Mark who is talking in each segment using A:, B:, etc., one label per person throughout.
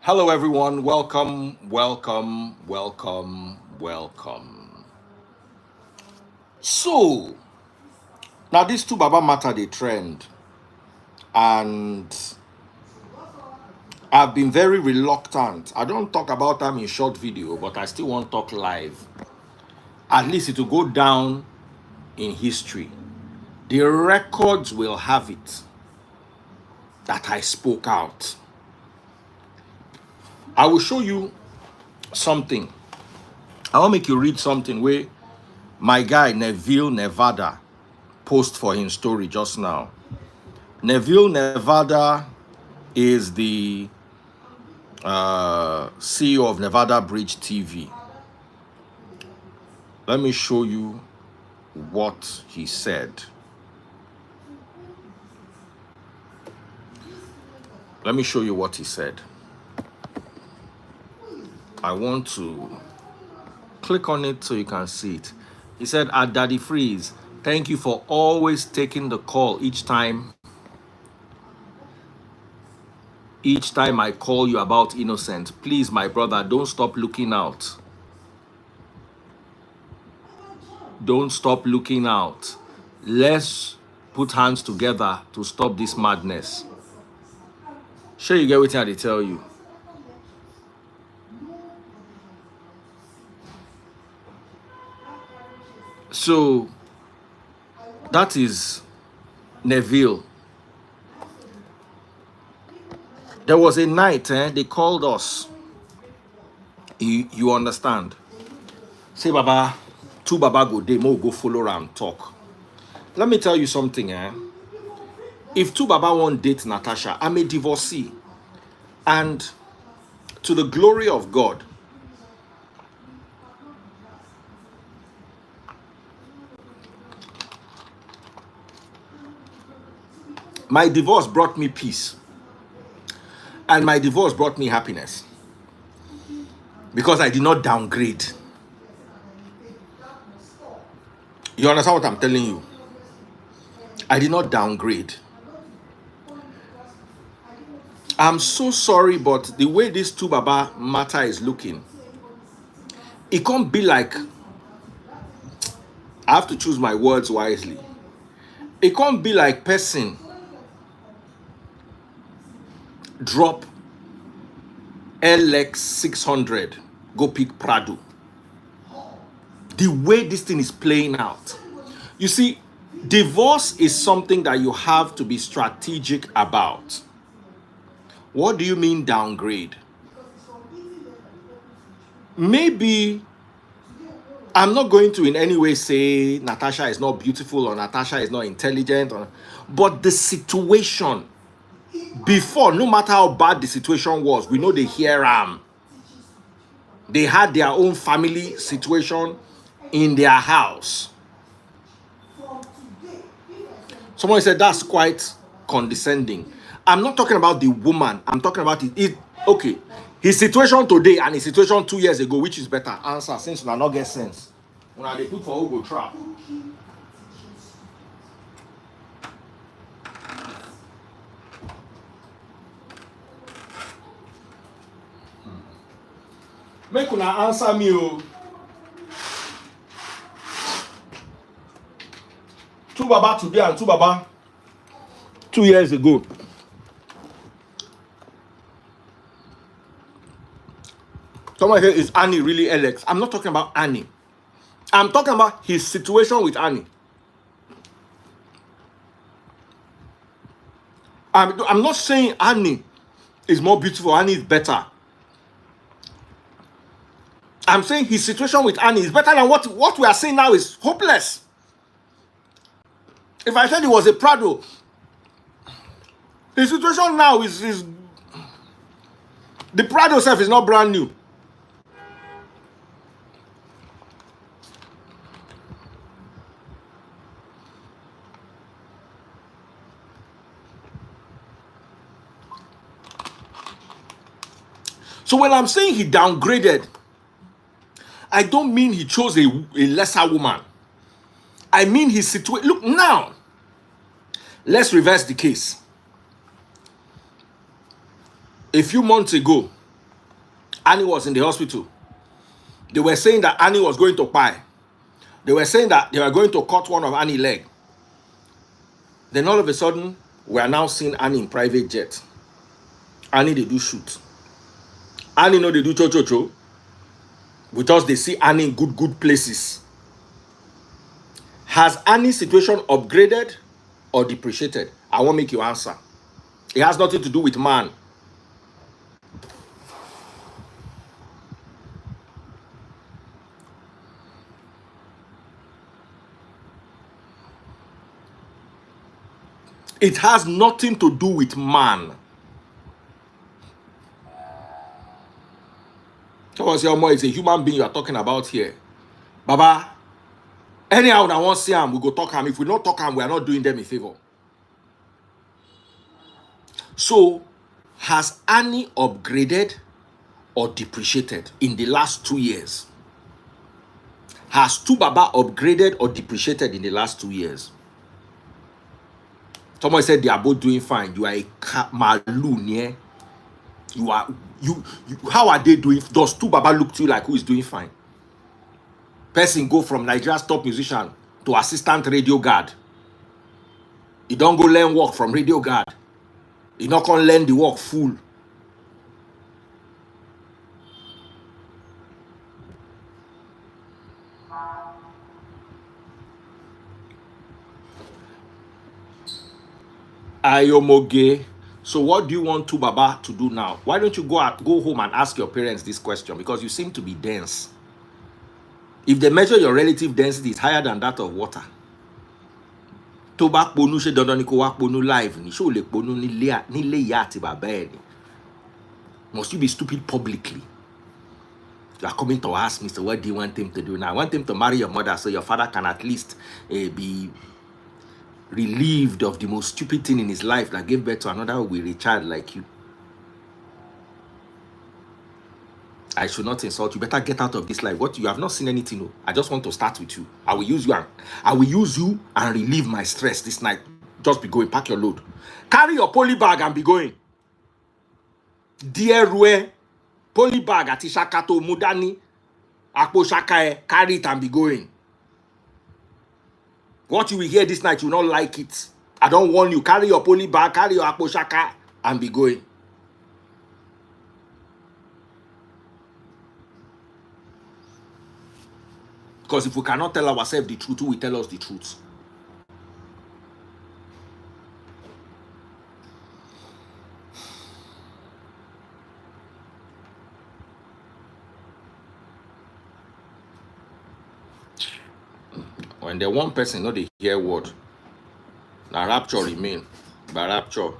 A: Hello, everyone. Welcome, welcome, welcome, welcome. So, now this Tubaba matter the trend, and I've been very reluctant. I don't talk about them in short video, but I still want to talk live. At least it will go down in history. The records will have it that I spoke out. I will show you something. I want to make you read something where my guy Neville Nevada post for his story just now. Neville Nevada is the CEO of Nevada Bridge TV. Let me show you what he said. Let me show you what he said. I want to click on it so you can see it. He said, "At Daddy Freeze, thank you for always taking the call each time I call you about innocent. Please, my brother, don't stop looking out. Don't stop looking out. Let's put hands together to stop this madness." Sure, you get what I tell you. So that is Neville. There was a night, they called us. You understand? Say, Baba, Tubaba go demo, go follow around, talk. Let me tell you something, If Tubaba won't date Natasha, I'm a divorcee. And to the glory of God, my divorce brought me peace. And my divorce brought me happiness. Because I did not downgrade. You understand what I'm telling you? I did not downgrade. I'm so sorry, but the way this Tubaba matter is looking, it can't be like, I have to choose my words wisely. It can't be like person drop LX 600, go pick Prado. The way this thing is playing out. You see, divorce is something that you have to be strategic about. What do you mean downgrade? Maybe I'm not going to in any way say Natasha is not beautiful or Natasha is not intelligent, but the situation before, no matter how bad the situation was, we know they hear they had their own family situation in their house. Someone said that's quite condescending. I'm not talking about the woman. I'm talking about it. Okay, his situation today and his situation 2 years ago, which is better? Answer, since you not get sense. When they put for Ugo trap. Make una answer me, oh. Tubaba today and Tubaba 2 years ago. Someone here, is Annie really Alex? I'm not talking about Annie. I'm talking about his situation with Annie. I'm not saying Annie is more beautiful, Annie is better. I'm saying his situation with Annie is better than what we are saying now is hopeless. If I said it was a Prado, his situation now is the Prado itself is not brand new. So when I'm saying he downgraded, I don't mean he chose a lesser woman. I mean his situation. Look now, Let's reverse the case. A few months ago, Annie was in the hospital. They were saying that Annie was going to die. They were saying that they were going to cut one of Annie's leg. Then all of a sudden, we are now seeing Annie in private jet. Annie, they do shoot. Annie, no, they do cho-cho-cho. Because they see Annie in good places. Has Annie's situation upgraded or depreciated? I won't make you answer. It has nothing to do with man. It has nothing to do with man. So it's a human being you are talking about here. Baba, anyhow, I want to see him, we go talk him. If we not talk him, we are not doing them a favor. So, has Annie upgraded or depreciated in the last 2 years? Has Tubaba upgraded or depreciated in the last 2 years? Someone said they are both doing fine. You are a maloon, yeah? How are they doing? Does Tubaba look to you like who is doing fine? Person go from Nigeria's top musician to assistant radio guard. You don't go learn work from radio guard. You not gonna learn the work full. Ayomoge. So what do you want Tubaba to do now? Why don't you go home and ask your parents this question? Because you seem to be dense. If they measure your relative density is higher than that of water, Toba ponu she dandan ni ko wa ponu live ni so le ponu ni le ya ti baba e ni. Must you be stupid publicly? You are coming to ask me, so what do you want him to do now? I want him to marry your mother so your father can at least be relieved of the most stupid thing in his life that gave birth to another weary child like you. I should not insult you. Better get out of this life. What, you have not seen anything? No. I just want to start with you. I will use you and relieve my stress this night. Just be going. Pack your load. Carry your poly bag and be going. Dear Rue, poly bag ati shakato mudani akpo shakae, carry it and be going. What you will hear this night, you will not like it. I don't want you. Carry your poly bag, carry your akpo shaka and be going. Because if we cannot tell ourselves the truth, who will tell us the truth? When the one person know they hear word, now rapture remain. By rapture.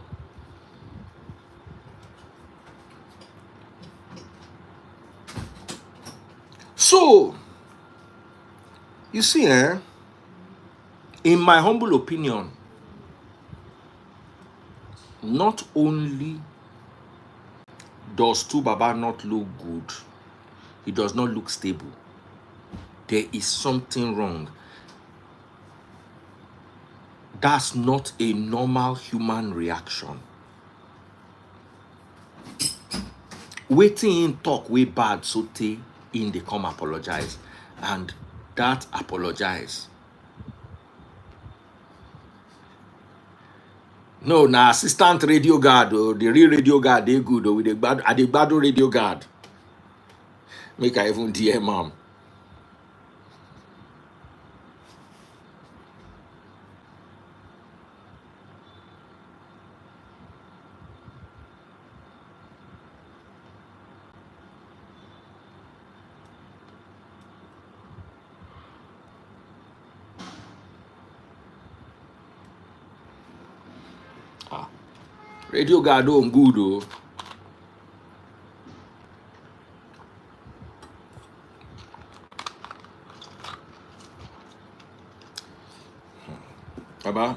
A: So, you see, in my humble opinion, not only does Tubaba not look good, he does not look stable. There is something wrong. That's not a normal human reaction. Waiting in talk way bad, so in they come apologize. And that apologize. No, na assistant radio guard, oh, the real radio guard, they good, oh, with the bad radio guard. Make I even DM mom. Radio guard don't good, oh. Baba.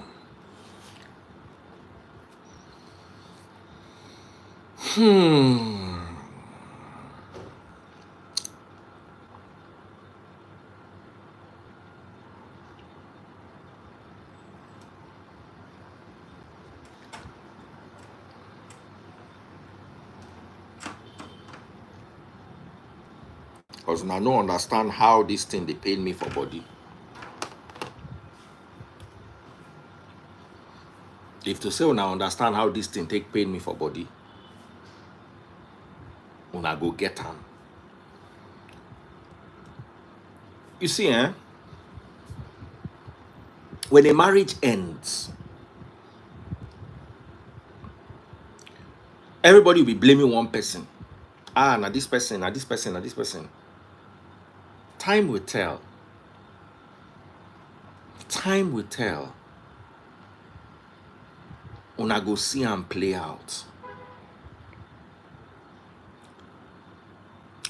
A: Because I don't understand how this thing they paid me for body. If to say una understand how this thing take paid me for body, una go get am. You see, when a marriage ends, everybody will be blaming one person. Ah, now this person, now this person, now this person. Time will tell. Time will tell. Una go see and play out.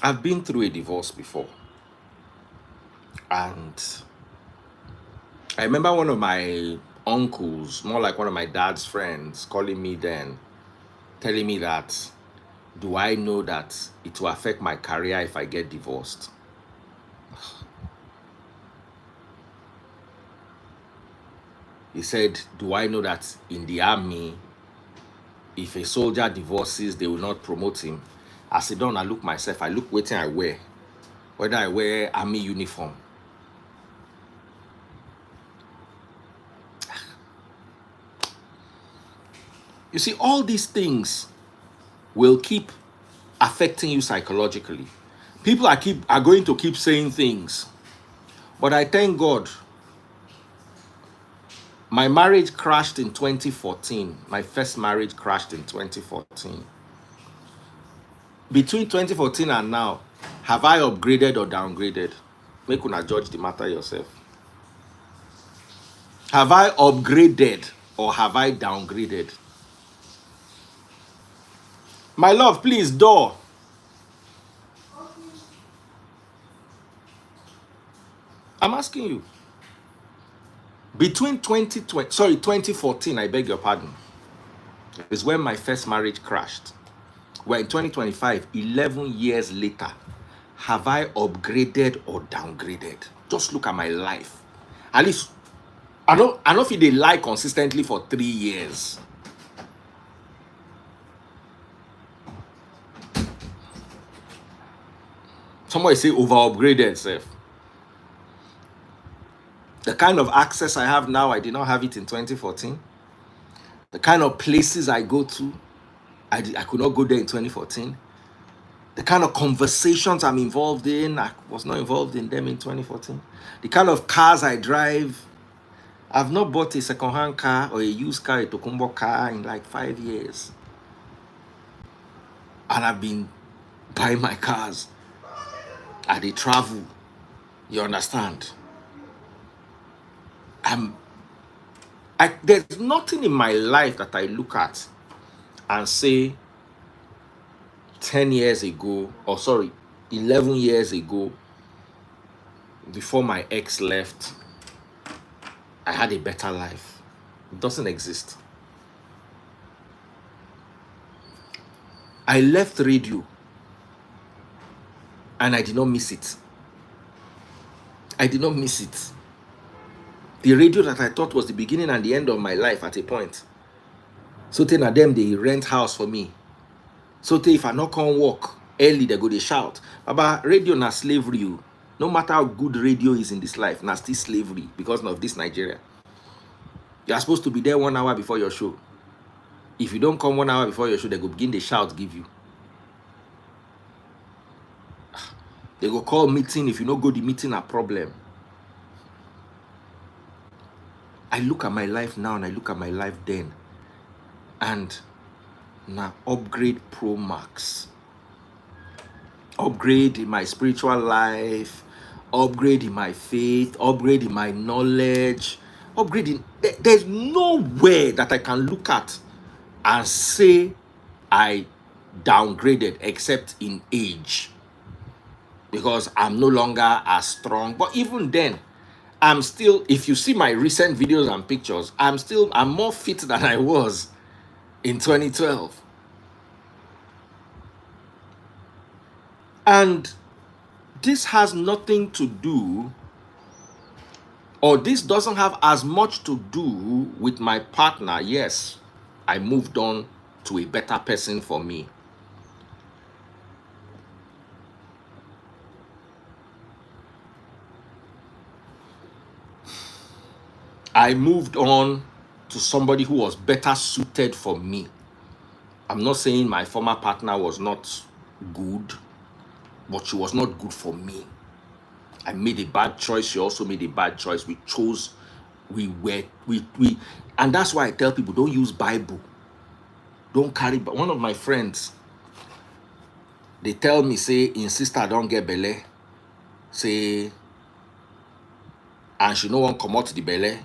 A: I've been through a divorce before. And I remember one of my uncles, more like one of my dad's friends, calling me then, telling me that, do I know that it will affect my career if I get divorced? He said, do I know that in the army, if a soldier divorces, they will not promote him? I sit down, I look myself, I look what I wear, whether I wear army uniform. You see, all these things will keep affecting you psychologically. People are going to keep saying things. But I thank God, my marriage crashed in 2014. My first marriage crashed in 2014. Between 2014 and now, have I upgraded or downgraded? Make una judge the matter yourself. Have I upgraded or have I downgraded? My love, please, door. I'm asking you. Between 2014, I beg your pardon, is when my first marriage crashed. We're in 2025, 11 years later. Have I upgraded or downgraded? Just look at my life. At least, I don't feel they lie consistently for 3 years. Somebody say over upgraded, self. The kind of access I have now, I did not have it in 2014. The kind of places I go to, I could not go there in 2014. The kind of conversations I'm involved in, I was not involved in them in 2014. The kind of cars I drive, I've not bought a second-hand car or a used car, a Tokumbo car in like 5 years. And I've been buying my cars. They travel. You understand? There's nothing in my life that I look at and say 10 years ago, or sorry, 11 years ago, before my ex left, I had a better life. It doesn't exist. I left radio and I did not miss it. I did not miss it. The radio that I thought was the beginning and the end of my life at a point. So then at them, they rent house for me. So if I not come work early, they go they shout. Baba, radio na slavery. No matter how good radio is in this life, na still slavery because of this Nigeria. You are supposed to be there 1 hour before your show. If you don't come 1 hour before your show, they go begin the shout give you. They go call meeting. If you don't go the meeting, a problem. I look at my life now and I look at my life then. And now upgrade Pro Max. Upgrade in my spiritual life. Upgrade in my faith. Upgrade in my knowledge. Upgrade in... There's nowhere that I can look at and say I downgraded except in age. Because I'm no longer as strong. But even then, I'm still, if you see my recent videos and pictures, I'm more fit than I was in 2012. And this has nothing to do, or this doesn't have as much to do with my partner. Yes, I moved on to a better person for me. I moved on to somebody who was better suited for me. I'm not saying my former partner was not good, but she was not good for me. I made a bad choice. She also made a bad choice. We chose, and that's why I tell people, don't use Bible. Don't carry. But one of my friends, they tell me, say, insist I don't get belle. Say, and she no one come out the belle,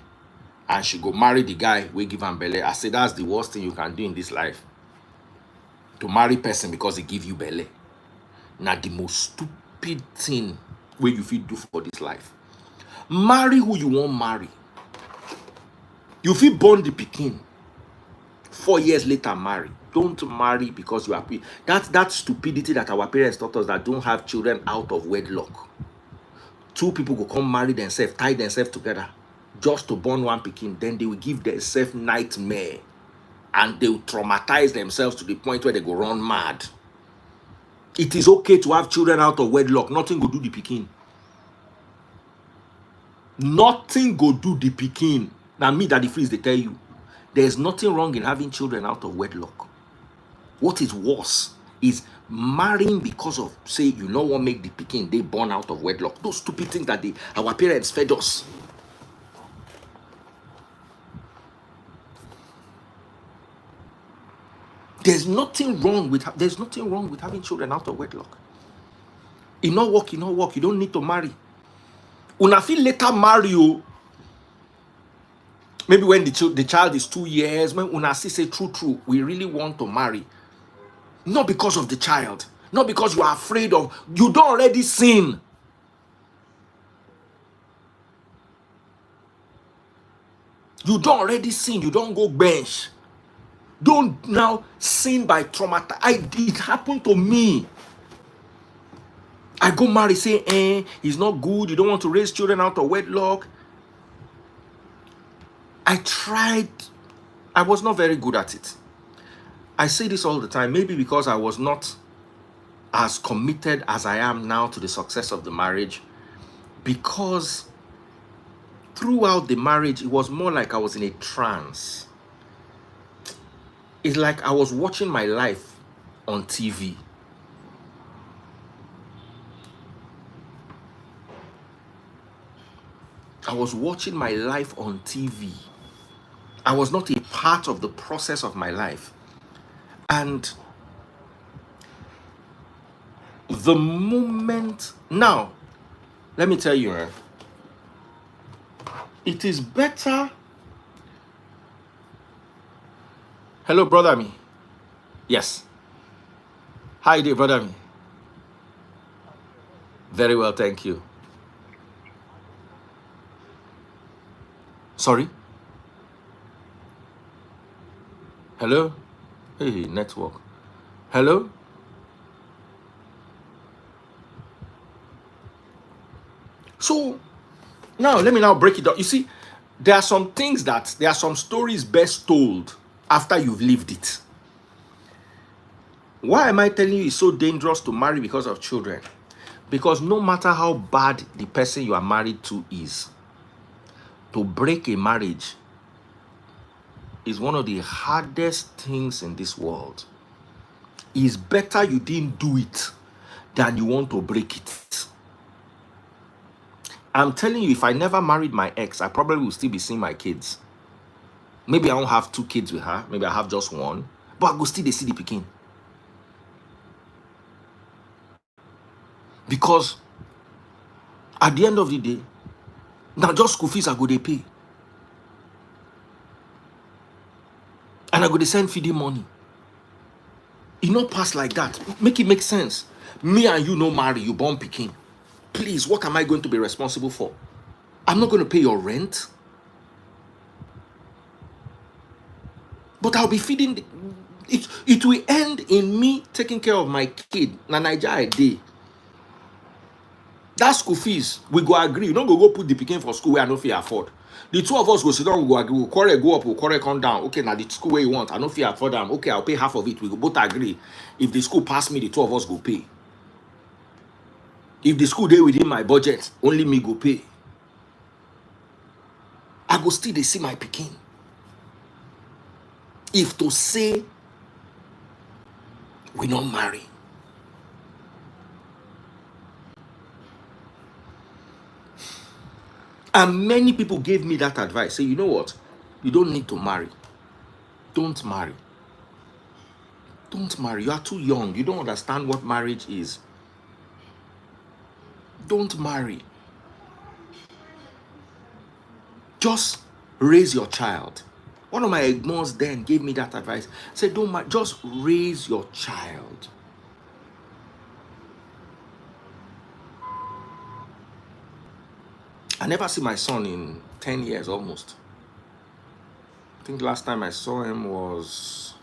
A: and she go marry the guy we give am belle. I say that's the worst thing you can do in this life. To marry person because he give you belle. Now the most stupid thing where you fit do for this life. Marry who you want marry. You fit born the pikin. 4 years later marry. Don't marry because you are that stupidity that our parents taught us, that don't have children out of wedlock. Two people go come marry themselves, tie themselves together just to born one pikin. Then they will give themselves nightmare, and they will traumatize themselves to the point where they go run mad. It is okay to have children out of wedlock. Nothing go do the pikin. Nothing go do the pikin. Now me that the freeze they tell you. There's nothing wrong in having children out of wedlock. What is worse is marrying because of, say, you know what, make the pikin they born out of wedlock. Those stupid things that our parents fed us. There's nothing wrong with having children out of wedlock. It not work. You don't need to marry. Una feel later marry you. Maybe when the child is 2 years, when una say true, we really want to marry. Not because of the child, not because you are afraid of, you don't already sin. You don't already sin, you don't go bench. Don't now sin by trauma. It happened to me. I go marry, say, he's not good, you don't want to raise children out of wedlock. I tried, I was not very good at it. I say this all the time, maybe because I was not as committed as I am now to the success of the marriage, because throughout the marriage, it was more like I was in a trance. It's like I was watching my life on TV. I was watching my life on TV. I was not a part of the process of my life. And the moment, now, let me tell you, it is better. Hello, brother me. Yes. Hi there, brother me. Very well, thank you. Sorry? Hello? Hey, network. Hello? So, now, let me now break it down. You see, there are some stories best told after you've lived it. Why am I telling you it's so dangerous to marry because of children? Because no matter how bad the person you are married to is, to break a marriage is one of the hardest things in this world. It's better you didn't do it than you want to break it. I'm telling you, if I never married my ex, I probably will still be seeing my kids. Maybe I won't have 2 kids with her. Maybe I have just 1. But I go still see the pikin. Because at the end of the day, now just school fees I go they pay. And I go they send feeding money. It not pass like that. Make it make sense. Me and you no marry, you born pikin. Please, what am I going to be responsible for? I'm not going to pay your rent. But I'll be feeding it. It will end in me taking care of my kid. Na Naija I dey. That school fees, we go agree. You don't go put the pikin for school where I no fit afford. The 2 of us go sit down, we go agree. We'll quarrel go up, we'll quarrel come down. Okay, now the school where you want, I no fit afford them. Okay, I'll pay half of it. We go both agree. If the school pass me, the 2 of us go pay. If the school dey within my budget, only me go pay. I go still dey see my pikin. If to say we not marry. And many people gave me that advice. Say, you know what? You don't need to marry. Don't marry. Don't marry. You are too young. You don't understand what marriage is. Don't marry. Just raise your child. One of my egmons then gave me that advice. Said, don't marry. Just raise your child. I never see my son in 10 years almost. I think last time I saw him was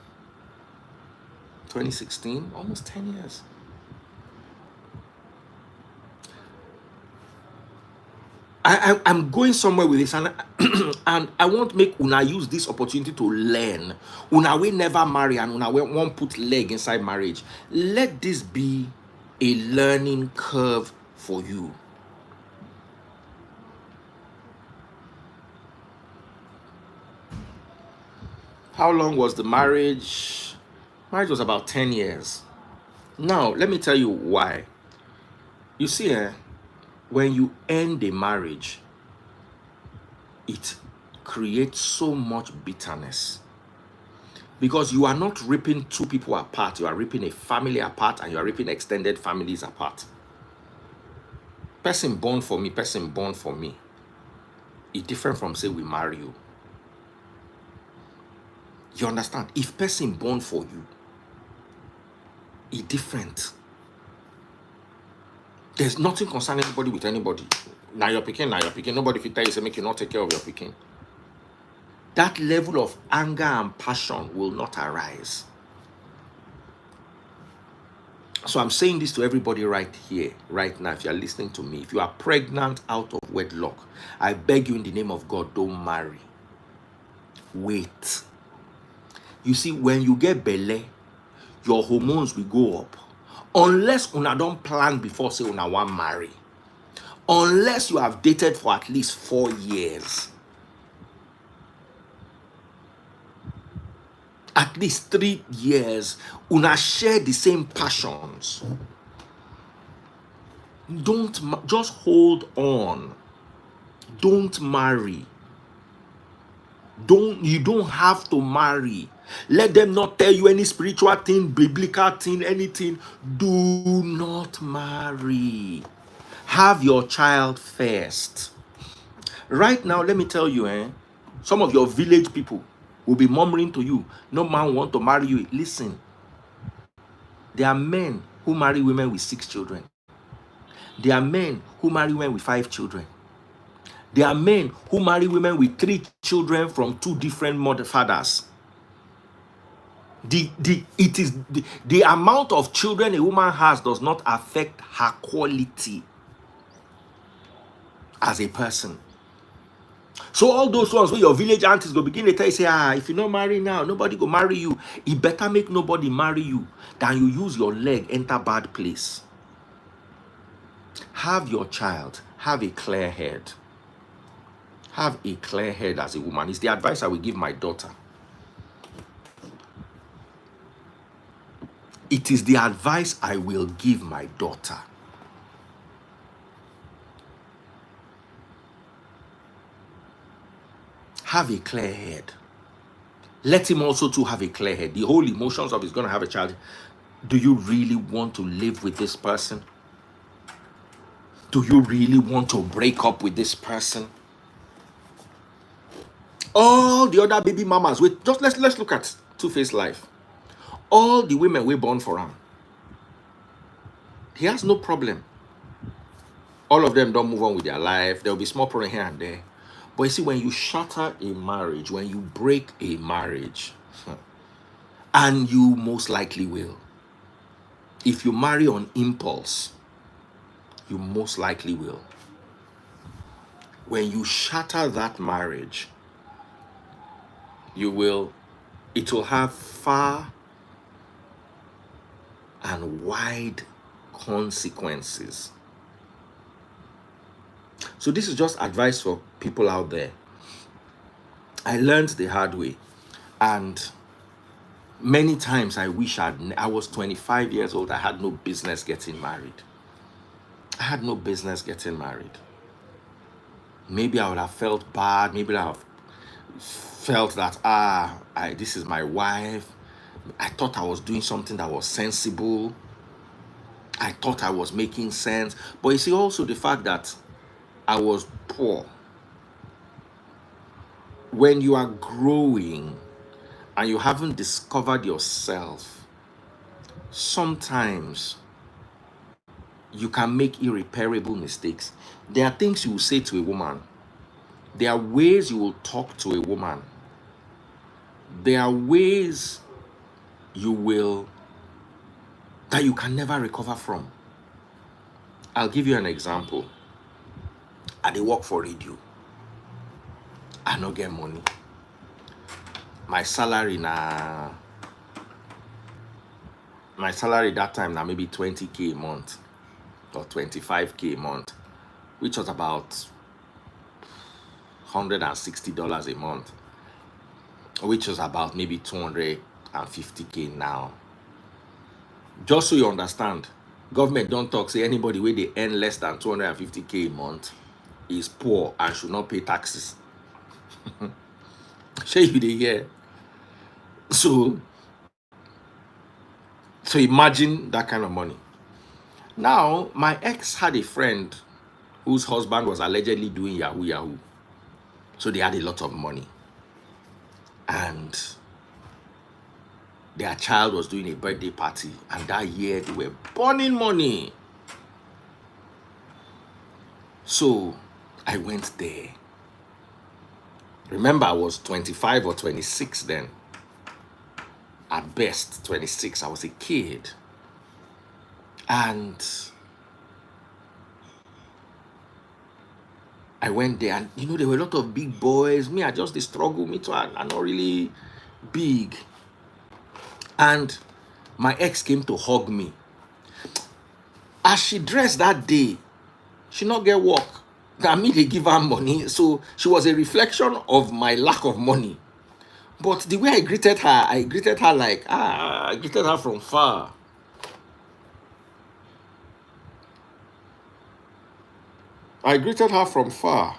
A: 2016, almost 10 years. I'm going somewhere with this, and and I want to make una use this opportunity to learn. Una will never marry and una won't put leg inside marriage. Let this be a learning curve for you. How long was the marriage? Marriage was about 10 years. Now, let me tell you why. You see, when you end a marriage, it creates so much bitterness. Because you are not ripping two people apart. You are ripping a family apart, and you are ripping extended families apart. Person born for me, person born for me. It's different from say we marry you. You understand? If person born for you, it's different. There's nothing concerning anybody with anybody. Now you're picking, nobody can tell you say make you not take care of your picking. That level of anger and passion will not arise. So I'm saying this to everybody right here, right now. If you're listening to me, if you are pregnant out of wedlock, I beg you in the name of God, don't marry. Wait. You see, when you get belle, your hormones will go up. Unless una don't plan before say una want marry. Unless you have dated for at least 4 years. At least 3 years, una share the same passions. Don't just hold on. Don't marry. You don't have to marry. Let them not tell you any spiritual thing, biblical thing, anything. Do not marry. Have your child first. Right now, let me tell you, some of your village people will be murmuring to you, no man want to marry you. Listen, there are men who marry women with 6 children. There are men who marry women with 5 children. There are men who marry women with 3 children from 2 different fathers. The amount of children a woman has does not affect her quality as a person. So all those ones where your village aunties go begin to tell you, say, if you not marry now, nobody go marry you. It better make nobody marry you than you use your leg enter bad place. Have your child, have a clear head. Have a clear head as a woman. It's the advice I will give my daughter. It is the advice I will give my daughter. Have a clear head. Let him also to have a clear head. The whole emotions of he's going to have a child. Do you really want to live with this person? Do you really want to break up with this person? All the other baby mamas, just let's look at Two-Face life. All the women were born for him. He has no problem. All of them don't move on with their life. There will be small problem here and there. But you see, when you shatter a marriage, when you break a marriage, and you most likely will, if you marry on impulse, you most likely will. When you shatter that marriage, it will have far and wide consequences. So this is just advice for people out there. I learned the hard way. And many times I wish I was 25 years old. I had no business getting married. I had no business getting married. Maybe I would have felt bad. Maybe I would have felt that, this is my wife. I thought I was doing something that was sensible. I thought I was making sense. But you see, also the fact that I was poor. When you are growing and you haven't discovered yourself, sometimes you can make irreparable mistakes. There are things you will say to a woman. There are ways you will talk to a woman. There are ways you will that you can never recover from. I'll give you an example. I dey work for radio. I no get money. My salary that time now maybe 20k a month or 25k a month, which was about $160 a month, which was about maybe 250k now. Just so you understand, government don't talk say anybody where they earn less than 250k a month is poor and should not pay taxes. Shey you dey hear? So imagine that kind of money. Now, my ex had a friend whose husband was allegedly doing Yahoo Yahoo. So they had a lot of money. And their child was doing a birthday party. And that year they were burning money. So I went there. Remember, I was 25 or 26 then. At best, 26. I was a kid. And I went there, and there were a lot of big boys. Me, I just the struggle. Me too, I'm not really big. And my ex came to hug me. As she dressed that day, she not get work. That me they give her money, so she was a reflection of my lack of money. But the way I greeted her like I greeted her from far. I greeted her from far.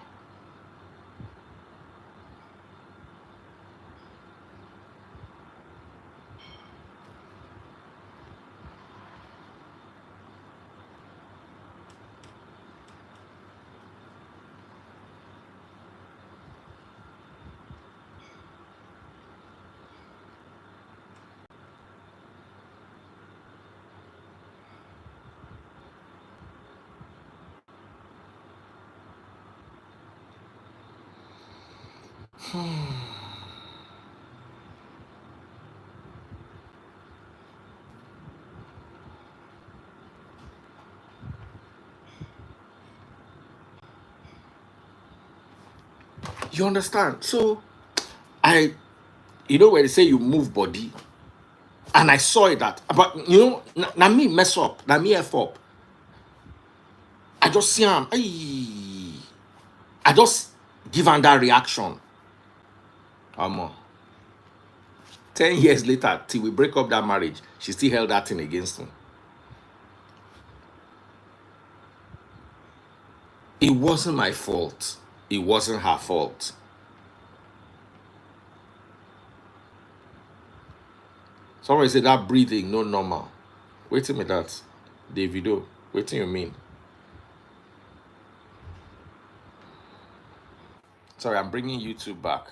A: You understand? So when they say you move body, and I saw it that, but now me mess up, now me F up. I just see him. I just give him that reaction. 10 years later, till we break up that marriage, she still held that thing against me. It wasn't my fault. It wasn't her fault. Somebody said that breathing no normal. Wait a minute, that Davido. What do you mean? Sorry, I'm bringing YouTube back.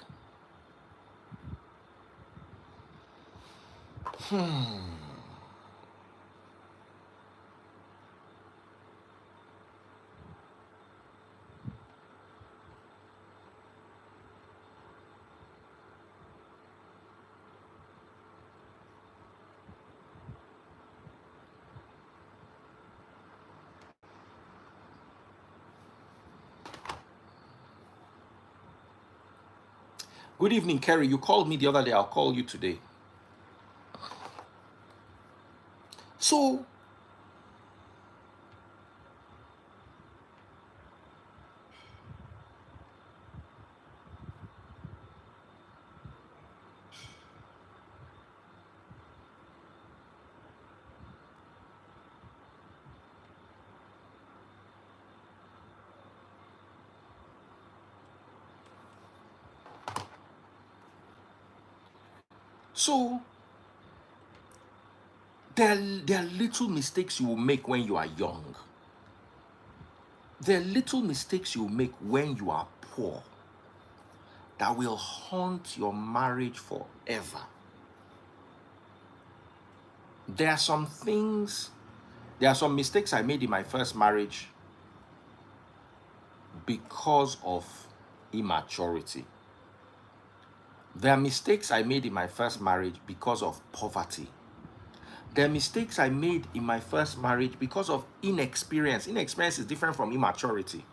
A: Good evening, Kerry. You called me the other day. I'll call you today. So, So there are little mistakes you will make when you are young. There are little mistakes you will make when you are poor that will haunt your marriage forever. There are some mistakes I made in my first marriage because of immaturity. There are mistakes I made in my first marriage because of poverty. There are mistakes I made in my first marriage because of inexperience. Inexperience is different from immaturity.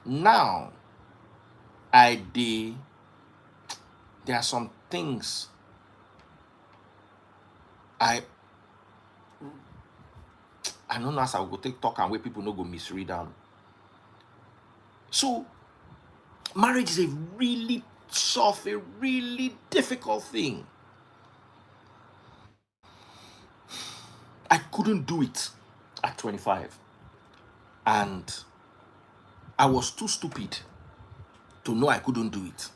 A: Now, there are some things I don't know as I will go take talk and where people no go misread them. So, marriage is a really tough, a really difficult thing. I couldn't do it at 25. And I was too stupid to know I couldn't do it.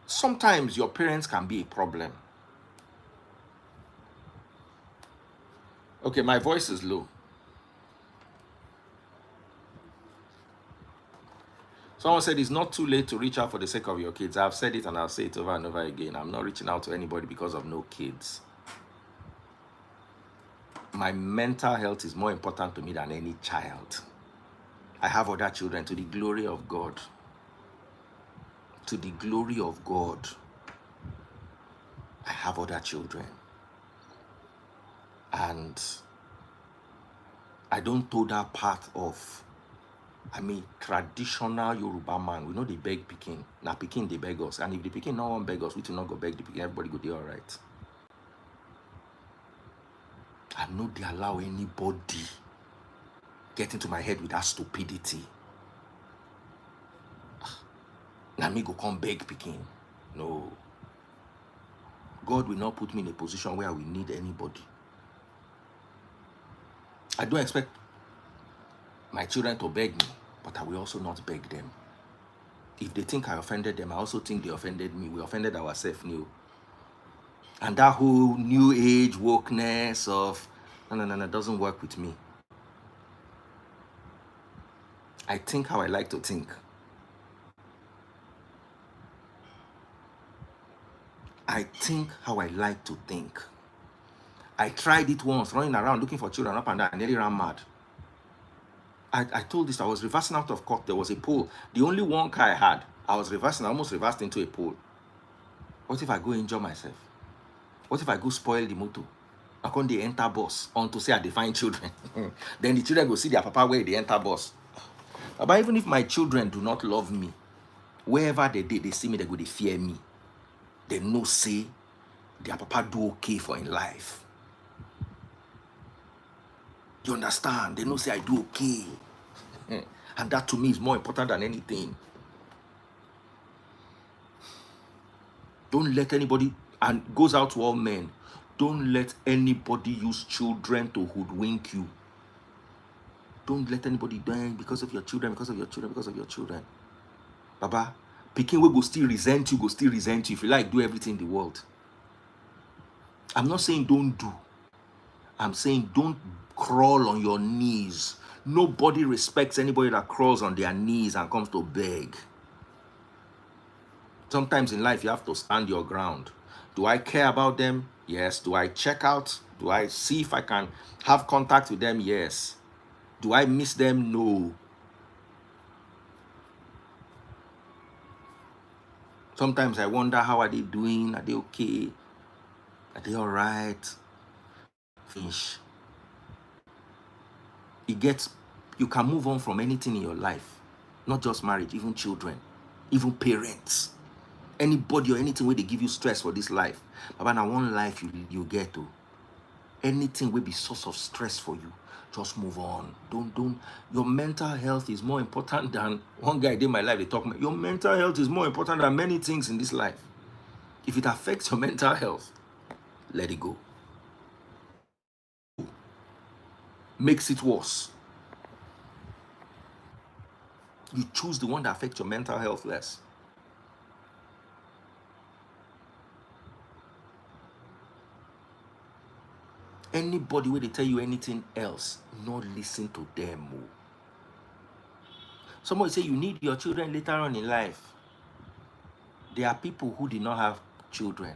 A: Sometimes your parents can be a problem. Okay, my voice is low. Someone said it's not too late to reach out for the sake of your kids. I've said it and I'll say it over and over again. I'm not reaching out to anybody because of no kids. My mental health is more important to me than any child. I have other children, to the glory of God. To the glory of God. I have other children. And I don't do that part of, traditional Yoruba man. We know they beg Pikin. Now Pikin they beg us. And if the Pikin no one beg us, we will not go beg the Pikin. Everybody go there all right. I know they allow anybody get into my head with that stupidity. Now me go come beg Pikin. No. God will not put me in a position where I will need anybody. I don't expect my children to beg me, but I will also not beg them. If they think I offended them, I also think they offended me. We offended ourselves new. And that whole new age wokeness of, no, doesn't work with me. I think how I like to think. I think how I like to think. I tried it once, running around looking for children up and down. I nearly ran mad. I told this, I was reversing out of court. There was a pole. The only one car I had, I was reversing. I almost reversed into a pole. What if I go injure myself? What if I go spoil the motor? I can't they enter bus on to say I define children. Then the children go see their papa where they enter bus. But even if my children do not love me, wherever they did, they see me, they go, they fear me. They know say their papa do okay for in life. You understand? They know say I do okay. And that to me is more important than anything. Don't let anybody, and goes out to all men, don't let anybody use children to hoodwink you. Don't let anybody die because of your children, because of your children, because of your children. Baba, Pikin will go still resent you, If you like, do everything in the world. I'm not saying don't do. I'm saying don't crawl on your knees. Nobody respects anybody that crawls on their knees and comes to beg. Sometimes in life, you have to stand your ground. Do I care about them? Yes. Do I check out? Do I see if I can have contact with them? Yes. Do I miss them? No. Sometimes I wonder, how are they doing? Are they okay? Are they all right? Finish. You can move on from anything in your life. Not just marriage, even children, even parents. Anybody or anything where they give you stress for this life. But now one life you get to. Anything will be source of stress for you. Just move on. Don't. Your mental health is more important than, one guy did in my life, they talk about, your mental health is more important than many things in this life. If it affects your mental health, let it go. Makes it worse. You choose the one that affects your mental health less. Anybody where they tell you anything else, not listen to them. Somebody say you need your children later on in life. There are people who did not have children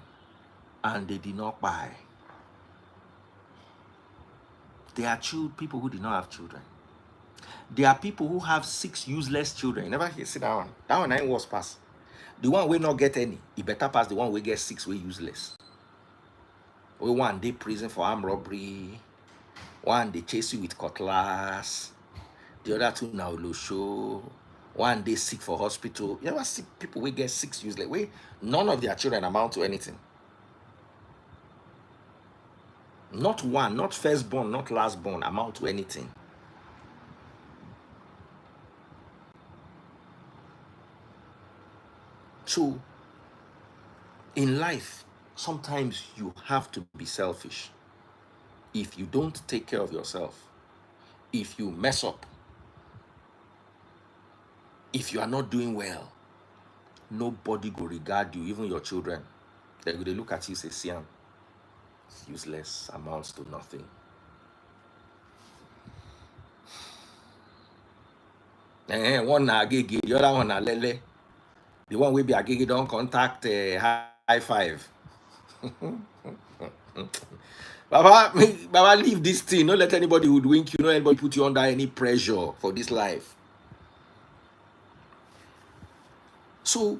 A: and they did not buy. There are people who did not have children. There are people who have 6 useless children. You never hear see that one. That one ain't worse pass. The one will not get any. It better pass the one will get 6 way useless. We one day prison for armed robbery. One they chase you with cutlass. The other two now low show. One day sick for hospital. You ever see people will get 6 useless? Wait, none of their children amount to anything. Not one, not firstborn, not lastborn amount to anything. So, in life, sometimes you have to be selfish. If you don't take care of yourself, if you mess up, if you are not doing well, nobody will regard you, even your children. They will look at you and say, Siam, it's useless, amounts to nothing. One na agege, the other one na lele. The one will be agege don't contact high five. Baba, leave this thing. Don't let anybody hoodwink you. Don't let anybody put you under any pressure for this life. So,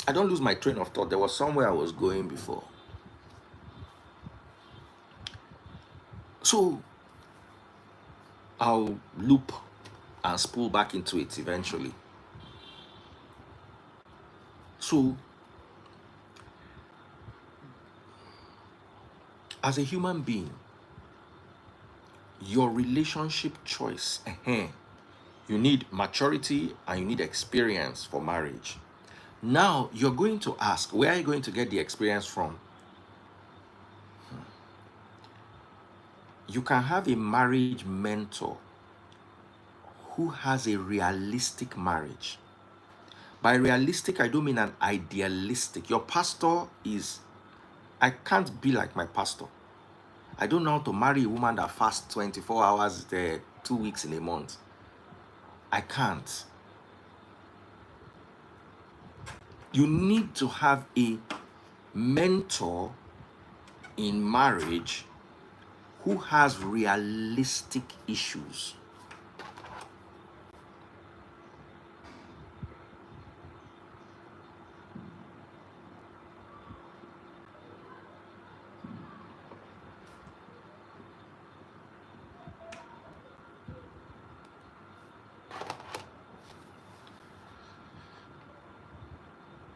A: I don't lose my train of thought. There was somewhere I was going before. So, I'll loop and spool back into it eventually. So, as a human being, your relationship choice, you need maturity and you need experience for marriage. Now, you're going to ask, where are you going to get the experience from? You can have a marriage mentor who has a realistic marriage. By realistic, I don't mean an idealistic. Your pastor is, I can't be like my pastor. I don't know how to marry a woman that fasts 24 hours, 2 weeks in a month. I can't. You need to have a mentor in marriage who has realistic issues.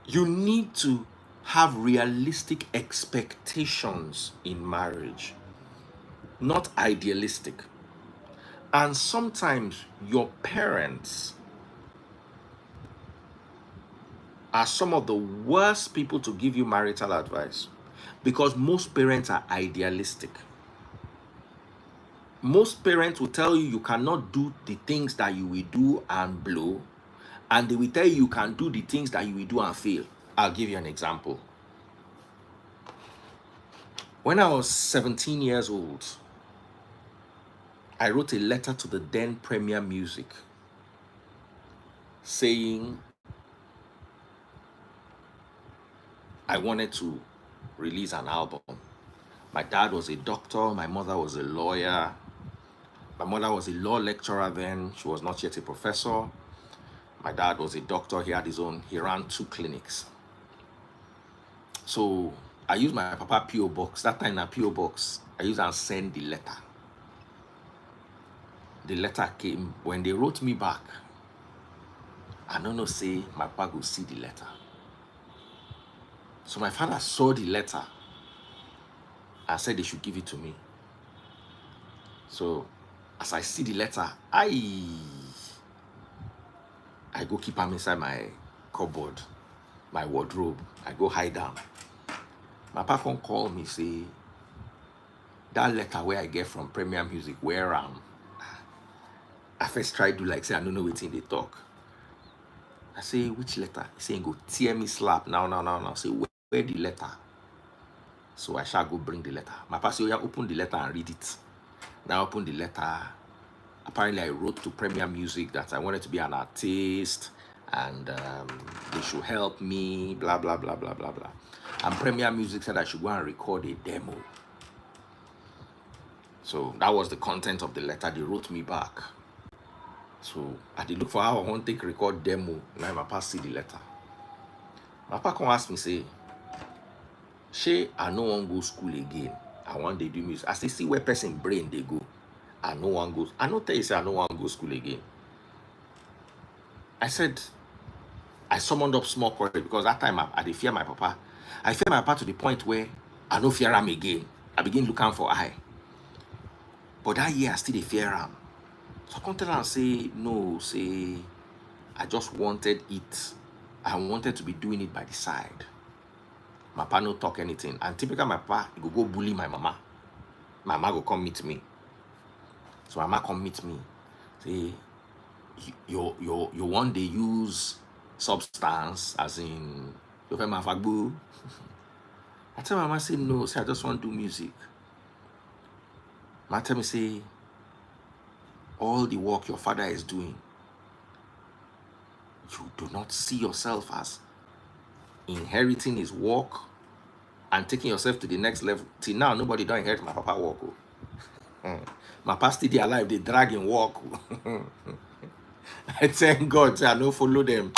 A: You need to have realistic expectations in marriage, not idealistic. And sometimes your parents are some of the worst people to give you marital advice because most parents are idealistic. Most parents will tell you cannot do the things that you will do and blow, and they will tell you can do the things that you will do and fail. I'll give you an example. When I was 17 years old, I wrote a letter to the then Premier Music saying I wanted to release an album. My dad was a doctor, my mother was a lawyer. My mother was a law lecturer then, she was not yet a professor. My dad was a doctor, he ran 2 clinics. So I used my papa P.O. box. That time, a P.O. box, I used and send the letter. The letter came. When they wrote me back, I don't know, say my papa would see the letter. So my father saw the letter and said they should give it to me. So as I see the letter, I go keep them inside my cupboard, my wardrobe. I go hide them. My papa can call me, say, that letter where I get from Premier Music, where I first tried to like say, I don't know what's in the talk. I say, which letter? He say, go tear me slap. Now. I say, where the letter? So I shall go bring the letter. My pastor, yeah, open the letter and read it. Now open the letter. Apparently, I wrote to Premier Music that I wanted to be an artist and they should help me, blah, blah, blah, blah, blah, blah. And Premier Music said I should go and record a demo. So that was the content of the letter. They wrote me back. So I did look for how I want to take record demo. Now my papa see the letter. My papa come ask me, say, "She, I no want go school again. I want to do music." I say, see where person brain they go. I no want go. I no tell you say I no want go school again. I said, I summoned up small courage because that time I did fear my papa. I fear my papa to the point where I no fear him again. I begin looking for eye. But that year I still dey fear him. So I come tell am say, no, say, I just wanted it. I wanted to be doing it by the side. My papa no talk anything. And typical my papa, he go bully my mama. My mama go come meet me. So my mama come meet me. Say, you one day use substance, as in, you feel my fagbu. I tell my mama, say, no, say, I just want to do music. My tell me, say, all the work your father is doing, you do not see yourself as inheriting his work and taking yourself to the next level. Till now, nobody don't inherit my papa work. My papa still alive, they drag him work. I thank God, say I no follow them.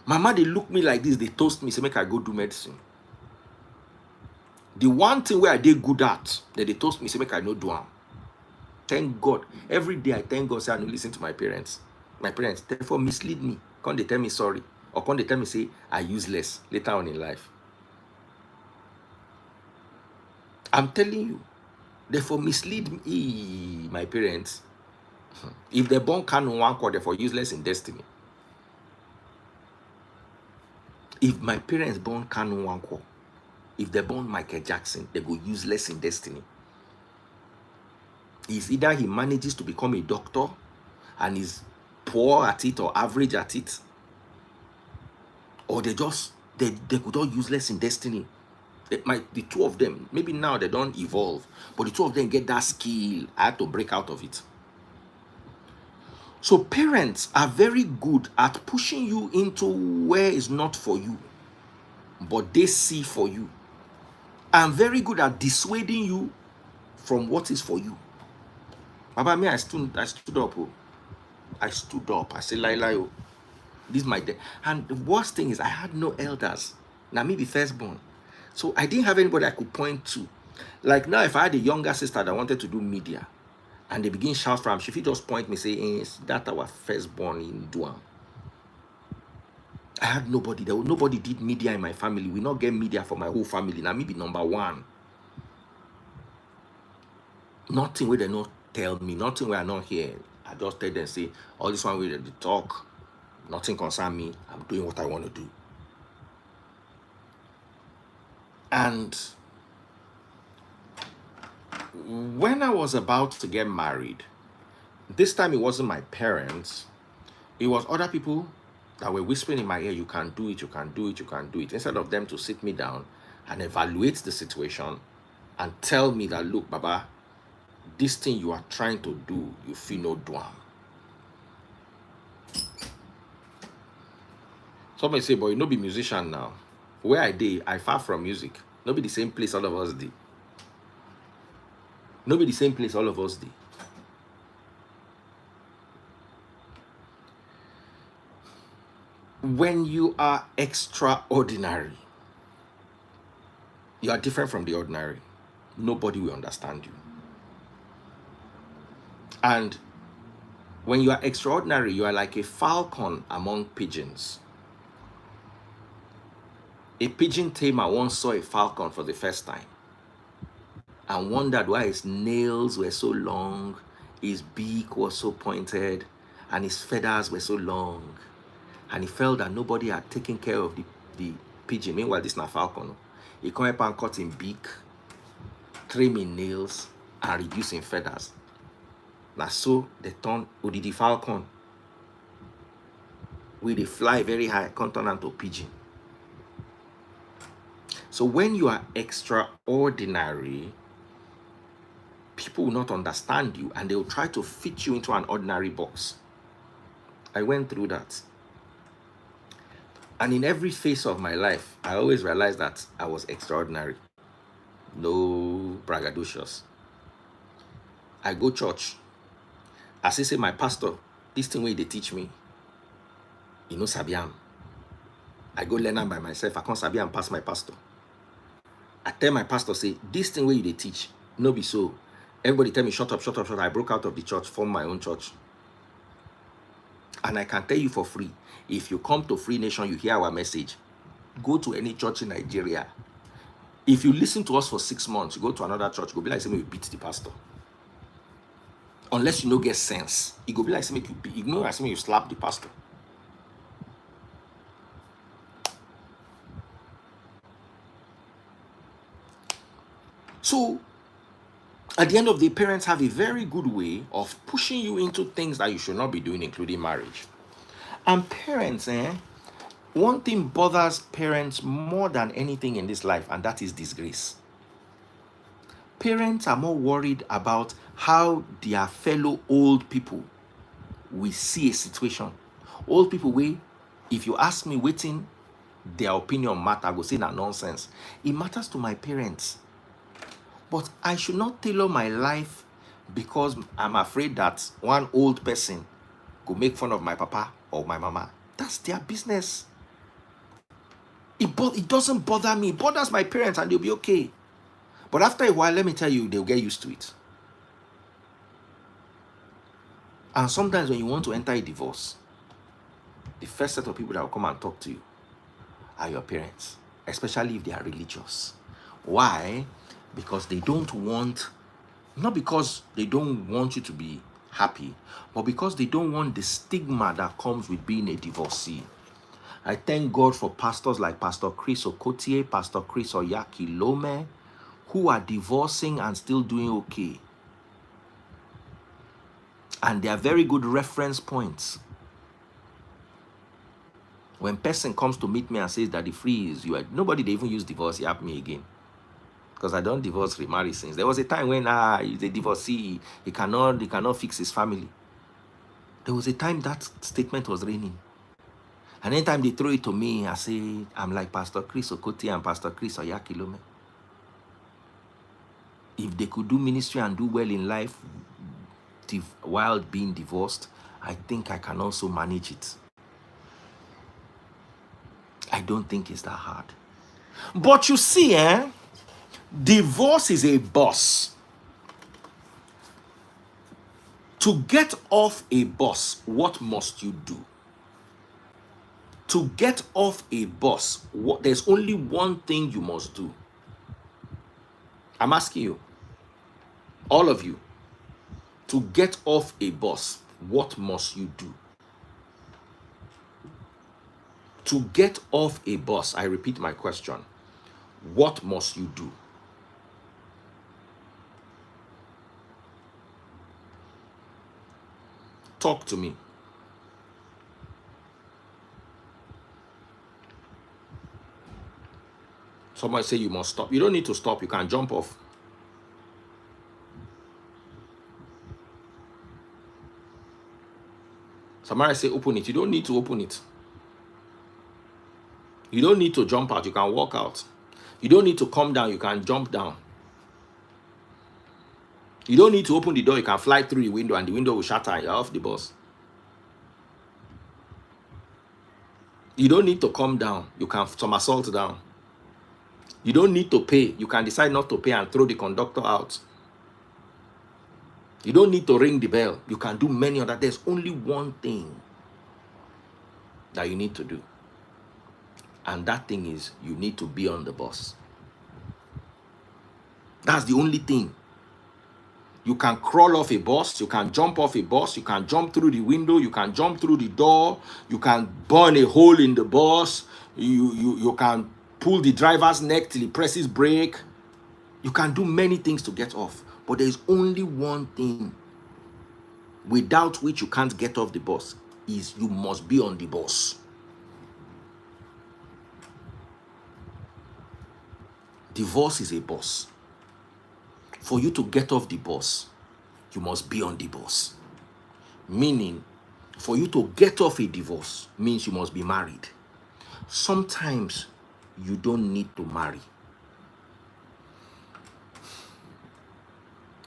A: Mama, they look me like this, they toast me, say make I go do medicine. The one thing where I did good at, that they toast me, say make I no do am. Thank God. Every day I thank God, say I no listen to my parents. My parents, therefore, mislead me. Can't they tell me sorry? Or can't they tell me, say, I useless later on in life? I'm telling you, therefore, mislead me, my parents. If they're born canon one quarter, therefore, useless in destiny. If my parents born canon one quarter, if they're born Michael Jackson, they go useless in destiny. It's either he manages to become a doctor and is poor at it or average at it, or they could all useless in destiny. The two of them, maybe now they don't evolve, but the two of them get that skill. I had to break out of it. So parents are very good at pushing you into where is not for you, but they see for you. And very good at dissuading you from what is for you. Baba, me, I stood up. Oh. I stood up. I said, Laila, oh, this is my day. And the worst thing is I had no elders. Now me be firstborn. So I didn't have anybody I could point to. Like now, if I had a younger sister that wanted to do media, and they begin shout from, she just point me, say, is that our firstborn in Duam? I had nobody. Nobody did media in my family. We not get media for my whole family. Now me be number one. Nothing where they not tell me, nothing where I not hear. I just tell them, say, all this one where they talk, nothing concern me. I'm doing what I want to do. And when I was about to get married, this time it wasn't my parents, it was other people that were whispering in my ear, you can do it, you can do it, you can do it. Instead of them to sit me down and evaluate the situation and tell me that, look, Baba, this thing you are trying to do, you feel no doing. Somebody say, boy, you no be musician now. Where I did, I far from music. No be the same place all of us did. No be the same place all of us did. When you are extraordinary, you are different from the ordinary. Nobody will understand you. And when you are extraordinary, you are like a falcon among pigeons. A pigeon tamer once saw a falcon for the first time and wondered why his nails were so long, his beak was so pointed, and his feathers were so long. And he felt that nobody had taken care of the pigeon. Meanwhile, this is not falcon. He come up and cut him beak, trim him nails, and reduce him feathers. Now so they turn Odidi Falcon. Where they fly very high, come turn into pigeon. So when you are extraordinary, people will not understand you and they will try to fit you into an ordinary box. I went through that. And in every phase of my life, I always realized that I was extraordinary. No braggadocious. I go church. As I say, my pastor, this thing where they teach me, you know, Sabiam. I go learn by myself. I can't Sabiam pass my pastor. I tell my pastor, say, this thing where they teach, no be so. Everybody tell me, shut up, shut up, shut up. I broke out of the church, formed my own church. And I can tell you for free, if you come to Free Nation, you hear our message, go to any church in Nigeria. If you listen to us for 6 months, you go to another church, go be like, say, we beat the pastor. Unless you know get sense, it go be like, say, make you ignore, say, you slap the pastor. So, at the end of the day, parents have a very good way of pushing you into things that you should not be doing, including marriage. And parents, one thing bothers parents more than anything in this life, and that is disgrace. Parents are more worried about how their fellow old people will see a situation. Old people, if you ask me waiting, their opinion matter, I go say that nonsense. It matters to my parents. But I should not tailor my life because I'm afraid that one old person could make fun of my papa or my mama. That's their business. It doesn't bother me. It bothers my parents and they'll be okay. But after a while, let me tell you, they'll get used to it. And sometimes when you want to enter a divorce, the first set of people that will come and talk to you are your parents, especially if they are religious. Why? Because they don't want, not because they don't want you to be happy, but because they don't want the stigma that comes with being a divorcee. I thank God for pastors like Pastor Chris Okotie, Pastor Chris Oyakilome, who are divorcing and still doing okay. And they are very good reference points. When person comes to meet me and says that the free is you, nobody they even use divorce, you have me again. Because I don't divorce, remarry since. There was a time when he's a divorcee, he cannot fix his family. There was a time that statement was raining. And anytime they throw it to me, I say, I'm like Pastor Chris Okotie and Pastor Chris Oyakilome. If they could do ministry and do well in life while being divorced, I think I can also manage it. I don't think it's that hard. But you see, divorce is a bus. To get off a bus, what must you do? To get off a bus, there's only one thing you must do. I'm asking you, all of you, to get off a bus, what must you do? To get off a bus, I repeat my question, what must you do? Talk to me. Somebody say you must stop. You don't need to stop. You can jump off. Somebody say open it. You don't need to open it. You don't need to jump out. You can walk out. You don't need to come down. You can jump down. You don't need to open the door. You can fly through the window and the window will shatter and you're off the bus. You don't need to come down. You can somersault down. You don't need to pay. You can decide not to pay and throw the conductor out. You don't need to ring the bell. You can do many other. There's only one thing that you need to do. And that thing is you need to be on the bus. That's the only thing. You can crawl off a bus. You can jump off a bus. You can jump through the window. You can jump through the door. You can burn a hole in the bus. You can pull the driver's neck till he presses brake. You can do many things to get off. But there is only one thing without which you can't get off the bus, is you must be on the bus. Divorce is a bus. For you to get off the bus, you must be on the bus. Meaning, for you to get off a divorce means you must be married. Sometimes you don't need to marry.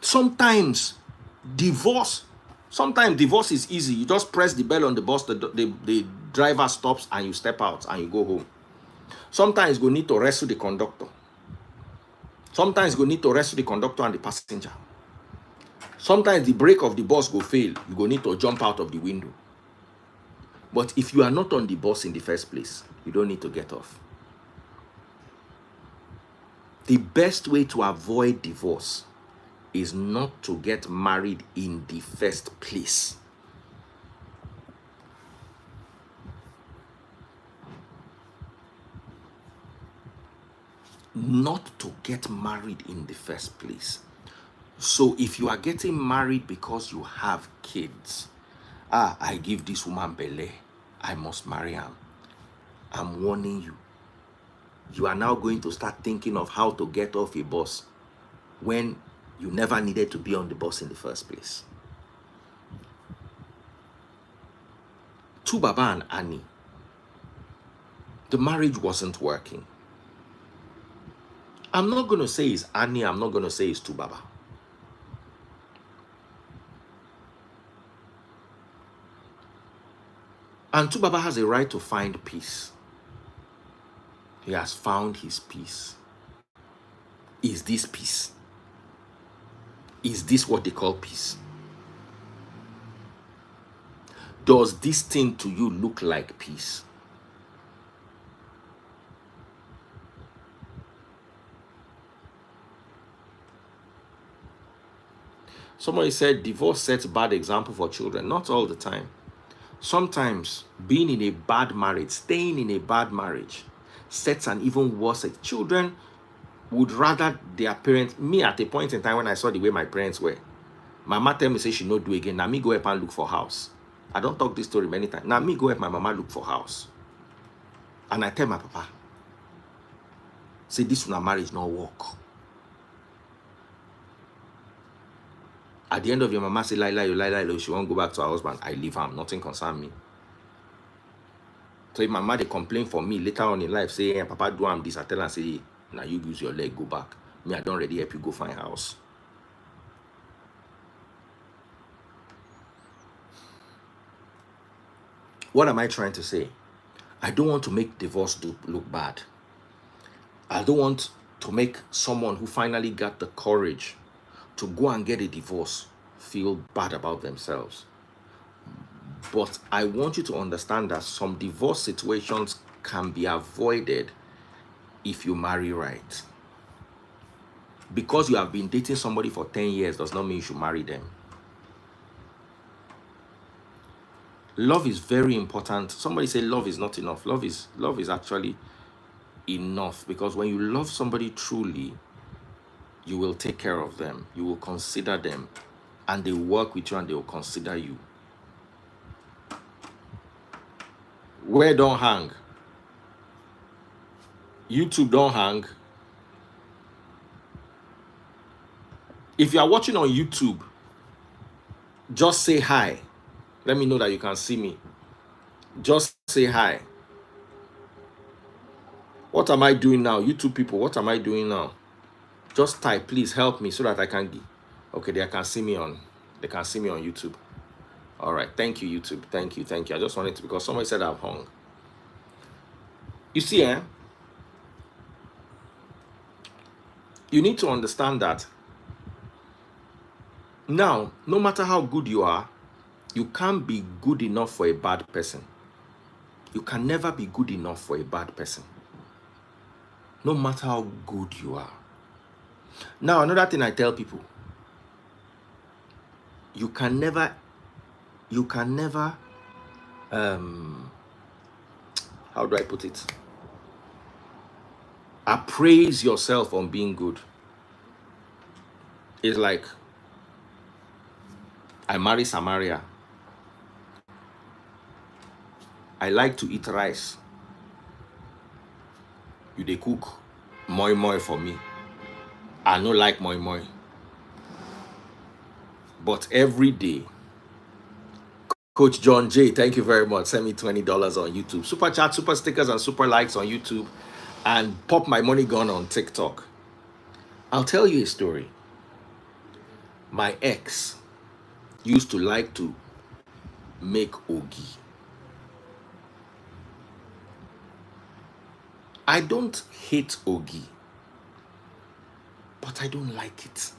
A: Sometimes divorce is easy. You just press the bell on the bus, the driver stops, and you step out and you go home. Sometimes you need to rescue the conductor. Sometimes you need to rescue the conductor and the passenger. Sometimes the brake of the bus go fail. You go need to jump out of the window. But if you are not on the bus in the first place, you don't need to get off. The best way to avoid divorce is not to get married in the first place. Not to get married in the first place. So if you are getting married because you have kids, I give this woman belly, I must marry her. I'm warning you. You are now going to start thinking of how to get off a bus when you never needed to be on the bus in the first place. Tubaba and Annie, the marriage wasn't working. I'm not going to say it's Annie, I'm not going to say it's Tubaba. And Tubaba has a right to find peace. He has found his peace. Is this peace? Is this what they call peace? Does this thing to you look like peace? Somebody said divorce sets bad example for children. Not all the time. Sometimes being in a bad marriage, staying in a bad marriage, sets an even worse. Children would rather their parents, me at a point in time when I saw the way my parents were, my mama tell me say she no do again. Now me go up and look for house. I don't talk this story many times. Now me go up my mama look for house. And I tell my papa, say this one marriage no work. At the end of your mama say lie, she won't go back to her husband. I leave her, nothing concern me. So if my mama they complain for me later on in life, say, hey, papa do am this, I tell her, say, now you use your leg, go back. Me, I don't already help you go find house. What am I trying to say? I don't want to make divorce look bad. I don't want to make someone who finally got the courage to go and get a divorce feel bad about themselves. But I want you to understand that some divorce situations can be avoided if you marry right. Because you have been dating somebody for 10 years does not mean you should marry them. Love is very important. Somebody say love is not enough. Love is actually enough, because when you love somebody truly, you will take care of them. You will consider them, and they work with you and they will consider you. Where don't hang? YouTube don't hang. If you are watching on YouTube, just say hi. Let me know that you can see me. Just say hi. What am I doing now? YouTube people, what am I doing now? Just type, please help me so that I can. Okay, they can see me on. They can see me on YouTube. All right, thank you, YouTube. Thank you. I just wanted to, because somebody said I've hung. You see, you need to understand that now, no matter how good you are, you can't be good enough for a bad person. You can never be good enough for a bad person, no matter how good you are. Now, another thing I tell people, you can never, how do I put it? Appraise yourself on being good. It's like, I marry Samaria. I like to eat rice. You dey cook moi moi for me. I no like moi moi. But every day, Coach John J, thank you very much. Send me $20 on YouTube. Super chat, super stickers, and super likes on YouTube. And pop my money gun on TikTok. I'll tell you a story. My ex used to like to make ogi. I don't hate ogi, but I don't like it.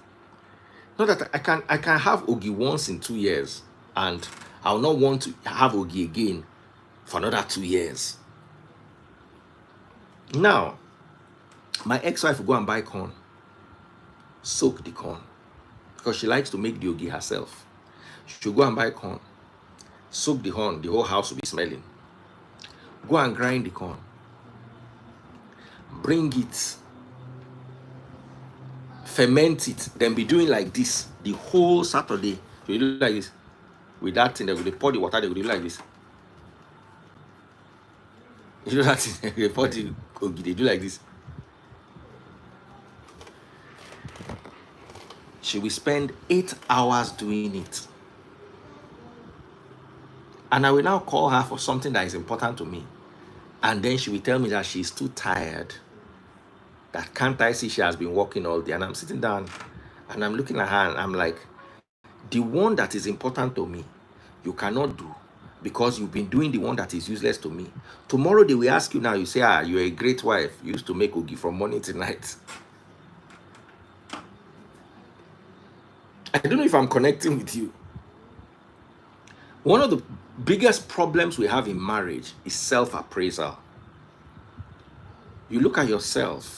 A: Not that I can have ogi once in 2 years, and I'll not want to have ogi again for another 2 years. Now, my ex-wife will go and buy corn, soak the corn, because she likes to make the ogi herself. She'll go and buy corn, soak the corn, the whole house will be smelling. Go and grind the corn, bring it, ferment it, then be doing like this the whole Saturday. So you do like this with that thing. They will pour the water. They will do like this. You know that thing. They pour the ogi. They do like this. She will spend 8 hours doing it, and I will now call her for something that is important to me, and then she will tell me that she's too tired. That can't I see she has been working all day? And I'm sitting down and I'm looking at her and I'm like, the one that is important to me, you cannot do because you've been doing the one that is useless to me. Tomorrow they will ask you now, you say, you're a great wife. You used to make ogi from morning to night. I don't know if I'm connecting with you. One of the biggest problems we have in marriage is self-appraisal. You look at yourself.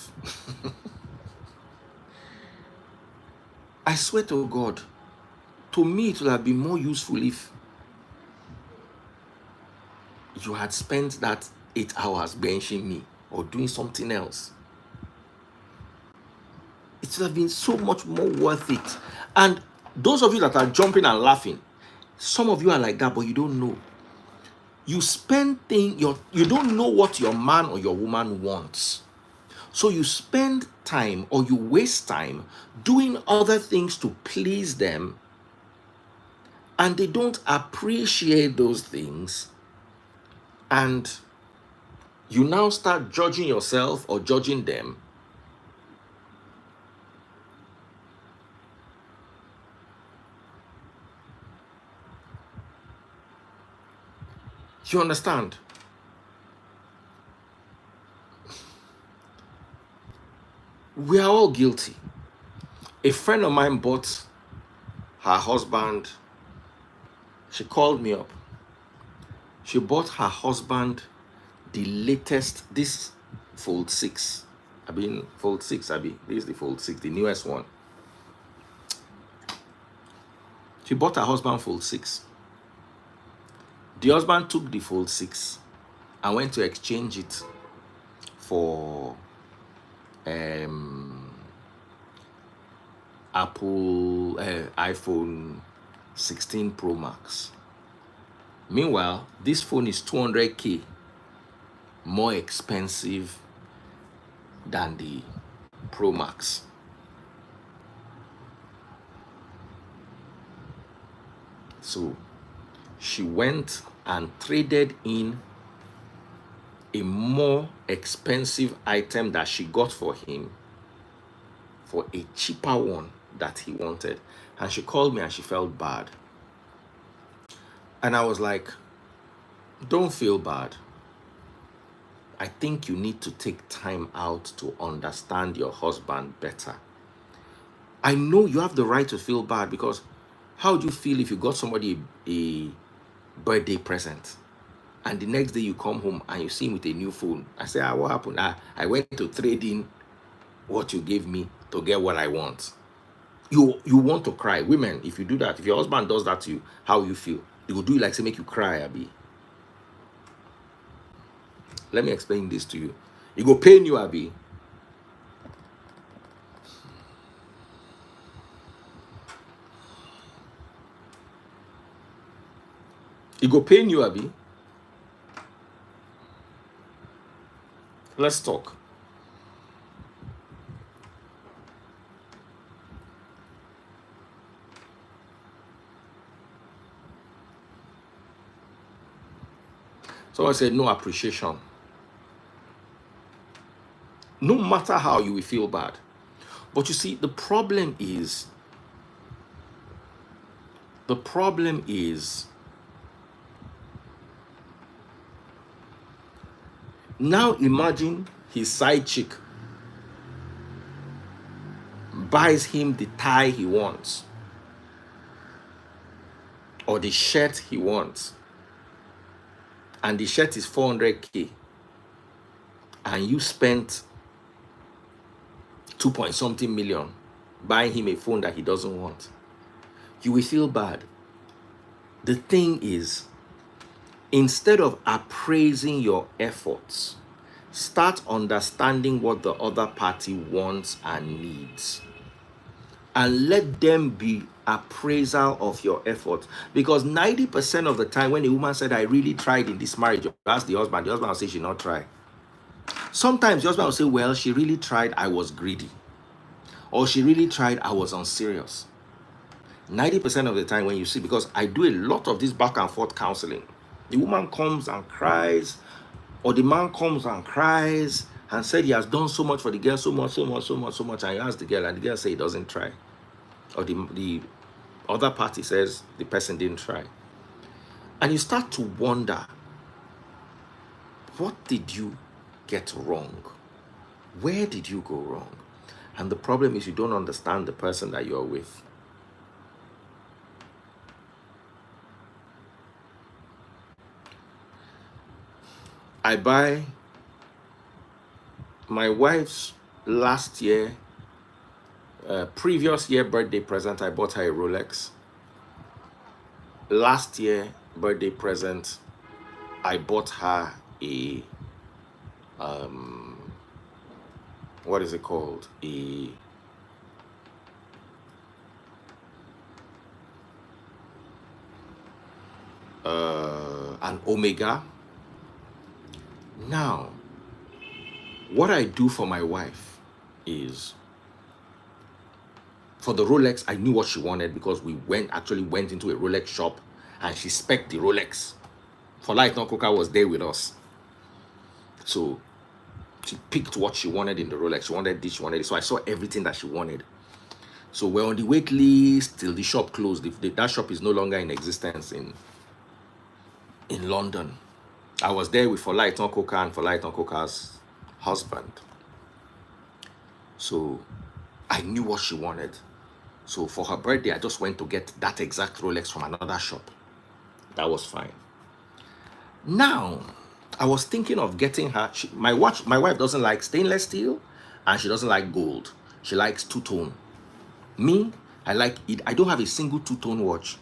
A: I swear to God, to me it would have been more useful if you had spent that 8 hours benching me or doing something else. It would have been so much more worth it. And those of you that are jumping and laughing, some of you are like that, but you don't know. You spend things, you don't know what your man or your woman wants. So you spend time or you waste time doing other things to please them, and they don't appreciate those things. And you now start judging yourself or judging them. You understand? We are all guilty. A friend of mine bought her husband, she called me up. She bought her husband the latest, this Fold 6. Fold 6, this is the Fold 6, the newest one. She bought her husband Fold 6. The husband took the Fold 6 and went to exchange it for Apple iPhone 16 Pro Max. Meanwhile, this phone is 200K more expensive than the Pro Max. So she went and traded in a more expensive item that she got for him for a cheaper one that he wanted. And she called me and she felt bad. And I was like, don't feel bad. I think you need to take time out to understand your husband better. I know you have the right to feel bad, because how would you feel if you got somebody a birthday present and the next day you come home and you see him with a new phone? I say, what happened? I went to trade in what you gave me to get what I want. You want to cry. Women, if you do that, if your husband does that to you, how you feel? He will do it like say make you cry, Abi. Let me explain this to you. He go pain you, Abi. It go pain you, Abi. Let's talk. Someone said no appreciation. No matter how, you will feel bad. But you see, the problem is now imagine his side chick buys him the tie he wants or the shirt he wants, and the shirt is 400k, and you spent 2 point something million buying him a phone that he doesn't want. You will feel bad. The thing is, instead of appraising your efforts, start understanding what the other party wants and needs, and let them be appraisal of your efforts. Because 90% of the time when a woman said, I really tried in this marriage, you ask the husband will say she not try. Sometimes the husband will say, well, she really tried, I was greedy. Or she really tried, I was unserious. 90% of the time when you see, because I do a lot of this back and forth counseling, the woman comes and cries, or the man comes and cries and said he has done so much for the girl, so much, and you ask the girl, and the girl say he doesn't try. Or the other party says the person didn't try. And you start to wonder, what did you get wrong? Where did you go wrong? And the problem is you don't understand the person that you're with. I buy my wife's last year, previous year birthday present, I bought her a Rolex. Last year birthday present, I bought her a, what is it called? An Omega. Now, what I do for my wife is, for the Rolex, I knew what she wanted because we actually went into a Rolex shop and she spec'd the Rolex. For Light No Coca was there with us. So she picked what she wanted in the Rolex. She wanted this, she wanted this. So I saw everything that she wanted. So we're on the wait list till the shop closed. That shop is no longer in existence in London. I was there with For Light No Coca and For Light No Coca's husband. So I knew what she wanted. So for her birthday, I just went to get that exact Rolex from another shop. That was fine. Now, I was thinking of getting her, my wife doesn't like stainless steel and she doesn't like gold. She likes two-tone. Me, I like it. I don't have a single two-tone watch.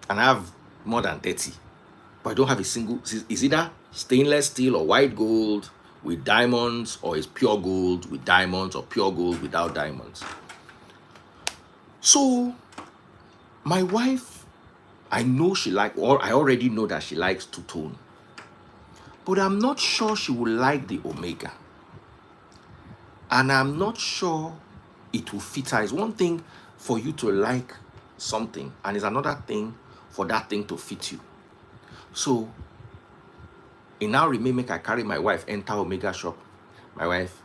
A: And I have more than 30. But I don't have a single, it's either stainless steel or white gold with diamonds, or it's pure gold with diamonds, or pure gold without diamonds. So, my wife, I already know that she likes two-tone. But I'm not sure she will like the Omega. And I'm not sure it will fit her. It's one thing for you to like something, and it's another thing for that thing to fit you. So, it now remains make I carry my wife enter Omega shop. My wife,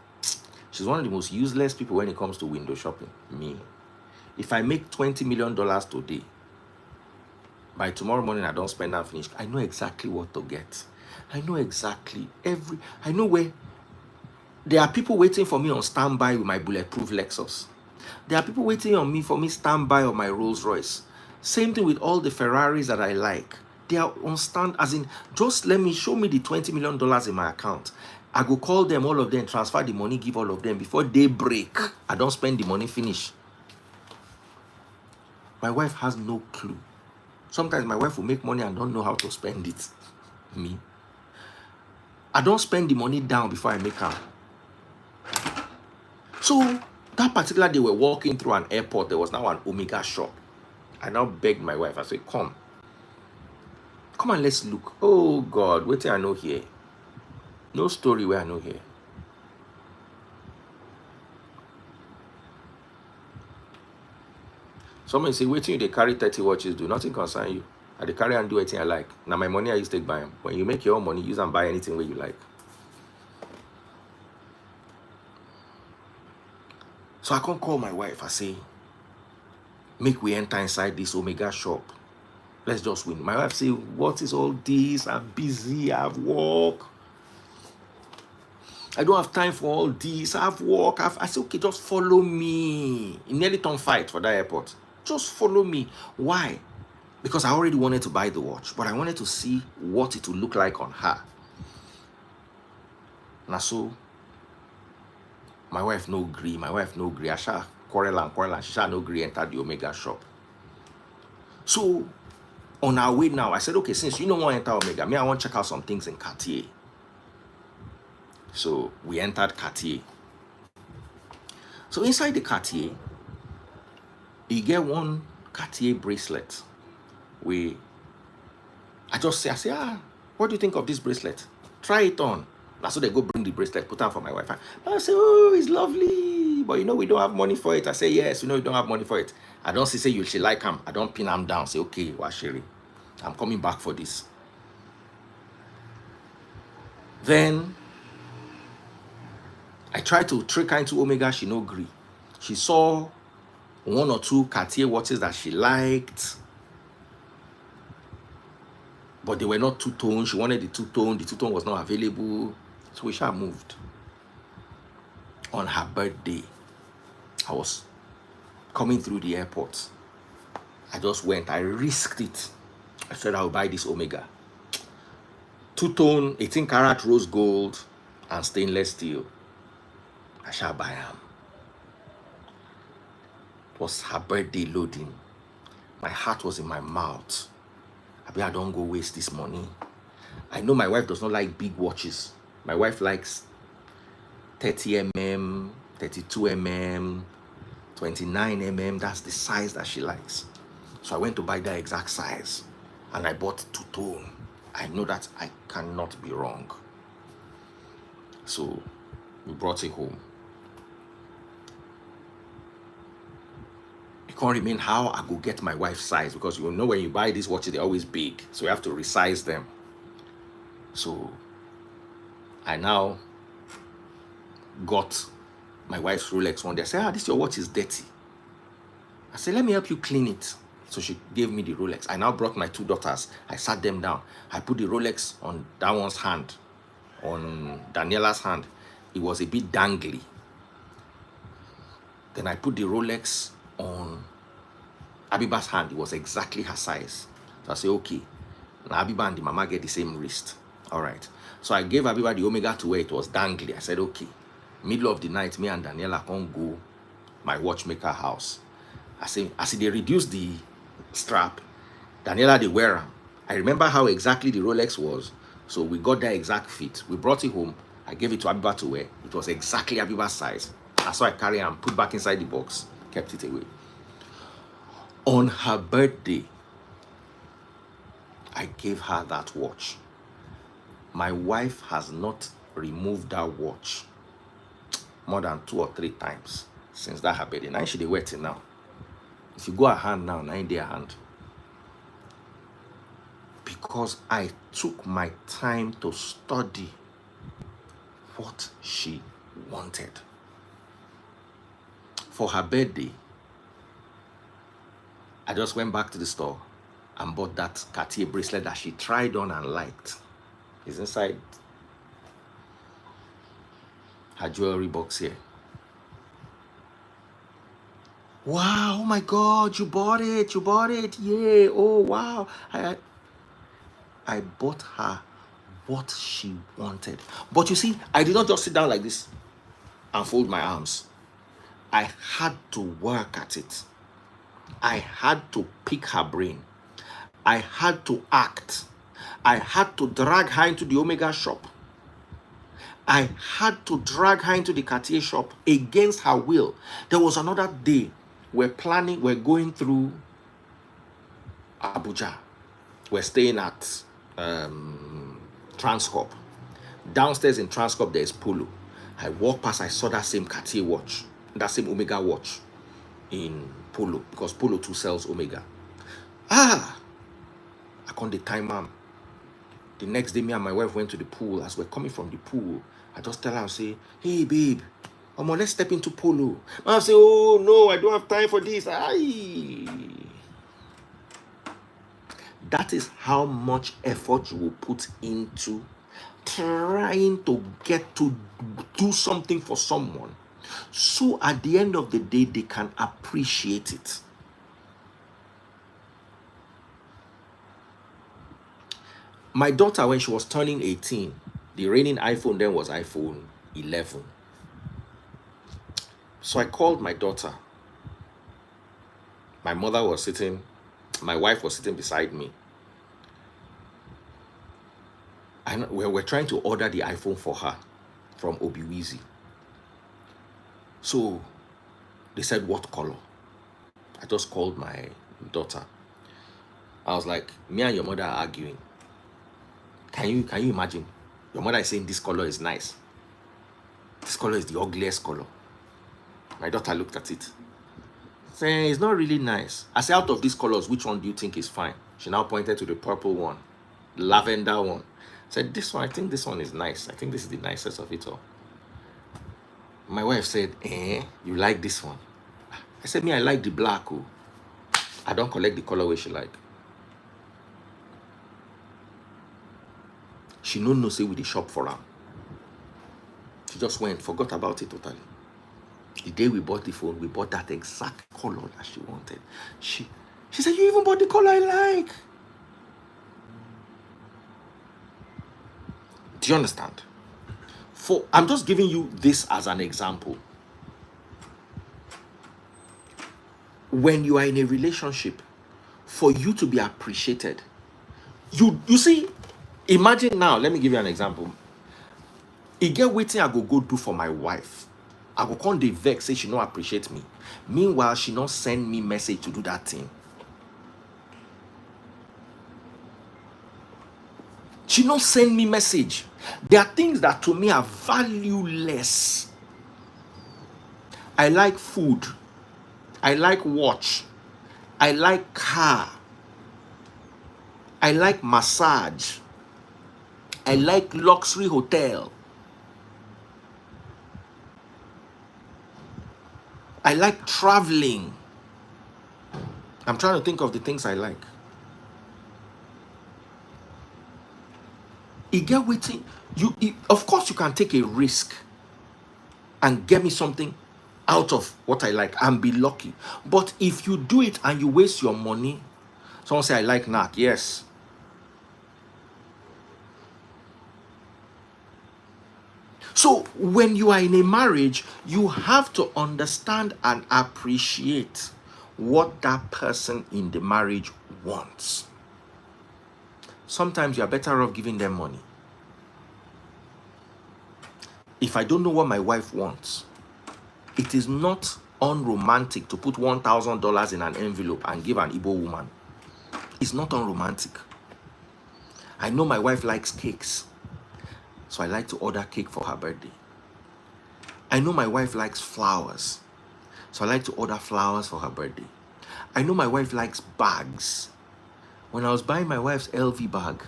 A: she's one of the most useless people when it comes to window shopping. Me. If I make $20 million today, by tomorrow morning I don't spend and finish. I know exactly what to get. I know exactly I know where. There are people waiting for me on standby with my bulletproof Lexus. There are people waiting on me for me standby on my Rolls Royce. Same thing with all the Ferraris that I like. They are on stand, as in, just show me the $20 million in my account. I go call them, all of them, transfer the money, give all of them. Before they break, I don't spend the money, finish. My wife has no clue. Sometimes my wife will make money and don't know how to spend it. Me. I don't spend the money down before I make her. So, that particular day, we're walking through an airport. There was now an Omega shop. I now begged my wife. I said, come. Come on, let's look. Oh God, wait till I know here. No story where I know here. Someone say, wait till they carry 30 watches, do nothing concern you. I they carry and do anything I like. Now my money I used to take buy them. When you make your own money, use and buy anything where you like. So I can't call my wife. I say, make we enter inside this Omega shop. Let's just win. My wife say, what is all this? I'm busy. I have work. I don't have time for all this. I have work. I say, okay, just follow me. It nearly turned fight for that airport. Just follow me. Why? Because I already wanted to buy the watch, but I wanted to see what it would look like on her. And so, my wife no agree. I shall quarrel and she shall no agree enter the Omega shop. So, on our way now, I said, okay, since you don't want to enter Omega, me, I want to check out some things in Cartier. So, we entered Cartier. So, inside the Cartier, you get one Cartier bracelet. I say, what do you think of this bracelet? Try it on. That's so they go bring the bracelet, put on for my wife. I say, oh, it's lovely. But we don't have money for it. I say, yes, you don't have money for it. I don't say she like him. I don't pin him down. Say, okay, Washiri, I'm coming back for this. Then I tried to trick her into Omega. She no agree. She saw 1 or 2 Cartier watches that she liked, but they were not two-tone. She wanted the two-tone. The two-tone was not available. So we shall moved. On her birthday, I was coming through the airport. I just went. I risked it. I said I will buy this Omega. Two-tone, 18-karat rose gold and stainless steel. I shall buy them. It was her birthday loading. My heart was in my mouth. I don't go waste this money. I know my wife does not like big watches. My wife likes 30 mm, 32 mm, 29 mm. That's the size that she likes. So I went to buy that exact size. And I bought two-tone. I know that I cannot be wrong. So we brought it home. It can't remain how I go get my wife's size, because you know when you buy these watches, they're always big. So you have to resize them. So I now got my wife's Rolex one day. I said, this your watch is dirty. I said, let me help you clean it. So she gave me the Rolex. I now brought my 2 daughters. I sat them down. I put the Rolex on that one's hand, on Daniela's hand. It was a bit dangly. Then I put the Rolex on Abiba's hand. It was exactly her size. So I said, okay. Now Abiba and the mama get the same wrist. All right. So I gave Abiba the Omega to where it was dangly. I said, okay. Middle of the night, me and Daniela can't go my watchmaker house. I say they reduced the strap, Daniela, they wear them. I remember how exactly the Rolex was. So we got that exact fit. We brought it home. I gave it to Abiba to wear. It was exactly Abiba's size. That's why I carry it and put back inside the box. Kept it away. On her birthday, I gave her that watch. My wife has not removed that watch more than 2 or 3 times since that her birthday. Now she dey wear it now. If you go her hand now, 9 day hand. Because I took my time to study what she wanted. For her birthday, I just went back to the store and bought that Cartier bracelet that she tried on and liked. It's inside her jewelry box here. Wow, oh my God, you bought it, yeah, oh wow. I bought her what she wanted. But you see, I did not just sit down like this and fold my arms. I had to work at it. I had to pick her brain. I had to act. I had to drag her into the Omega shop. I had to drag her into the Cartier shop against her will. There was another day. We're going through Abuja. We're staying at Transcorp. Downstairs in Transcorp, there is Polo. I walked past, I saw that same Cartier watch, that same Omega watch in Polo, because Polo too sells Omega. I can't the time, ma'am. The next day, me and my wife went to the pool. As we're coming from the pool, I just tell her, I say, hey, babe, let's step into Polo. I say, oh, no, I don't have time for this. Aye. That is how much effort you will put into trying to get to do something for someone, so at the end of the day, they can appreciate it. My daughter, when she was turning 18, the reigning iPhone then was iPhone 11. So I called my daughter. My mother was sitting, my wife was sitting beside me. And we're trying to order the iPhone for her from Obiwizi. So they said, what color? I just called my daughter. I was like, me and your mother are arguing. Can you imagine? Your mother is saying this color is nice. This color is the ugliest color. My daughter looked at it, saying, it's not really nice. I said, out of these colors, which one do you think is fine? She now pointed to the purple one, the lavender one. Said, this one, I think this one is nice. I think this is the nicest of it all. My wife said, you like this one? I said, me, I like the black. Oh. I don't collect the color where she like. She no say with the shop for her. She just went, forgot about it totally. The day we bought the phone, we bought that exact color that she wanted. She said, you even bought the color I like. Do you understand? I'm just giving you this as an example. When you are in a relationship, for you to be appreciated, you see, imagine now, let me give you an example. E get waiting I go do for my wife. I go come dey vex, say she no appreciate me. Meanwhile, she not send me message to do that thing. She not send me message. There are things that to me are valueless. I like food. I like watch. I like car. I like massage. I like luxury hotel. I like traveling. I'm trying to think of the things I like. You get waiting. Of course, you can take a risk and get me something out of what I like and be lucky. But if you do it and you waste your money, someone say, I like knack. Yes. So when you are in a marriage, you have to understand and appreciate what that person in the marriage wants. Sometimes you are better off giving them money. If I don't know what my wife wants, it is not unromantic to put $1,000 in an envelope and give an Igbo woman. It's not unromantic. I know my wife likes cakes, so I like to order cake for her birthday. I know my wife likes flowers, so I like to order flowers for her birthday. I know my wife likes bags. When I was buying my wife's LV bag,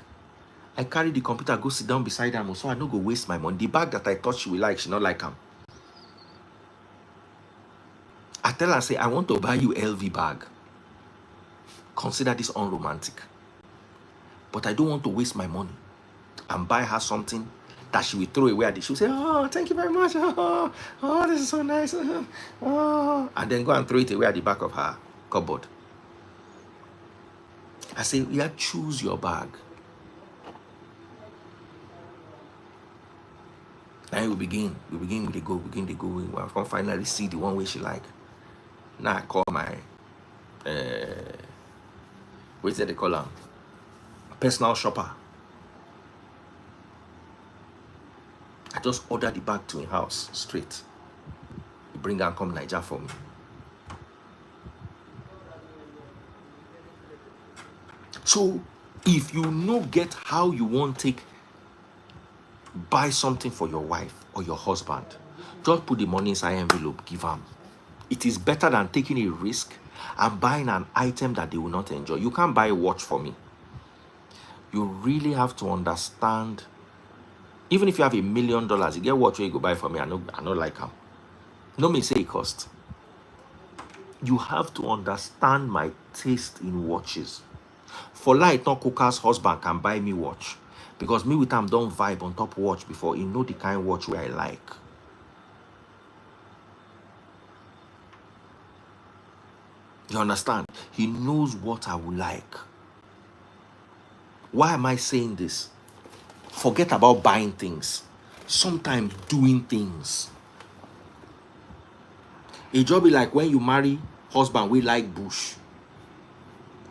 A: I carried the computer, go sit down beside her, so I don't go waste my money. The bag that I thought she would like, she not like them. I tell her, say, I want to buy you LV bag. Consider this unromantic. But I don't want to waste my money and buy her something that she will throw away at the she'll say, oh, thank you very much. Oh, this is so nice. Oh, and then go and throw it away at the back of her cupboard. I say, yeah, choose your bag. Now we begin with the go, begin to go. We can finally see the one way she like. Now I call my what's that they call her? Personal shopper. I just order the bag to her house straight. You bring her and come Niger for me. So If you no get how you want take buy something for your wife or your husband, just put the money inside envelope, give them. It is better than taking a risk and buying an item that they will not enjoy. You can't buy a watch for me. You really have to understand. Even if you have $1 million, you get watch where you go buy for me. I know like them. No me say it cost. You have to understand my taste in watches. For light, not Coca's husband can buy me watch. Because me with him don't vibe on top watch before. He know the kind of watch where I like. You understand? He knows what I would like. Why am I saying this? Forget about buying things. Sometimes doing things. A job be like when you marry husband, we like bush.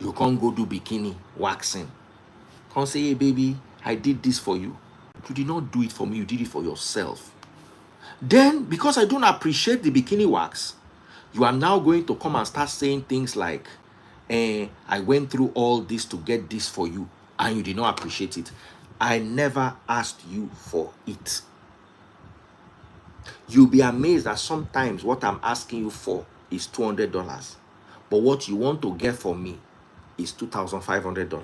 A: You can't go do bikini waxing. Can't say, hey baby, I did this for you. You did not do it for me, you did it for yourself. Then, because I don't appreciate the bikini wax, you are now going to come and start saying things like, I went through all this to get this for you, and you did not appreciate it. I never asked you for it. You'll be amazed that sometimes what I'm asking you for is $200, but what you want to get from me is $2,500.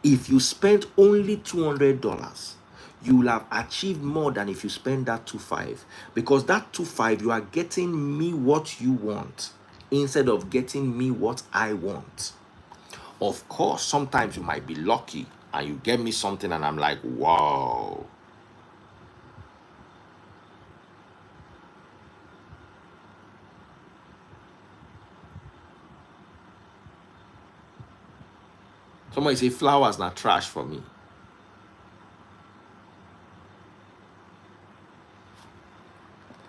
A: If you spend only $200, you will have achieved more than if you spend that $2,500, because that $2,500 you are getting me what you want instead of getting me what I want. Of course, sometimes you might be lucky and you get me something and I'm like, wow. Somebody say flowers not trash for me.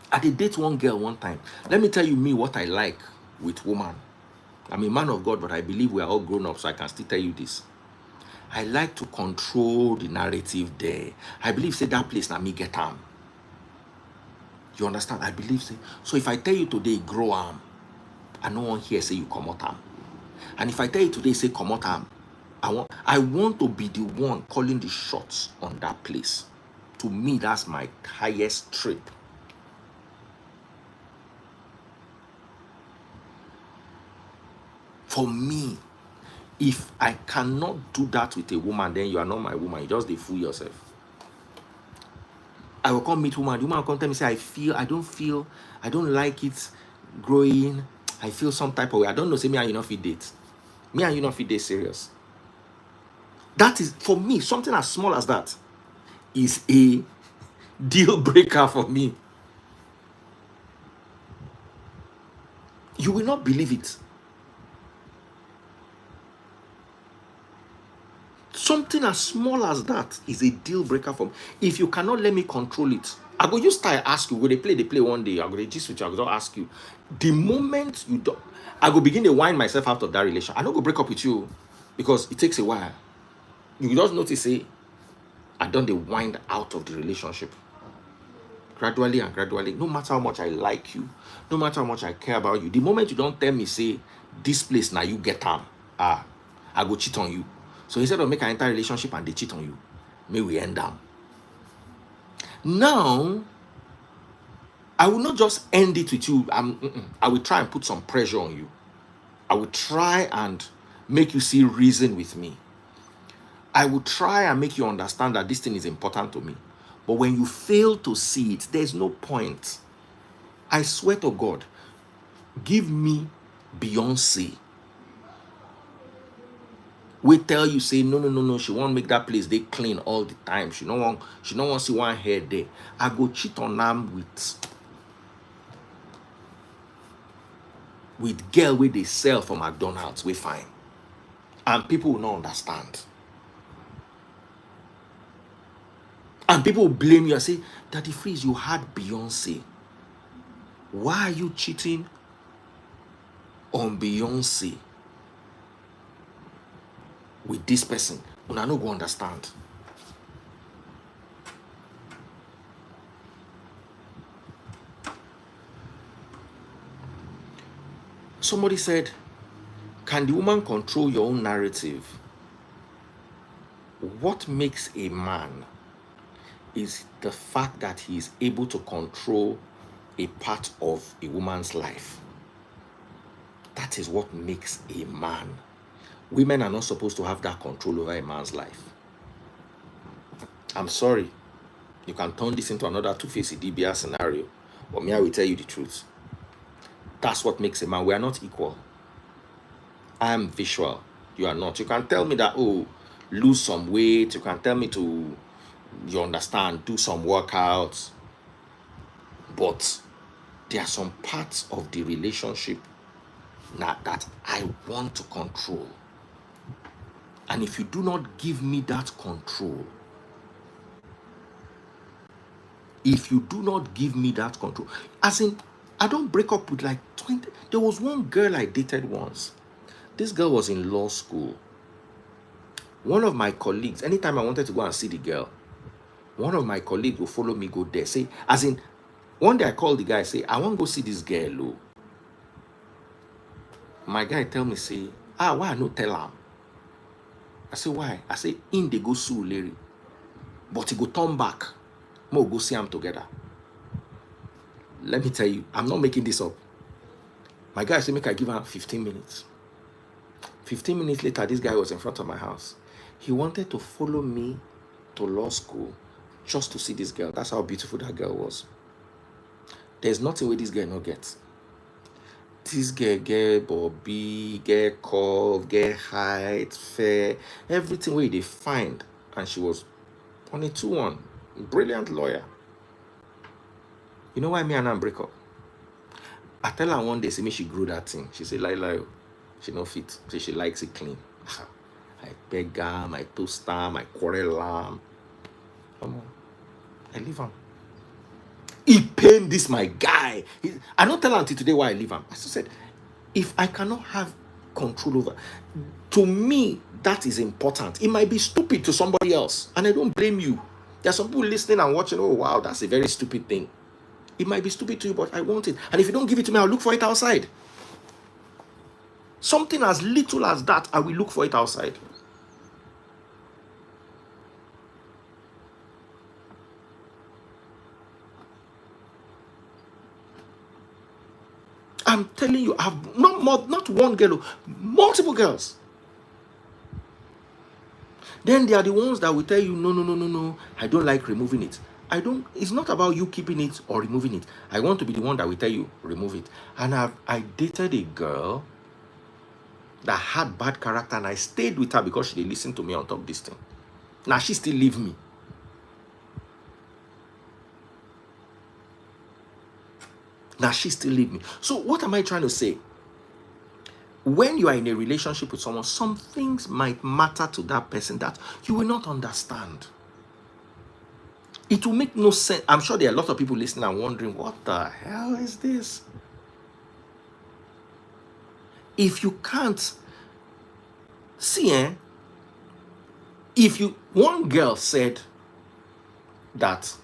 A: I did date one girl one time. Let me tell you me what I like with woman. I'm a man of God, but I believe we are all grown up, so I can still tell you this. I like to control the narrative there. I believe say that place na me get am. You understand? I believe say. So if I tell you today grow am, I no one here say you comot am. And if I tell you today say comot am, I want to be the one calling the shots on that place. To me, that's my highest trip. For me, if I cannot do that with a woman, then you are not my woman. You just dey fool yourself. I will come meet woman. The woman will come tell me, say, I don't like it growing. I feel some type of way. I don't know, say me and you not fit date. Me and you not fit date serious. That is, for me, something as small as that is a deal breaker for me. You will not believe it. Something as small as that is a deal breaker for me. If you cannot let me control it, I go just start ask you. Will they play one day? I go just with you. I go just ask you. The moment you do, I go begin to wind myself out of that relation. I don't go break up with you because it takes a while. You just notice, say, I don't the wind out of the relationship. Gradually and gradually, no matter how much I like you, no matter how much I care about you, the moment you don't tell me, say, this place now you get on, I go cheat on you. So instead of make an entire relationship and they cheat on you, may we end down. Now, I will not just end it with you. I will try and put some pressure on you. I will try and make you see reason with me. I will try and make you understand that this thing is important to me. But when you fail to see it, there's no point. I swear to God, give me Beyonce. We tell you, say, no, she won't make that place they clean all the time. She don't want to see one hair there. I go cheat on them with girl where they sell for McDonald's, we fine. And people will not understand. And people will blame you and say, Daddy Freeze, you had Beyonce. Why are you cheating on Beyonce with this person? And I don't go understand. Somebody said, can the woman control your own narrative? what makes a man is the fact that he is able to control a part of a woman's life. That is what makes a man. Women are not supposed to have that control over a man's life. I'm sorry. You can turn this into another two-faced DBR scenario. But me, I will tell you the truth. That's what makes a man. We are not equal. I am visual. You are not. You can tell me that, oh, lose some weight. You can tell me to, you understand, do some workouts. But there are some parts of the relationship that I want to control. And if you do not give me that control, as in, I don't break up with like 20. There was one girl I dated once. This girl was in law school. One of my colleagues, anytime I wanted to go and see the girl, one of my colleagues will follow me, go there. Say, as in, one day I called the guy, say, I want to go see this girl. Oh. My guy tell me, say, why I no tell him? I say, why? I say, in they go sue Larry. But he go turn back. We'll go see him together. Let me tell you, I'm not making this up. My guy said, make I give him 15 minutes. 15 minutes later, this guy was in front of my house. He wanted to follow me to law school just to see this girl. That's how beautiful that girl was. There's nothing where this girl not gets. This girl get bobby, get curve, get height, fair, everything where they find. And she was on a 2-1. Brilliant lawyer. You know why me and her break up? I tell her one day, say me she grew that thing. She say, lie, she no fit. Say she likes it clean. I beg her, I toast her, I quarrel her. Come on. I leave him. He pain this my guy. I don't tell her until today why I leave him. I just said, if I cannot have control over, to me, that is important. It might be stupid to somebody else, and I don't blame you. There are some people listening and watching, oh wow, that's a very stupid thing. It might be stupid to you, but I want it. And if you don't give it to me, I'll look for it outside. Something as little as that, I will look for it outside. I'm telling you, I've not one girl, multiple girls. Then they are the ones that will tell you, no, I don't like removing it. It's not about you keeping it or removing it. I want to be the one that will tell you, remove it. And I dated a girl that had bad character, and I stayed with her because she listened to me on top of this thing. Now she still leave me. So what am I trying to say? When you are in a relationship with someone, some things might matter to that person that you will not understand. It will make no sense. I'm sure there are a lot of people listening and wondering, what the hell is this? If you can't see, one girl said that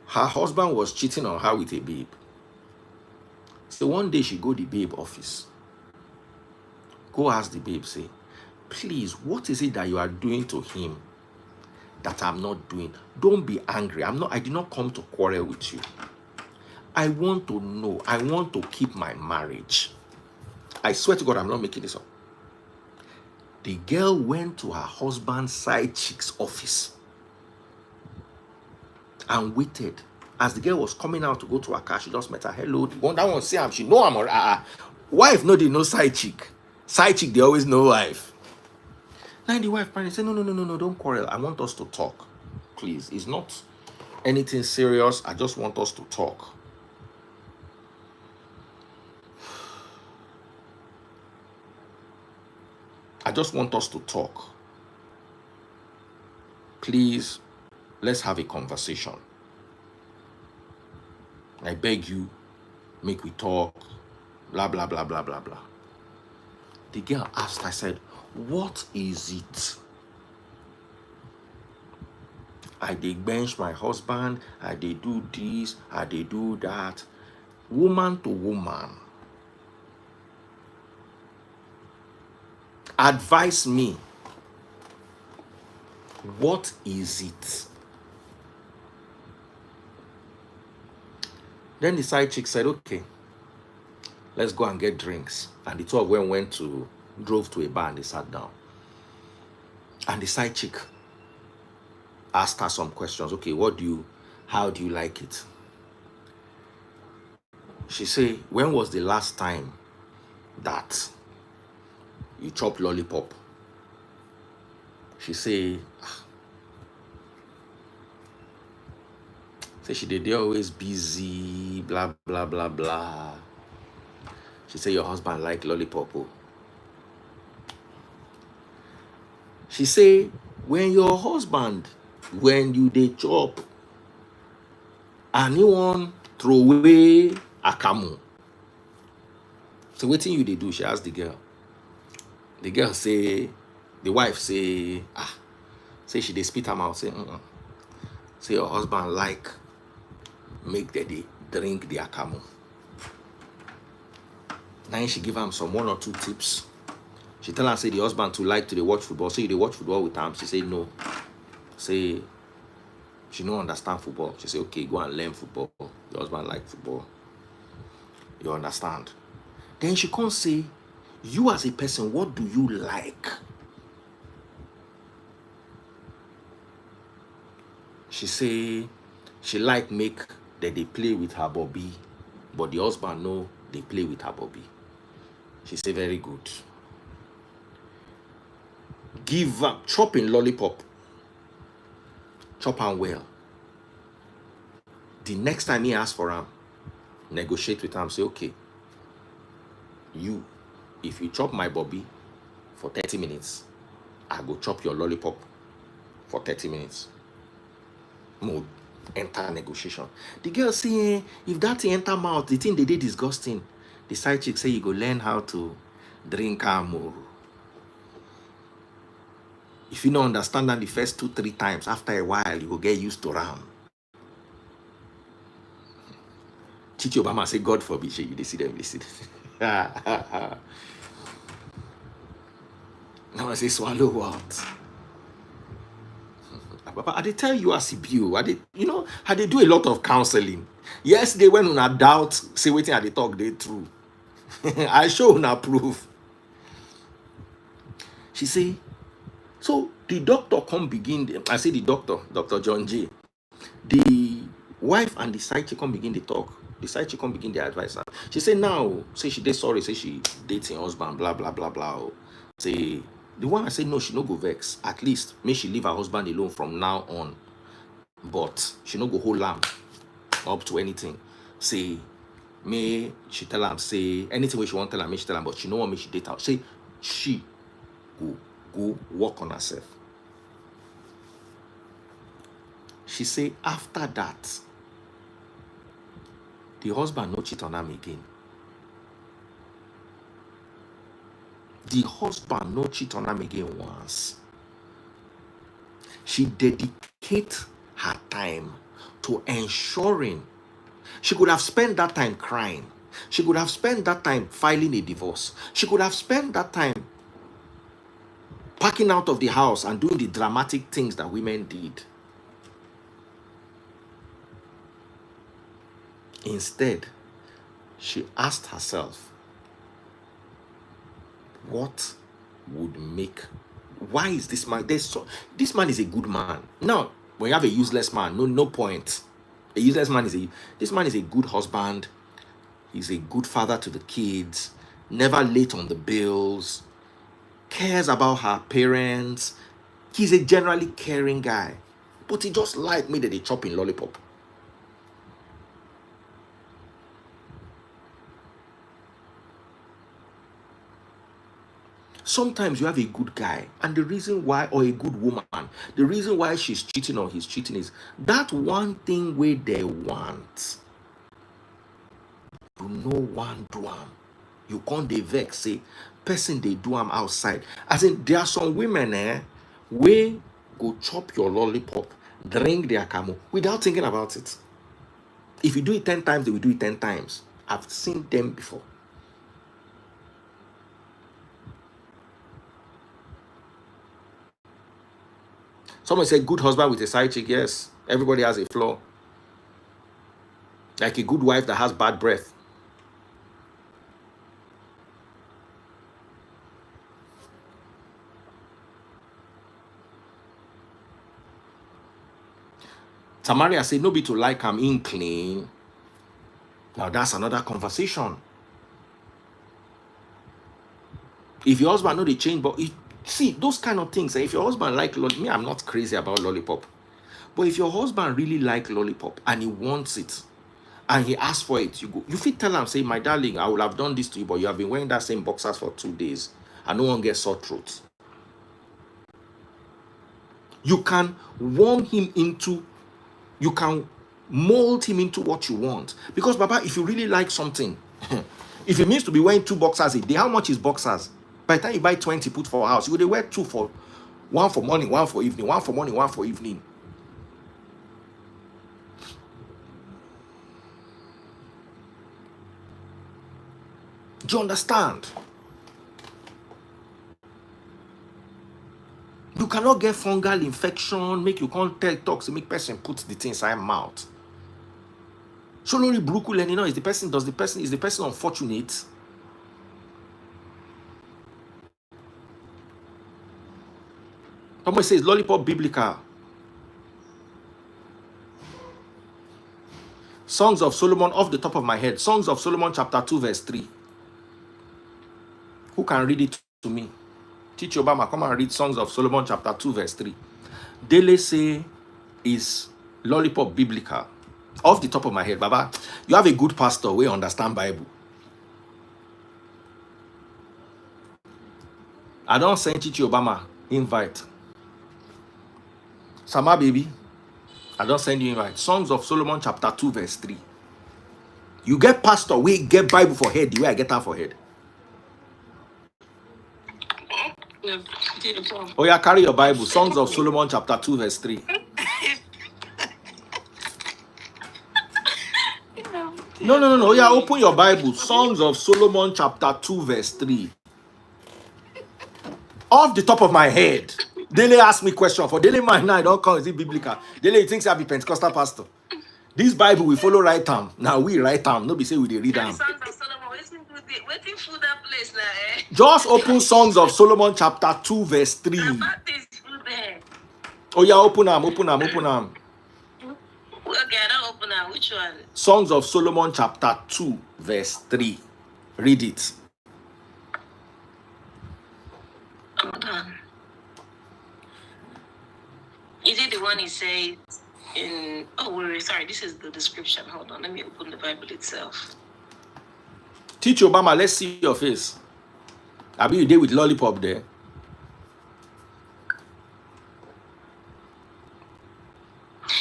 A: her husband was cheating on her with a babe. So one day she go to the babe office. Go ask the babe, say, please, what is it that you are doing to him that I'm not doing? Don't be angry. I did not come to quarrel with you. I want to know. I want to keep my marriage. I swear to God, I'm not making this up. The girl went to her husband's side chick's office and waited. As the girl was coming out to go to her car, she just met her. Hello. The one that one say, she know I'm wife, no, they know side chick. Side chick, they always know wife. Now the wife finally said, no, don't quarrel. I want us to talk. Please. It's not anything serious. I just want us to talk. I just want us to talk. Please, let's have a conversation. I beg you, make we talk, blah, blah, blah, blah, blah, blah. The girl asked, I said, what is it? I did bench my husband, I did do this, I did do that. Woman to woman. Advise me. What is it? Then the side chick said, okay, let's go and get drinks. And the two of them drove to a bar and they sat down. And the side chick asked her some questions. Okay, how do you like it? She said, when was the last time that you chop lollipop? She say she did, they always busy, blah blah blah blah. She say your husband like lollipop. Oh. She say when your husband, when you dey chop, and he won't throw away akamu. So wetin you dey do? She asked the girl. The girl say, the wife say, say she dey spit her mouth. Say, say your husband like make they drink the akamu. Now she give him some 1 or 2 tips. She tell her say the husband to like to dey watch football. So they watch football with him. She say no. Say she no understand football. She say okay, go and learn football. Your husband like football. You understand? Then she can't say, you as a person, what do you like? She say she like make that they play with her Bobby, but the husband know they play with her Bobby. She say very good. Give up chopping lollipop. Chop and well. The next time he asks for him, negotiate with him. Say okay, if you chop my Bobby for 30 minutes, I go chop your lollipop for 30 minutes. Mode enter negotiation. The girl say, if that thing enter mouth, the thing they did disgusting. The side chick say you go learn how to drink more. If you don't understand that the first 2-3 times, after a while you will get used to ram. Chichi Obama say, God forbid, you see them listen. Now I say swallow what? I did tell you as a view. I did do a lot of counseling. Yes, they went on a doubt, say waiting at the talk, they true. I show on proof. She say, so the doctor come begin. I say the doctor, Dr. John J. The wife and the side chick come begin the talk. The side chick come begin the advice. She say now, say she did sorry, say she dating husband, blah blah blah blah. Say the one I say no, she no go vex. At least may she leave her husband alone from now on. But she no go hold lamb up to anything. Say may she tell him say anything where she want tell him, may she tell him, but she no want me she date out. Say she go work on herself. She say after that, the husband no cheat on him again. The husband no cheat on him again once. She dedicate her time to ensuring. She could have spent that time crying. She could have spent that time filing a divorce. She could have spent that time packing out of the house and doing the dramatic things that women did. Instead, she asked herself, what would make, why is this man, this man is a good man. Now, when you have a useless man, no point. A useless man this man is a good husband. He's a good father to the kids, never late on the bills, cares about her parents. He's a generally caring guy. But he just like me that they chop in lollipop. Sometimes you have a good guy, and the reason why, or a good woman, the reason why she's cheating or he's cheating is that one thing where they want. You know one do am. You can't dey vex say person they do am outside. As in, there are some women we go chop your lollipop, drink their camo without thinking about it. If you do it 10 times, they will do it 10 times. I've seen them before. Someone said good husband with a side chick. Yes, everybody has a flaw. Like a good wife that has bad breath. Tamaria said, no be to like I'm in clean. Now that's another conversation. If your husband know they change, but see those kind of things. If your husband like me, I'm not crazy about lollipop. But if your husband really like lollipop and he wants it, and he asks for it, you fit tell him, say, my darling, I would have done this to you, but you have been wearing that same boxers for 2 days, and no one gets sore throat. You can warm him into, you can mold him into what you want. Because, Baba, if you really like something, if it means to be wearing 2 boxers a day, how much is boxers? By the time you buy 20, put for a house, you would wear 2 for, 1 for morning, 1 for evening, 1 for morning, 1 for evening. Do you understand? You cannot get fungal infection, make you can't tell talks, make person put the thing inside mouth. So only bruku learning now is the person, is the person unfortunate? Someone says lollipop biblical. Songs of Solomon, off the top of my head. Songs of Solomon chapter 2 verse 3. Who can read it to me? Teach Obama, come and read Songs of Solomon chapter 2 verse 3. Dele say is lollipop biblical. Off the top of my head, Baba, you have a good pastor who understand Bible. I don't send Chichi Obama invite. Sama baby, I don't send you invite. Songs of Solomon chapter 2 verse 3. You get pastor, we get Bible for head, the way I get that for head. Oh yeah, carry your Bible. Songs of Solomon chapter 2 verse 3. No. Oh yeah, open your Bible. Songs of Solomon chapter 2 verse 3. Off the top of my head. Dele ask me question. For Dele man now, I don't come. Is it biblical? Dele he thinks I'll be Pentecostal pastor. This Bible we follow right time. Now we right time. No be say we dey read them. Just open Songs of Solomon chapter 2 verse 3. Oh yeah, open them.
B: Okay, I don't open them. Which one?
A: Songs of Solomon chapter 2 verse 3. Read it.
B: Hold on. Is it the one he says in... Oh, wait, sorry. This is the description. Hold on. Let me open the Bible itself.
A: Teach Obama, let's see your face. I mean, you did with lollipop there.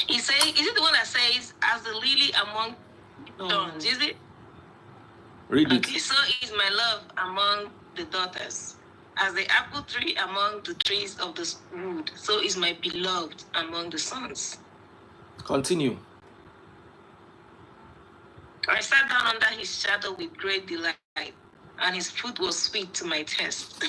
B: He say, is it the one that says, as the lily among thorns? Is it?
A: Read it.
B: Okay, so is my love among the daughters. As the apple tree among the trees of the wood, so is my beloved among the sons.
A: Continue.
B: I sat down under his shadow with great delight, and his fruit was sweet to my taste.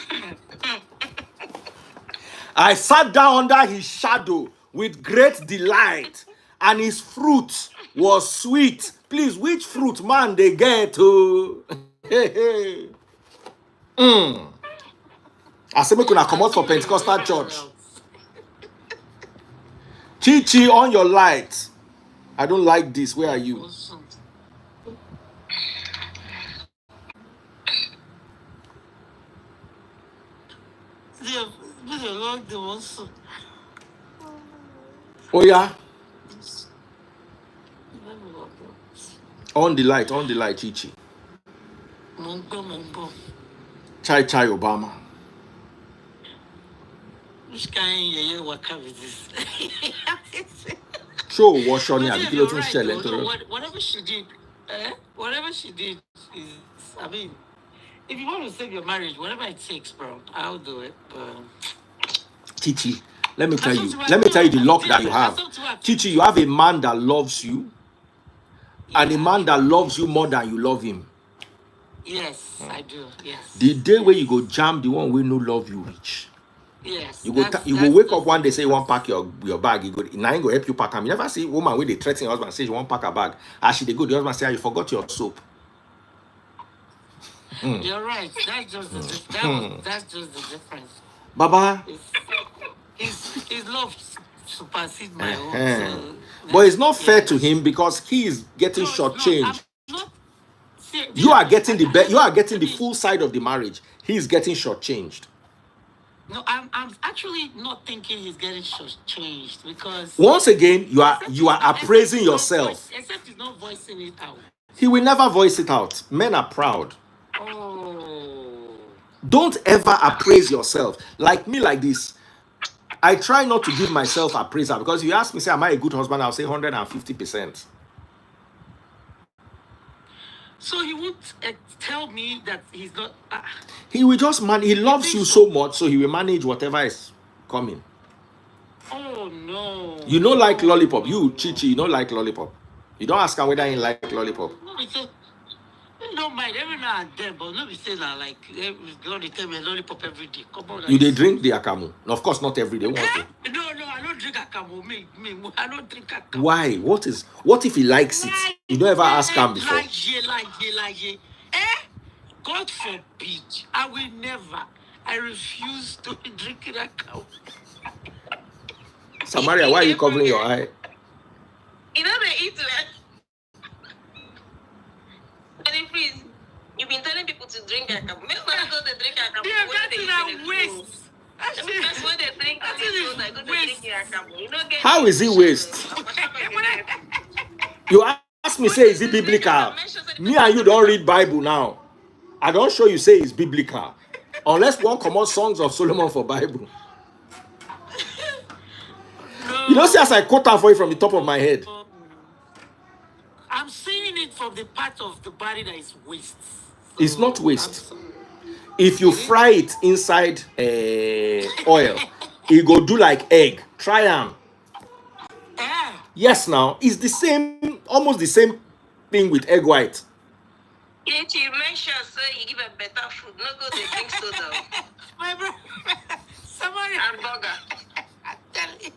A: I sat down under his shadow with great delight, and his fruit was sweet. Please, which fruit man they get to? I say, we could come out for Pentecostal church. Chichi, on your light. I don't like this. Where are you? Oh yeah. On the light, Chichi. Chai Obama.
B: Which kind of work with this?
A: Show wash on
B: Whatever she did, whatever she did is, I mean, if you want to save your marriage, whatever it takes, bro, I'll do it.
A: Chichi, let me tell you the luck that you have. Chichi, you have a man that loves you, and a man that loves you more than you love him.
B: Yes, I do. Yes.
A: The day where you go jam the one we no love you reach.
B: Yes.
A: You go wake up one day, say you want pack your bag. You go now go help you pack them. You never see woman with the threatening husband say you want pack her bag. As she they go, the husband say you forgot your soap.
B: You're right. That's just that's just the difference.
A: Baba.
B: His love supersedes my own. So
A: but it's not fair to him because he is getting shortchanged. You are getting you are getting the full side of the marriage. He is getting shortchanged.
B: No, I'm actually not thinking he's getting shortchanged because
A: once again you are appraising yourself.
B: Except he's not voicing it out.
A: He will never voice it out. Men are proud.
B: Oh.
A: Don't ever appraise yourself. Like me, like this. I try not to give myself appraisal because if you ask me, say, am I a good husband? I'll say 150%.
B: So he won't tell me that he's not.
A: He will just he loves you so much, so he will manage whatever is coming.
B: Oh no!
A: You don't like lollipop. You Chichi, you don't like lollipop. You don't ask him whether he like lollipop.
B: No, you don't mind every now and then, but not be saying that like God tell me lollipop every day. Come on.
A: You they drink the akamu? No, of course not every day.
B: No, I don't drink akamu. Me, I don't drink akamu.
A: Why? What if he likes it? You don't ever ask him before.
B: Like, God forbid. I will never. I refuse to be drinking akamu.
A: Samaria, why are you covering your eye?
C: You know they eat well. Please, you've been telling people to drink akamu. Maybe when I go to drink akamu, when they drink
A: how is it waste? You ask me, say, is it biblical? Me and you don't read Bible now. I don't show you say it's biblical. Unless one common Songs of Solomon for Bible. No. You don't see as I quote that for you from the top of my head.
B: I'm saying it from the part of the body that is waste. So
A: it's not waste. If you fry it inside oil, it go do like egg. Try them. Yes, now it's the same, almost the same thing with egg white.
C: You make sure so you give a better food. No go to drink soda.
B: My brother, somebody
C: and burger. I'm telling you.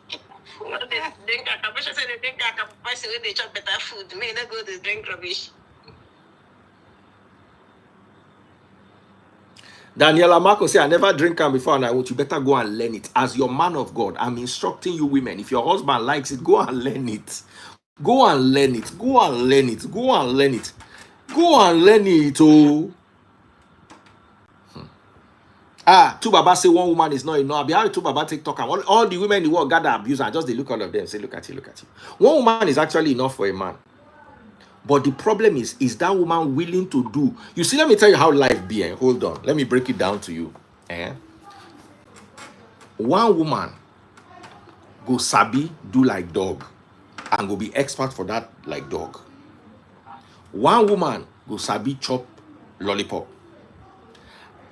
C: They drink akamu. Say they drink akamu. Person when they chop better food, may not go to drink rubbish.
A: Daniela Marco say, I never drink them before and I want you better go and learn it. As your man of God, I'm instructing you women. If your husband likes it, go and learn it. Go and learn it. Go and learn it. Go and learn it. Go and learn it. Oh. Tubaba say one woman is not enough. Behind Tubaba TikTok and all the women in the world gather abuse and just they look all of them say, look at you, look at you. One woman is actually enough for a man. But the problem is that woman willing to do? You see, let me tell you how life be. Hold on. Let me break it down to you. One woman go sabi do like dog and go be expert for that like dog. One woman go sabi chop lollipop.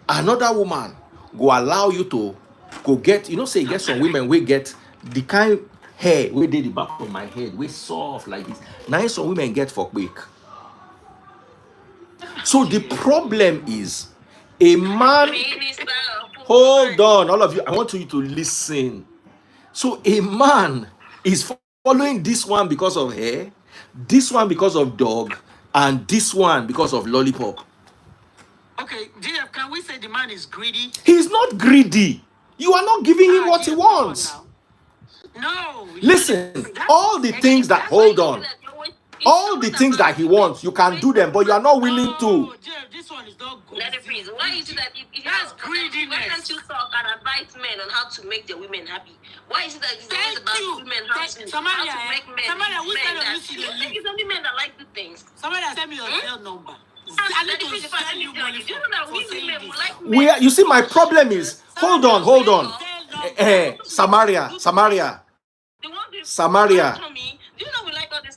A: Another woman go allow you to go get, you know, say get some women we get the kind hair we did the back of my head, we soft like this. Now some women get for quick. So the problem is a man. Hold on, all of you. I want you to listen. So a man is following this one because of hair, this one because of dog, and this one because of lollipop.
B: Okay, JF, can we say the man is greedy?
A: He's not greedy. You are not giving him what he wants.
B: No.
A: Listen, all the things that, hold on, all the things that he wants, you can do them, but you are not willing to.
B: JF, this one is not good.
C: Let it freeze. Why is it that if
B: that's greediness?
C: Why can't you talk and advise men on how to make their women happy? Why is it that it's always about women how to make men?
B: Somebody,
C: you think it's only men that like good things.
B: Somebody send me your cell number.
A: You see, my problem is, hold on. Samaria.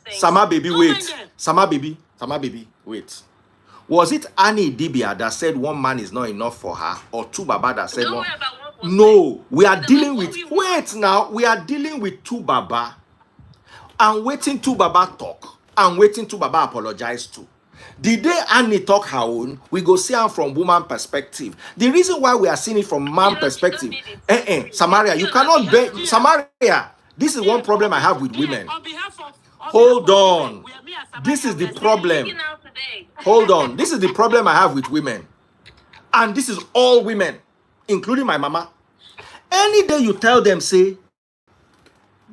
A: Sama baby, wait. Sama baby, wait. Was it Annie Dibia that said one man is not enough for her, or Tubaba that said one? No, we are dealing with, wait now, we are dealing with Tubaba. I'm waiting Tubaba talk. I'm waiting Tubaba apologize to. The day Annie talk her own, we go see her from woman perspective. The reason why we are seeing it from man perspective, Samaria, you cannot be Samaria. This is one problem I have with women. Hold on. This is the problem. Hold on. This is the problem I have with women. And this is all women, including my mama. Any day you tell them, say,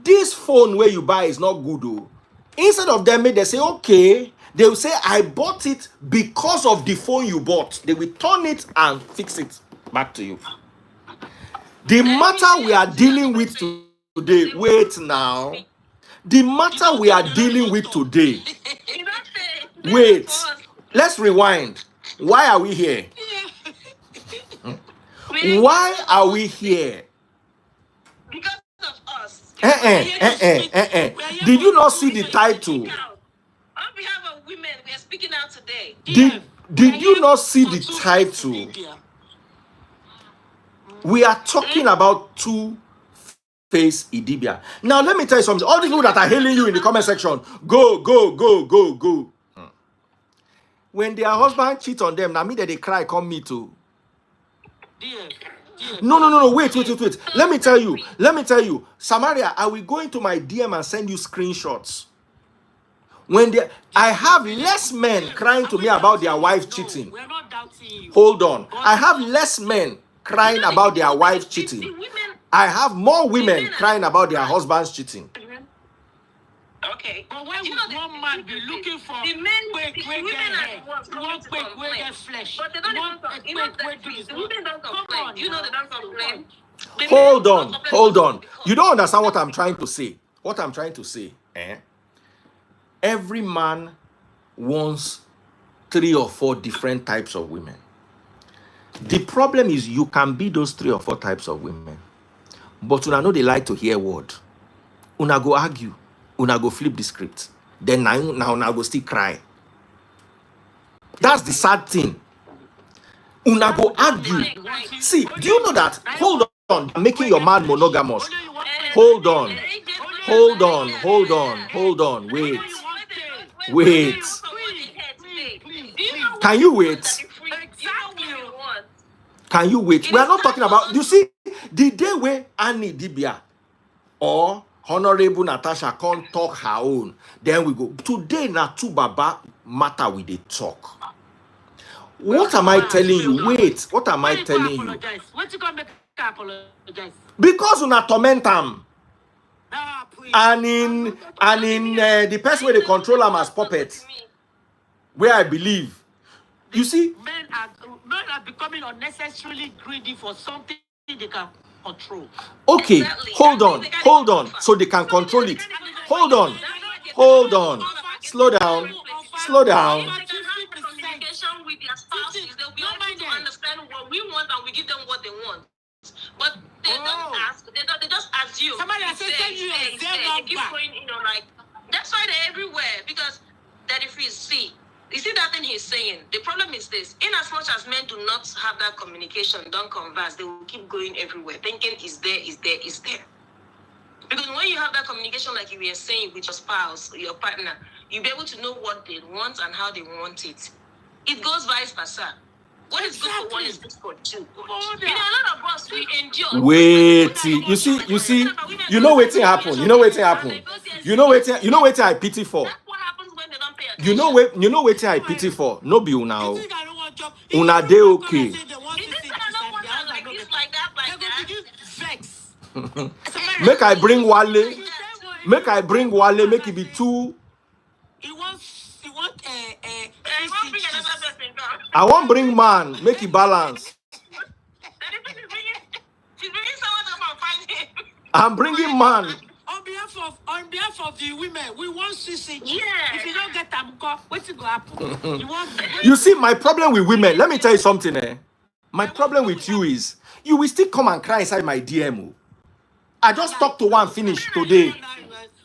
A: this phone where you buy is not good, oh. Instead of them, they say, okay, they will say, I bought it because of the phone you bought. They will turn it and fix it back to you. The matter we are dealing with today, wait now. The matter we are dealing with today, wait, let's rewind. Why are we here? Why are we here?
C: Because of us.
A: Did you not see the title?
C: On behalf of women, we are speaking out today.
A: Did you not see the title? We are talking about two-face Idibia. Now, let me tell you something. All these people that are hailing you in the comment section, go. When their husband cheats on them, now me that they cry, come me too. No. Wait. Let me tell you. Samaria, are we going to my DM and send you screenshots? I have less men crying to me about their wife cheating.
B: We're not doubting you.
A: Hold on. I have less men crying about their wife cheating. I have more women crying about their husbands cheating.
C: Okay.
B: But why would one man be looking for
C: the men,
B: quick
C: women
B: hair,
C: are the ones
B: one quick get flesh,
C: but they don't even complain. You know that the women don't complain. You know they don't complain.
A: Hold on. You don't understand what I'm trying to say. What I'm trying to say, every man wants 3 or 4 different types of women. The problem is you can be those 3 or 4 types of women, but una know they like to hear word. Una go argue. Una go flip the script. Then now go still cry. That's the sad thing. Una go argue. See, do you know that? Hold on. Making your man monogamous. Hold on. Wait. Can you wait? Can you wait? We are not talking about, you see, the day where Annie Dibia or Honorable Natasha can't talk her own, then we go. Today, na Tubaba matter with the talk. What am I telling you? Wait, what am I telling you?
B: What you gonna make her apologize?
A: Because una torment am. And in the person where they control them as puppets, where I believe, you see,
B: men are becoming unnecessarily greedy for something they can control.
A: Okay, hold on, so they can control it. Hold on, slow down.
C: Communication with their spouses, they'll be able to understand what we want and we give them what they want. But they don't ask, they just assume.
B: Somebody has send you a
C: they keep going, like, that's why they're everywhere. Because Daddy Freeze, see, you see that thing he's saying? The problem is this: in as much as men do not have that communication, don't converse, they will keep going everywhere, thinking is there. Because when you have that communication, like you were saying, with your spouse, your partner, you'll be able to know what they want and how they want it. It goes vice versa. What is good for one is good for two. A lot of us, we endure.
A: Wait, you see, you know what's happen. You know what I pity for.
C: That's what happens when they don't pay attention.
A: You know what I pity for. No be now. Una dey okay. Make I bring Wale. Make it be 2. I won't bring man. Make it balance. I'm bringing man.
B: On behalf of the women, we want CCG. Yeah. If you don't get them, what's going to happen?
A: You see, my problem with women, let me tell you something. My problem with you is, you will still come and cry inside my DM. I just talked to 1 finish today.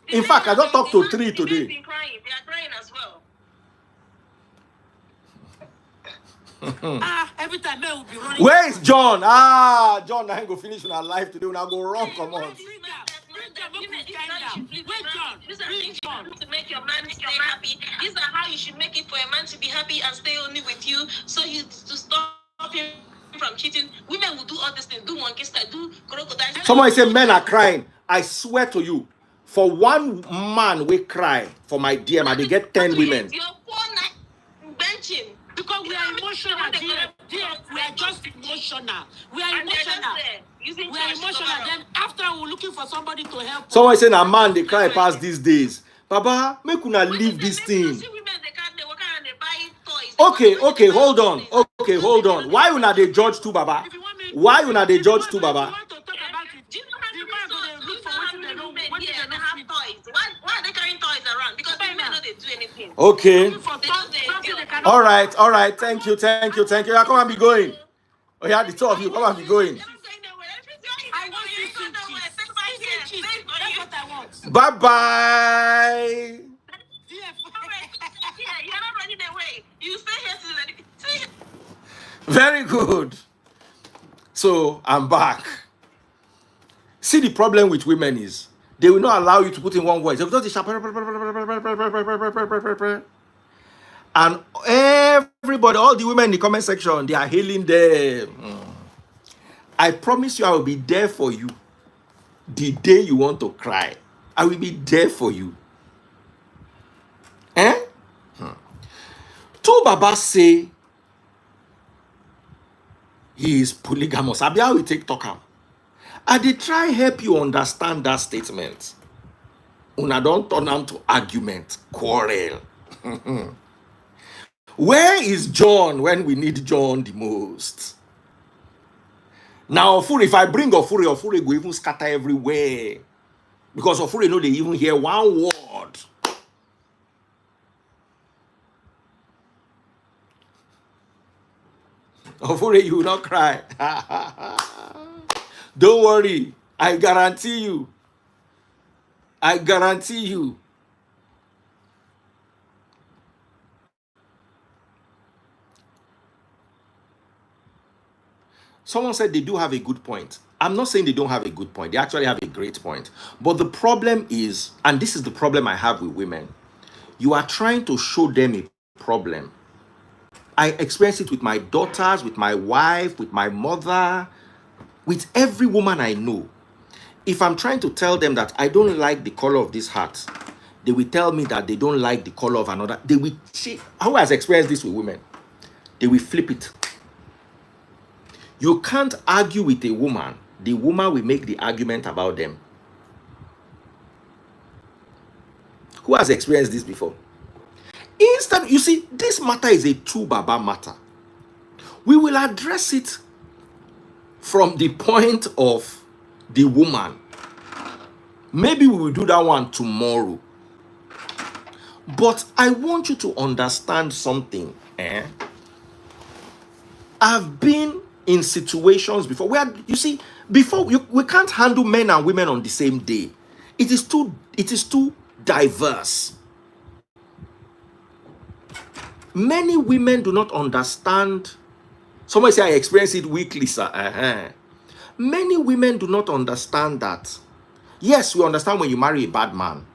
A: In fact, I just talked to 3 today.
C: They are crying as well.
B: Every time men will be running.
A: Where is John? John, I ain't go finish with our life today. When I go wrong, come on.
C: To make your man stay happy. These are how you should make it for a man to be happy and stay only with you, so you to stop him from cheating. Women will do all these things, do monkey style, do crocodile.
A: Somebody say men are crying. I swear to you, for one man we cry for my DM, and they get 10 women.
C: Your phone benching.
B: Because we are emotional, dear. We are just emotional. We are emotional. We are emotional. Then after we're looking for somebody to help.
A: Someone saying a man they cry past these days. Baba, make una leave this thing. Okay, hold on. Okay, hold on. Why una they judge too, Baba? Why una they judge too, Baba?
C: Do you know how many women here that have toys? Why are they carrying toys around? Because women know they do anything.
A: Okay. All right. Thank you. Yeah, come and be going. Oh yeah, the two of you, come and be going. Bye bye.
C: You're not running away. You stay here to
A: Very good. So I'm back. See, the problem with women is they will not allow you to put in one voice. And everybody, all the women in the comment section, they are hailing them. I promise you, I will be there for you. The day you want to cry, I will be there for you. Tubaba say he is polygamous. Abi how we take talk am. I did try help you understand that statement. Una don't turn am to argument, quarrel. Where is John when we need John the most? Now, Ofure, if I bring Ofure go even scatter everywhere. Because Ofure know they even hear one word. Ofure, you will not cry. Don't worry. I guarantee you. Someone said they do have a good point. I'm not saying they don't have a good point. They actually have a great point. But the problem is, and this is the problem I have with women, you are trying to show them a problem. I experience it with my daughters, with my wife, with my mother, with every woman I know. If I'm trying to tell them that I don't like the color of this hat, they will tell me that they don't like the color of another. They will see. How has experienced this with women? They will flip it. You can't argue with a woman. The woman will make the argument about them. Who has experienced this before? Instead, you see, this matter is a Tubaba matter. We will address it from the point of the woman. Maybe we will do that one tomorrow. But I want you to understand something. I've been in situations before where, you see, we can't handle men and women on the same day. It is too diverse. Many women do not understand. Somebody say I experience it weekly, sir. Many women do not understand that. Yes, we understand when you marry a bad man,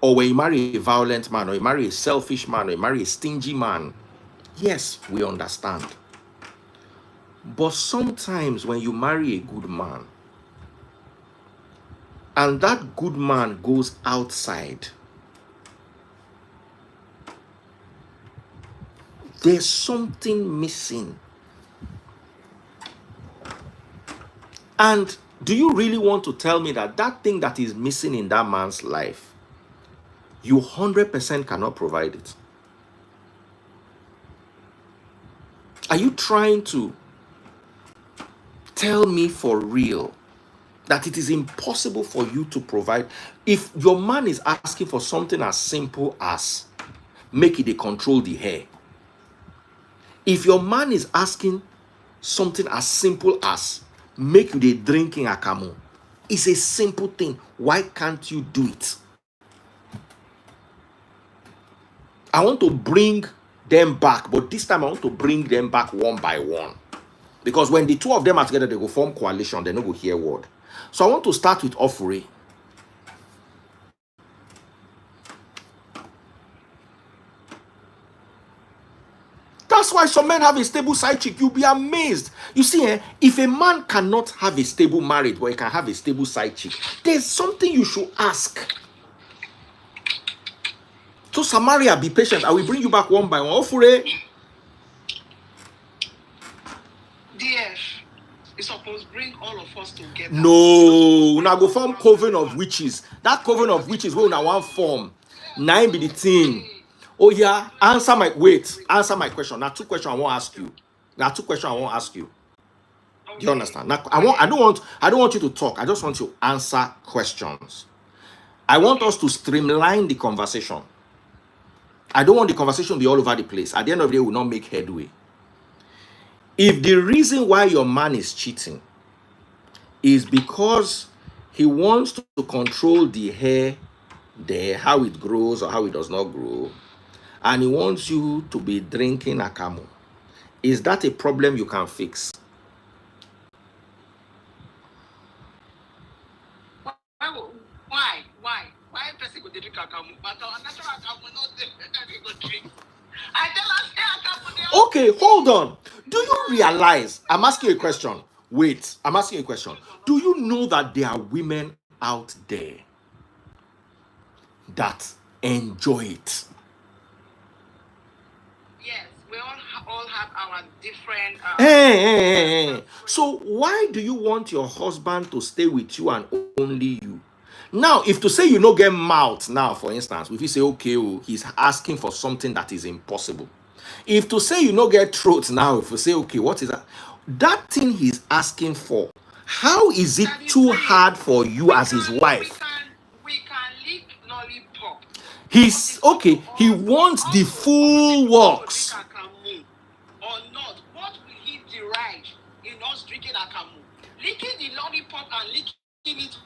A: or when you marry a violent man, or you marry a selfish man, or you marry a stingy man. Yes, we understand. But sometimes when you marry a good man, and that good man goes outside, there's something missing. And do you really want to tell me that that thing that is missing in that man's life, you 100% cannot provide it? Are you trying to tell me for real that it is impossible for you to provide? If your man is asking for something as simple as make it a control the hair, if your man is asking something as simple as make you the drinking akamu, it's a simple thing. Why can't you do it? I want to bring them back, but this time I want to bring them back one by one. Because when the two of them are together, they go form coalition, they no go hear word. So I want to start with Ofure. That's why some men have a stable side chick. You'll be amazed. You see, if a man cannot have a stable marriage, but he can have a stable side chick, there's something you should ask. So Samaria, be patient. I will bring you back one by one. Ofure.
B: DF, it's supposed to bring all of us together.
A: No, now go form coven of witches. That coven of witches will now one form. 9 be the thing. Oh yeah, answer my my question. Now 2 questions I won't ask you. Do you understand? Now I don't want you to talk. I just want you to answer questions. I want us to streamline the conversation. I don't want the conversation to be all over the place. At the end of the day, we will not make headway. If the reason why your man is cheating is because he wants to control the hair there, how it grows or how it does not grow, and he wants you to be drinking akamu, is that a problem you can fix?
B: Why person go drink akamu? But natural akamu not drink. I tell us
A: Okay, hold on. Do you realize? I'm asking you a question. Wait, I'm asking you a question. Do you know that there are women out there that enjoy it?
B: Yes, we all have our different.
A: Hey. So why do you want your husband to stay with you and only you? Now, if to say you no get mouth now, for instance, if you say, okay, he's asking for something that is impossible. If to say you no get throat now, if you say, okay, what is that? That thing he's asking for, how is it too hard for you as his wife?
B: We can lick lollipop.
A: He's okay, he wants the full works.
B: Or not, what will he derive in us drinking akamu? Licking the lollipop and licking it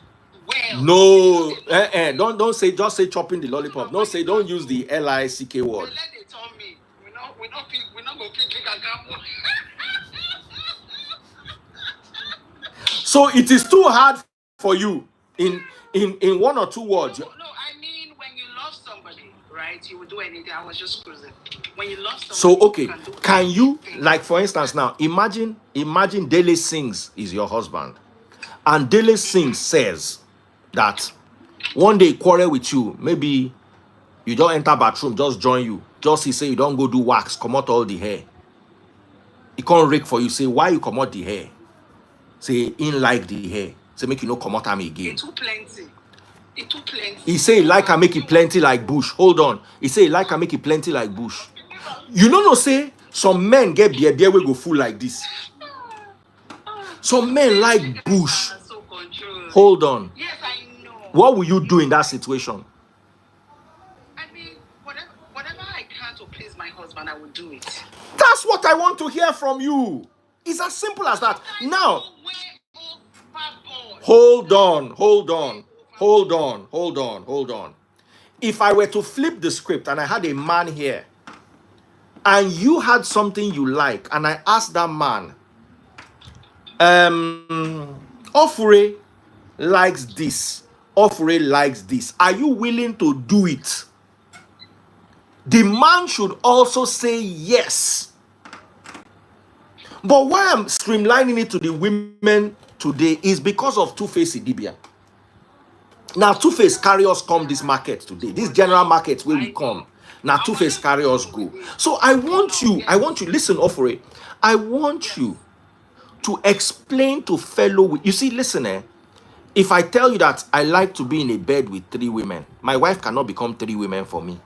B: well.
A: No, don't say, just say chopping the lollipop. Don't use the LICK word.
B: Let it tell me. We're not going to lick akamu.
A: So it is too hard for you in 1 or 2 words.
B: No, I mean when you love somebody, right? You would do anything. I was just cruising. When you love somebody,
A: so okay, can you, like for instance now, imagine Dele Sings is your husband, and Dele Sings says that one day he quarrel with you, maybe you don't enter bathroom, just join you, just he say you don't go do wax, come out all the hair. He can't rake for you, say why you come out the hair, say in like the hair, say make you no come out am again.
B: It's too plenty.
A: He say like I make it plenty like bush. Hold on. He say like I make it plenty like bush. You know say some men get beer we go full like this. Some men like bush. Hold on.
B: Yes, I know.
A: What will you do in that situation?
B: I mean, whatever I can to please my husband, I will do it.
A: That's what I want to hear from you. It's as simple as that. Now, hold on. If I were to flip the script and I had a man here and you had something you like and I asked that man, Ofure likes this, are you willing to do it? The man should also say yes. But why I'm streamlining it to the women today is because of Two-Face Idibia. Now Two-Face carry us come this market today, this general market where we come. Now Two-Face carry us go. So I want you, listen, Ofure, I want you to explain to fellow, you see, listen, if I tell you that I like to be in a bed with 3 women, my wife cannot become 3 women for me.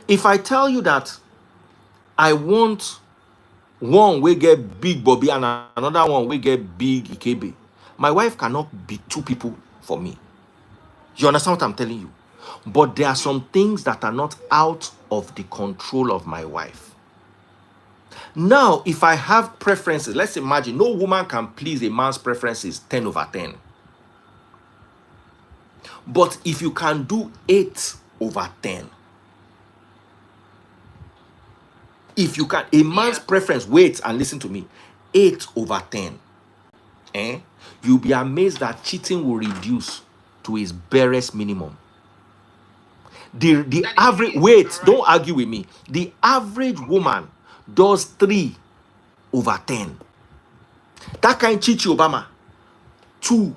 A: If I tell you that I want one we get big Bobby and another one we get big Ikebe, my wife cannot be 2 people for me. You understand what I'm telling you? But there are some things that are not out of the control of my wife. Now, if I have preferences, let's imagine no woman can please a man's preferences 10 over 10. But if you can do 8 over 10, if you can, a man's preference, wait and listen to me, 8 over 10, you'll be amazed that cheating will reduce to its barest minimum. The average, wait, don't argue with me. The average woman does 3 over 10. That kind Chichi Obama, 2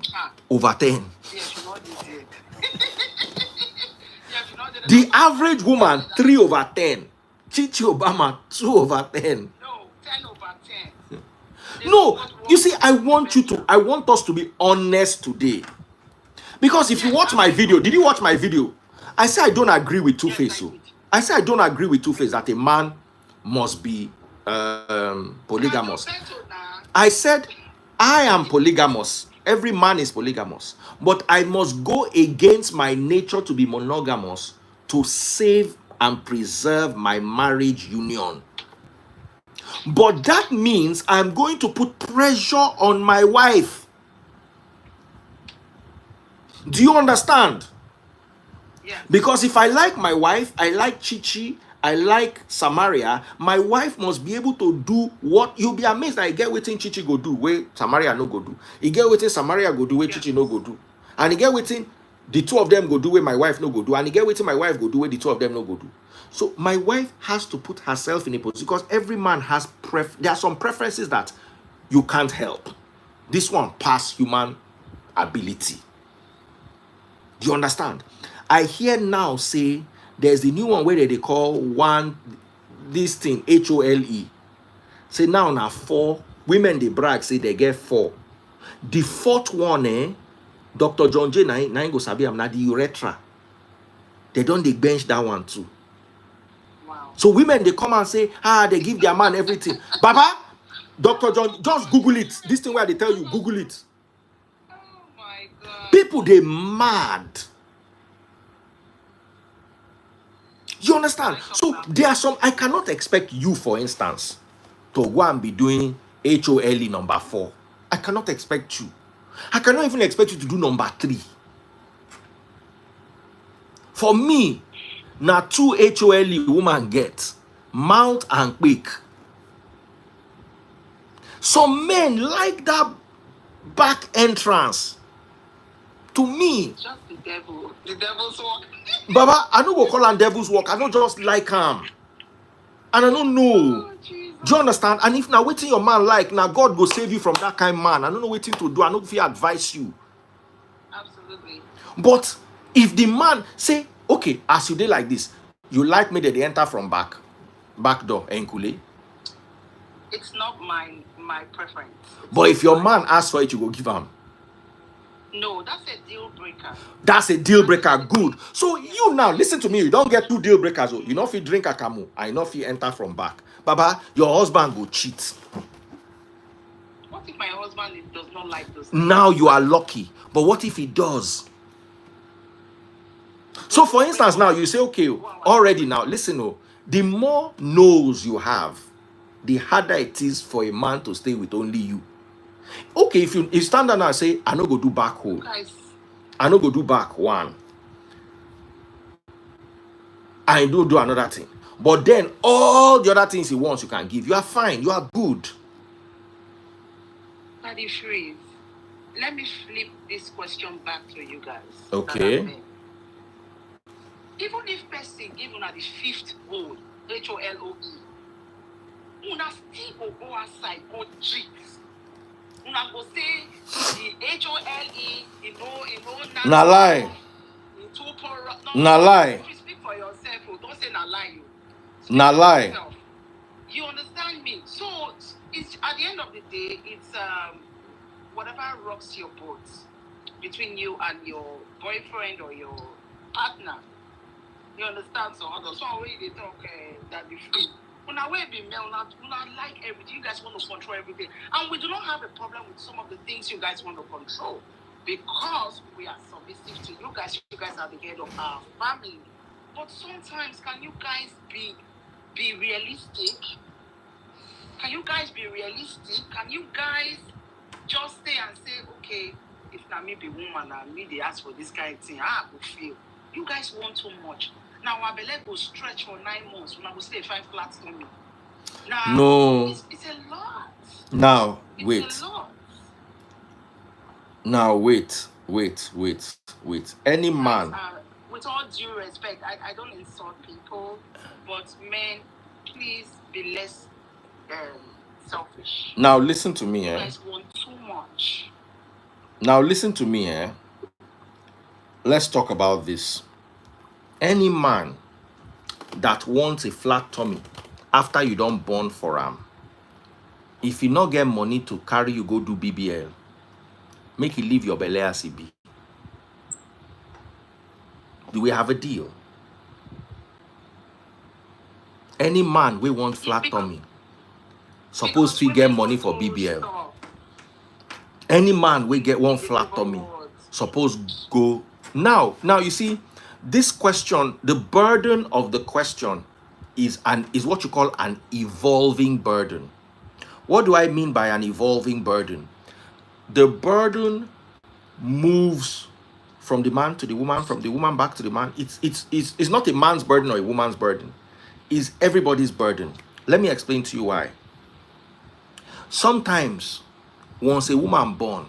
A: over 10. The average woman, 3 over 10. Chichi Obama, 2 over 10.
B: No, 10 over 10.
A: No, you see, I want us to be honest today. Because if you watch my video, did you watch my video? I say I don't agree with Two-Face. I say I don't agree with Two-Face that a man must be polygamous. I said I am polygamous. Every man is polygamous. But I must go against my nature to be monogamous to save and preserve my marriage union. But that means I'm going to put pressure on my wife. Do you understand?
B: Yeah.
A: Because if I like my wife, I like Chichi, I like Samaria, my wife must be able to do what you'll be amazed that I get waiting Chichi go do, where Samaria no go do. You get waiting Samaria go do, where Chichi no go do. And you get waiting the 2 of them go do, where my wife no go do. And you get waiting my wife go do, where the 2 of them no go do. So my wife has to put herself in a position, because every man has there are some preferences that you can't help. This one past human ability. Do you understand? I hear now say there's the new one where they call this thing HOLE. Say now 4 women they brag say they get 4. The 4th one, Dr. John J. na go sabi am na the urethra. They don't bench that one too.
B: Wow.
A: So women they come and say they give their man everything. Baba, Dr. John, just Google it. This thing where they tell you Google it.
B: Oh my God.
A: People they mad. You understand? So there are some, I cannot expect you, for instance, to go and be doing HOLE number 4. I cannot expect you. I cannot even expect you to do number 3. For me, now 2 HOLE woman get mouth and quick. Some men like that back entrance. To me,
B: just the devil. The devil's work.
A: Baba, I don't go call on devil's work. I don't just like him. And I don't know. Do you understand? And if now waiting your man like, now God go save you from that kind of man. I don't know what to do. I don't know if he advise you.
B: Absolutely.
A: But if the man say, okay, as you did like this, you like me that they enter from back door, Enkule.
B: It's not my preference.
A: But if your man asks for it, you go give him.
B: No, that's a deal breaker.
A: That's a deal breaker. Good. So you now listen to me. You don't get 2 deal breakers. You know if you drink a camo, I know if you enter from back. Baba, your husband go cheat.
B: What if my husband does not like those things?
A: Now you are lucky. But what if he does? So for instance, now you say, okay, already now, listen, the more no's you have, the harder it is for a man to stay with only you. Okay, if you stand there now and say, I no go do back hole. I no go do back 1. I don't do another thing. But then all the other things he wants, you can give. You are fine. You are good.
B: Daddy Freeze, let me flip this question back to you guys.
A: Okay.
B: Even if person give una the 5th hole, HOLE, una still go outside, go cheat. Una go say the HOLE, you know,
A: Na lie. Na lie.
B: If you speak for yourself, don't say na lie.
A: Na lie.
B: You understand me? So it's at the end of the day, it's whatever rocks your boat between you and your boyfriend or your partner. You understand? So that's why they talk that be free. When I be male, una like everything. You guys want to control everything, and we do not have a problem with some of the things you guys want to control because we are submissive to you guys. You guys are the head of our family. But sometimes, can you guys be realistic? Can you guys be realistic? Can you guys just stay and say, okay, if not me be woman and me they ask for this kind of thing, I will feel. You guys want too much. Now our belly will stretch for 9 months when I will stay 5 flats on me. Now
A: no,
B: it's a lot.
A: Now
B: it's
A: wait.
B: A lot.
A: Now wait. Any man.
B: With with all due respect, I don't insult people, but men, please be less selfish.
A: Now listen to me,
B: You guys want too much.
A: Now listen to me, Let's talk about this. Any man that wants a flat tummy after you don't born for him, if you not get money to carry you go do BBL, make you leave your belly as it be. Do we have a deal? Any man we want flat tummy suppose we get money for BBL.
B: Stop.
A: Any man we get one flat tummy suppose go. Now you see, this question, the burden of the question is what you call an evolving burden. What do I mean by an evolving burden? The burden moves from the man to the woman, from the woman back to the man. It's not a man's burden or a woman's burden. It's everybody's burden. Let me explain to you why. Sometimes, once a woman born,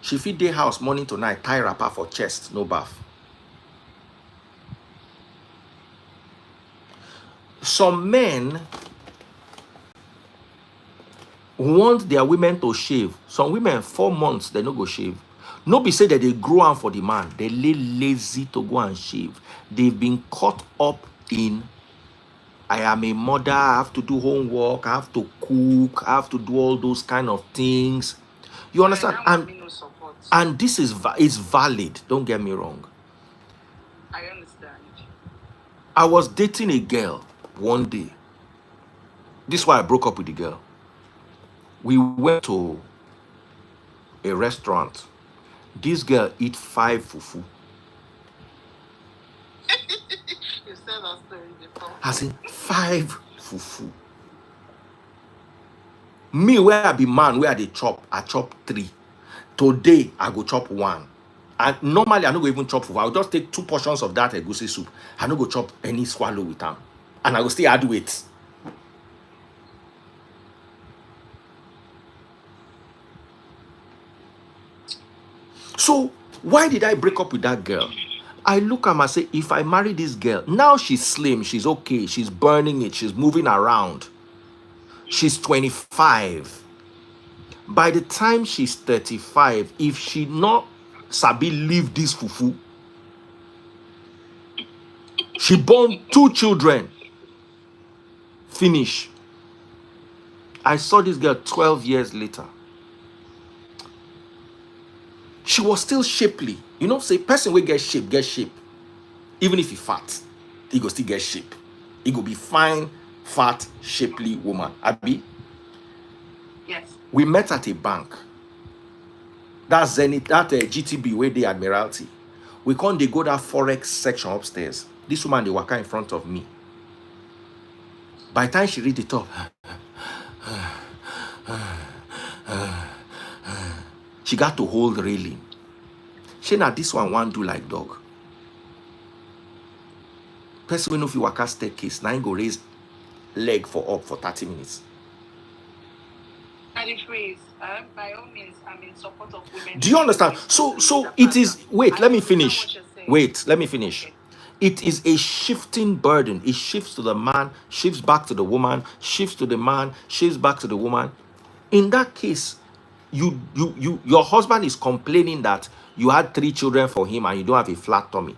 A: she feed their house morning to night, tie wrapper for chest, no bath. Some men want their women to shave. Some women 4 months they no go shave. No be say that they grow on for the man. They lay lazy to go and shave. They've been caught up in, I am a mother, I have to do homework, I have to cook, I have to do all those kind of things. You understand? And this is valid. Don't get me wrong.
B: I understand.
A: I was dating a girl one day. This is why I broke up with the girl. We went to a restaurant. This girl eat 5 fufu.
B: You said that story before.
A: As in 5 fufu. Me, where I be man, where I chop 3. Today, I go chop 1. And normally, I don't go even chop fufu. I'll just take 2 portions of that egusi soup. I don't go chop any swallow with them. And I will still add weight. So, why did I break up with that girl? I look at her and say, if I marry this girl, now she's slim, she's okay, she's burning it, she's moving around. She's 25. By the time she's 35, if she not sabi leave this fufu, she born 2 children. Finish. I saw this girl 12 years later. She was still shapely. You know, say person will get shape. Even if he fat, he go still get shape. He go be fine, fat, shapely woman. Abi?
B: Yes.
A: We met at a bank. That's Zenith, that GTB where they Admiralty. We can't they go that Forex section upstairs. This woman they walk in front of me. By the time she read the top, she got to hold the railing. She now this one do like dog. Person we know if you walk a staircase, now go raise leg for 30 minutes.
B: And it freeze. By all means, I'm in support of women.
A: Do you understand? So it is. Wait, let me finish. Wait, let me finish. Okay. It is a shifting burden. It shifts to the man, shifts back to the woman, shifts to the man, shifts back to the woman. In that case, your husband is complaining that you had 3 children for him and you don't have a flat tummy.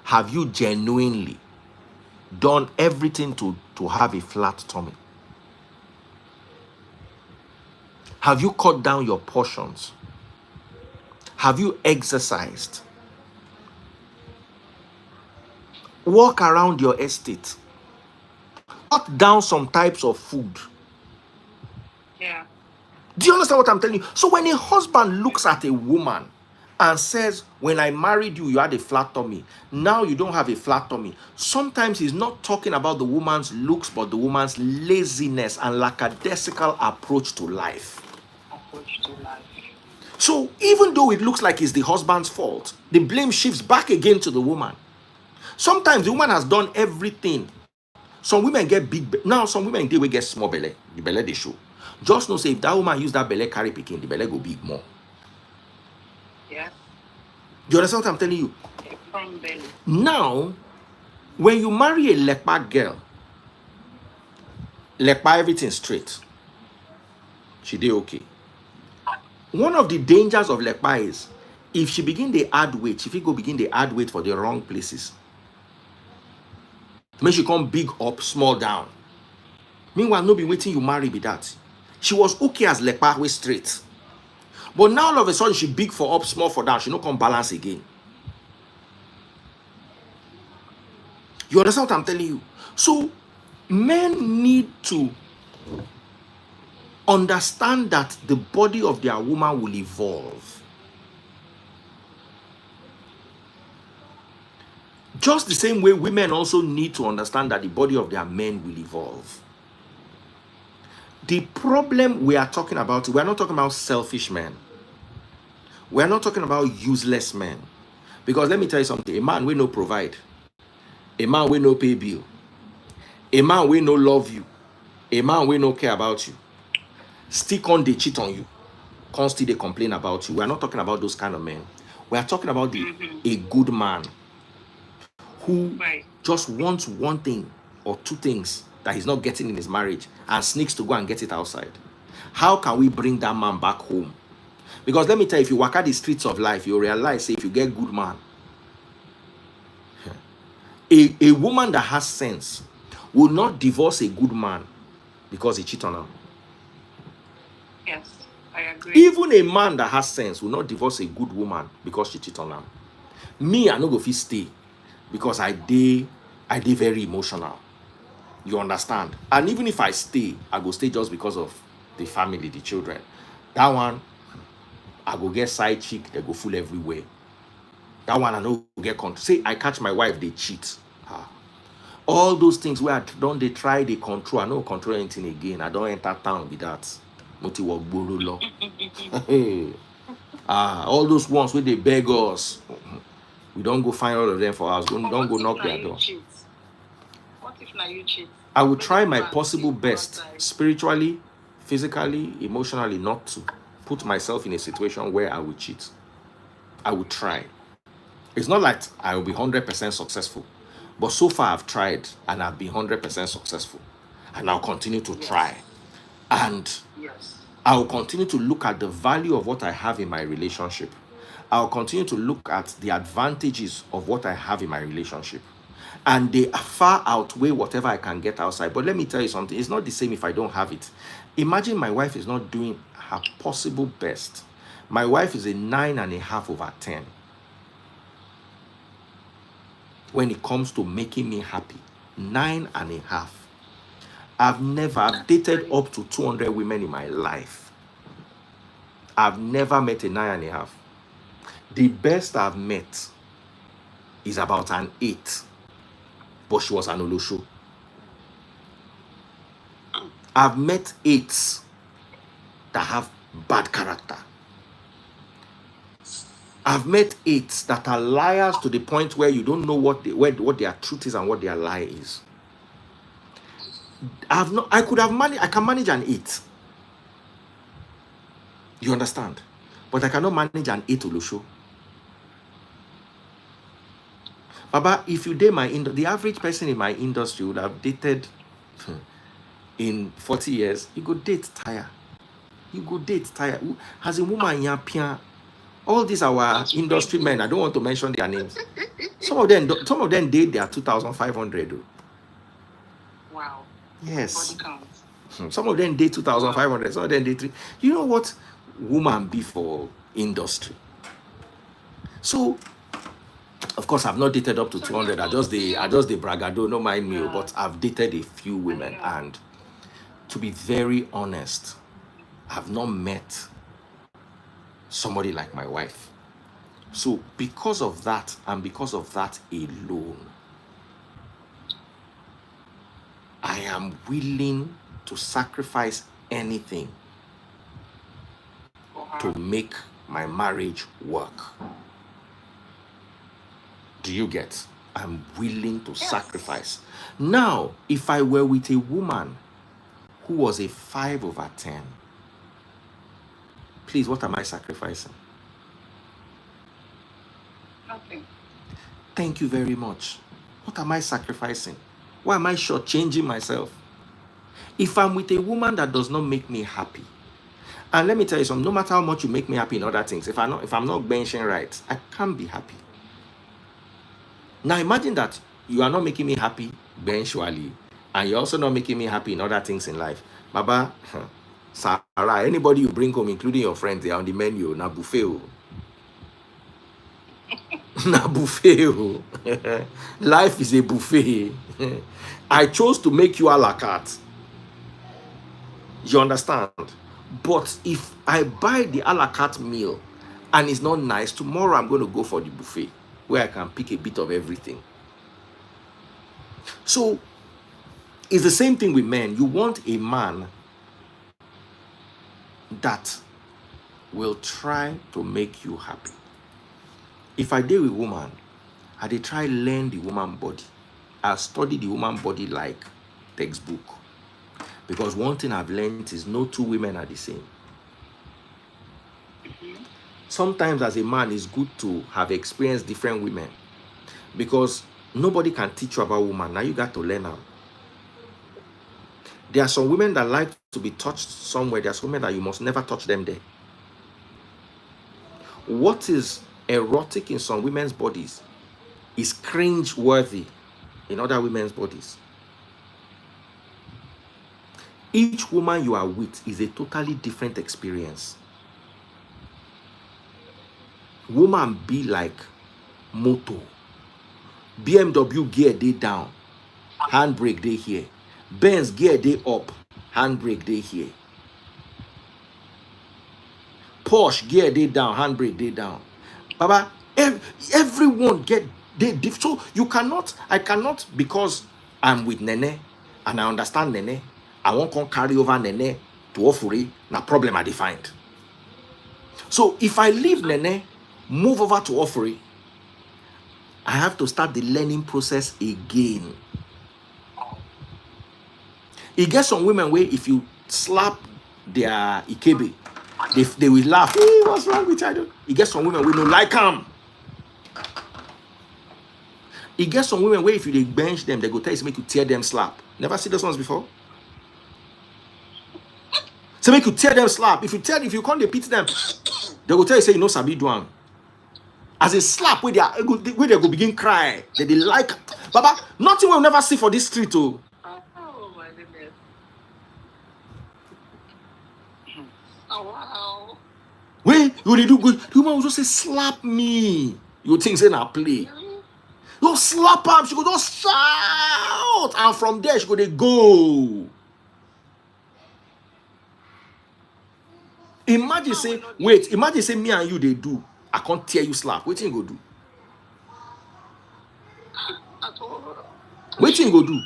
A: Have you genuinely done everything to have a flat tummy? Have you cut down your portions? Have you exercised? Walk around your estate. Cut down some types of food.
B: Yeah.
A: Do you understand what I'm telling you? So when a husband looks at a woman and says, when I married you, you had a flat tummy. Now you don't have a flat tummy. Sometimes he's not talking about the woman's looks, but the woman's laziness and lackadaisical approach to life. So even though it looks like it's the husband's fault, the blame shifts back again to the woman. Sometimes the woman has done everything. Some women get big. Now some women, they will get small belly. The belly they show. Just know say if that woman use that belly carry picking, the belly go big more.
B: Yeah.
A: Do you understand what I'm telling you?
B: From belly.
A: Now, when you marry a lekpa girl, lekpa everything straight, she did okay. One of the dangers of lekpa is if she begin to add weight, if you go begin to add weight for the wrong places, make she come big up, small down. Meanwhile, no be waiting you marry be that. She was okay as lekpa way straight, but now all of a sudden she big for up, small for down. She no come balance again. You understand what I'm telling you? So men need to understand that the body of their woman will evolve. Just the same way women also need to understand that the body of their men will evolve. The problem we are talking about, we are not talking about selfish men. We are not talking about useless men. Because let me tell you something, a man will no provide. A man will no pay bill. A man will no love you. A man will no care about you. Still on they cheat on you. Constantly they complain about you. We are not talking about those kind of men. We are talking about a good man who just wants one thing or two things that he's not getting in his marriage and sneaks to go and get it outside. How can we bring that man back home? Because let me tell you, if you walk out the streets of life, you'll realize, say, if you get good man, a woman that has sense will not divorce a good man because he cheat on her.
B: Yes, I agree.
A: Even a man that has sense will not divorce a good woman because she cheat on her. Me, I no go fit stay because I dey very emotional. You understand? And even if I stay, I go stay just because of the family, the children. That one, I go get side chick, they go full everywhere. That one I no get control. Say I catch my wife, they cheat. All those things where don't they try, they control. I no control anything again. I don't enter town with that. All those ones where they beg us. We don't go find all of them for us. Don't go knock their door.
B: What if now you cheat?
A: I will try my possible best, spiritually, physically, emotionally, not to put myself in a situation where I will cheat. I will try. It's not like I will be 100% successful, but so far I've tried and I've been 100% successful, and I'll continue to try. And I will continue to look at the value of what I have in my relationship. I'll continue to look at the advantages of what I have in my relationship. And they far outweigh whatever I can get outside. But let me tell you something, it's not the same if I don't have it. Imagine my wife is not doing her possible best. My wife is a 9.5 over 10. When it comes to making me happy, 9.5. I've dated up to 200 women in my life. I've never met a 9.5. The best I've met is about an 8. But she was an Olosho. I've met 8s that have bad character. I've met 8s that are liars to the point where you don't know what their truth is and what their lie is. I can manage an 8. You understand? But I cannot manage an 8 Olosho. Baba, if you date the average person in my industry would have dated in 40 years, you go date tire. You go date tire. As a woman, all these our industry men, I don't want to mention their names. Some of them date their 2,500.
B: Wow.
A: Yes. Some of them date 2,500. Some of them date 3. You know what woman be for industry? So, of course, I've not dated up to 200. I just the bragado, no mind me, but I've dated a few women, and to be very honest, I've not met somebody like my wife. So because of that, and because of that alone, I am willing to sacrifice anything to make my marriage work. Do you get? I'm willing to sacrifice. Now, if I were with a woman who was a 5 over 10, please, what am I sacrificing?
B: Nothing.
A: Thank you very much. What am I sacrificing? Why am I shortchanging myself? If I'm with a woman that does not make me happy, and let me tell you something, no matter how much you make me happy in other things, if I'm not benching right, I can't be happy. Now imagine that you are not making me happy eventually, and you're also not making me happy in other things in life. Baba, Sarah, anybody you bring home, including your friends, they are on the menu. Na buffet. Na buffet. Life is a buffet. I chose to make you a la carte. You understand? But if I buy the a la carte meal and it's not nice, tomorrow I'm going to go for the buffet where I can pick a bit of everything. So it's the same thing with men. You want a man that will try to make you happy. If I deal with woman, I dey try learn the woman body. I study the woman body like textbook. Because one thing I've learned is no two women are the same. Sometimes as a man, it's good to have experienced different women. Because nobody can teach you about woman. Now you got to learn them. There are some women that like to be touched somewhere. There are some women that you must never touch them there. What is erotic in some women's bodies is cringe-worthy in other women's bodies. Each woman you are with is a totally different experience. Woman be like motor. BMW gear they down, handbrake they here. Benz gear they up, handbrake they here. Porsche gear they down, handbrake they down. Baba, everyone get they diff. So I cannot, because I'm with Nene and I understand Nene, I won't come carry over Nene to Ofuri. Na problem I defined. So if I leave Nene, move over to Ofuri, I have to start the learning process again. You get some women where if you slap their Ikebe, they will laugh. Hey, what's wrong with you? You get some women we don't like them. You get some women where if you bench them, they go tell you to make you tear them slap. Never see those ones before? So make you tear them slap. If you can't repeat them, they will tell you say you know sabi do am. As a slap where they go begin cry. They like Baba, nothing we'll never see for this street. Oh.
B: Oh my goodness. Oh wow.
A: When you do good, the woman will just say slap me. You think say na play. You slap her, she go just shout. And from there she go they go. Imagine say me and you they do. I can't tear you slap. What you go do? What you go do?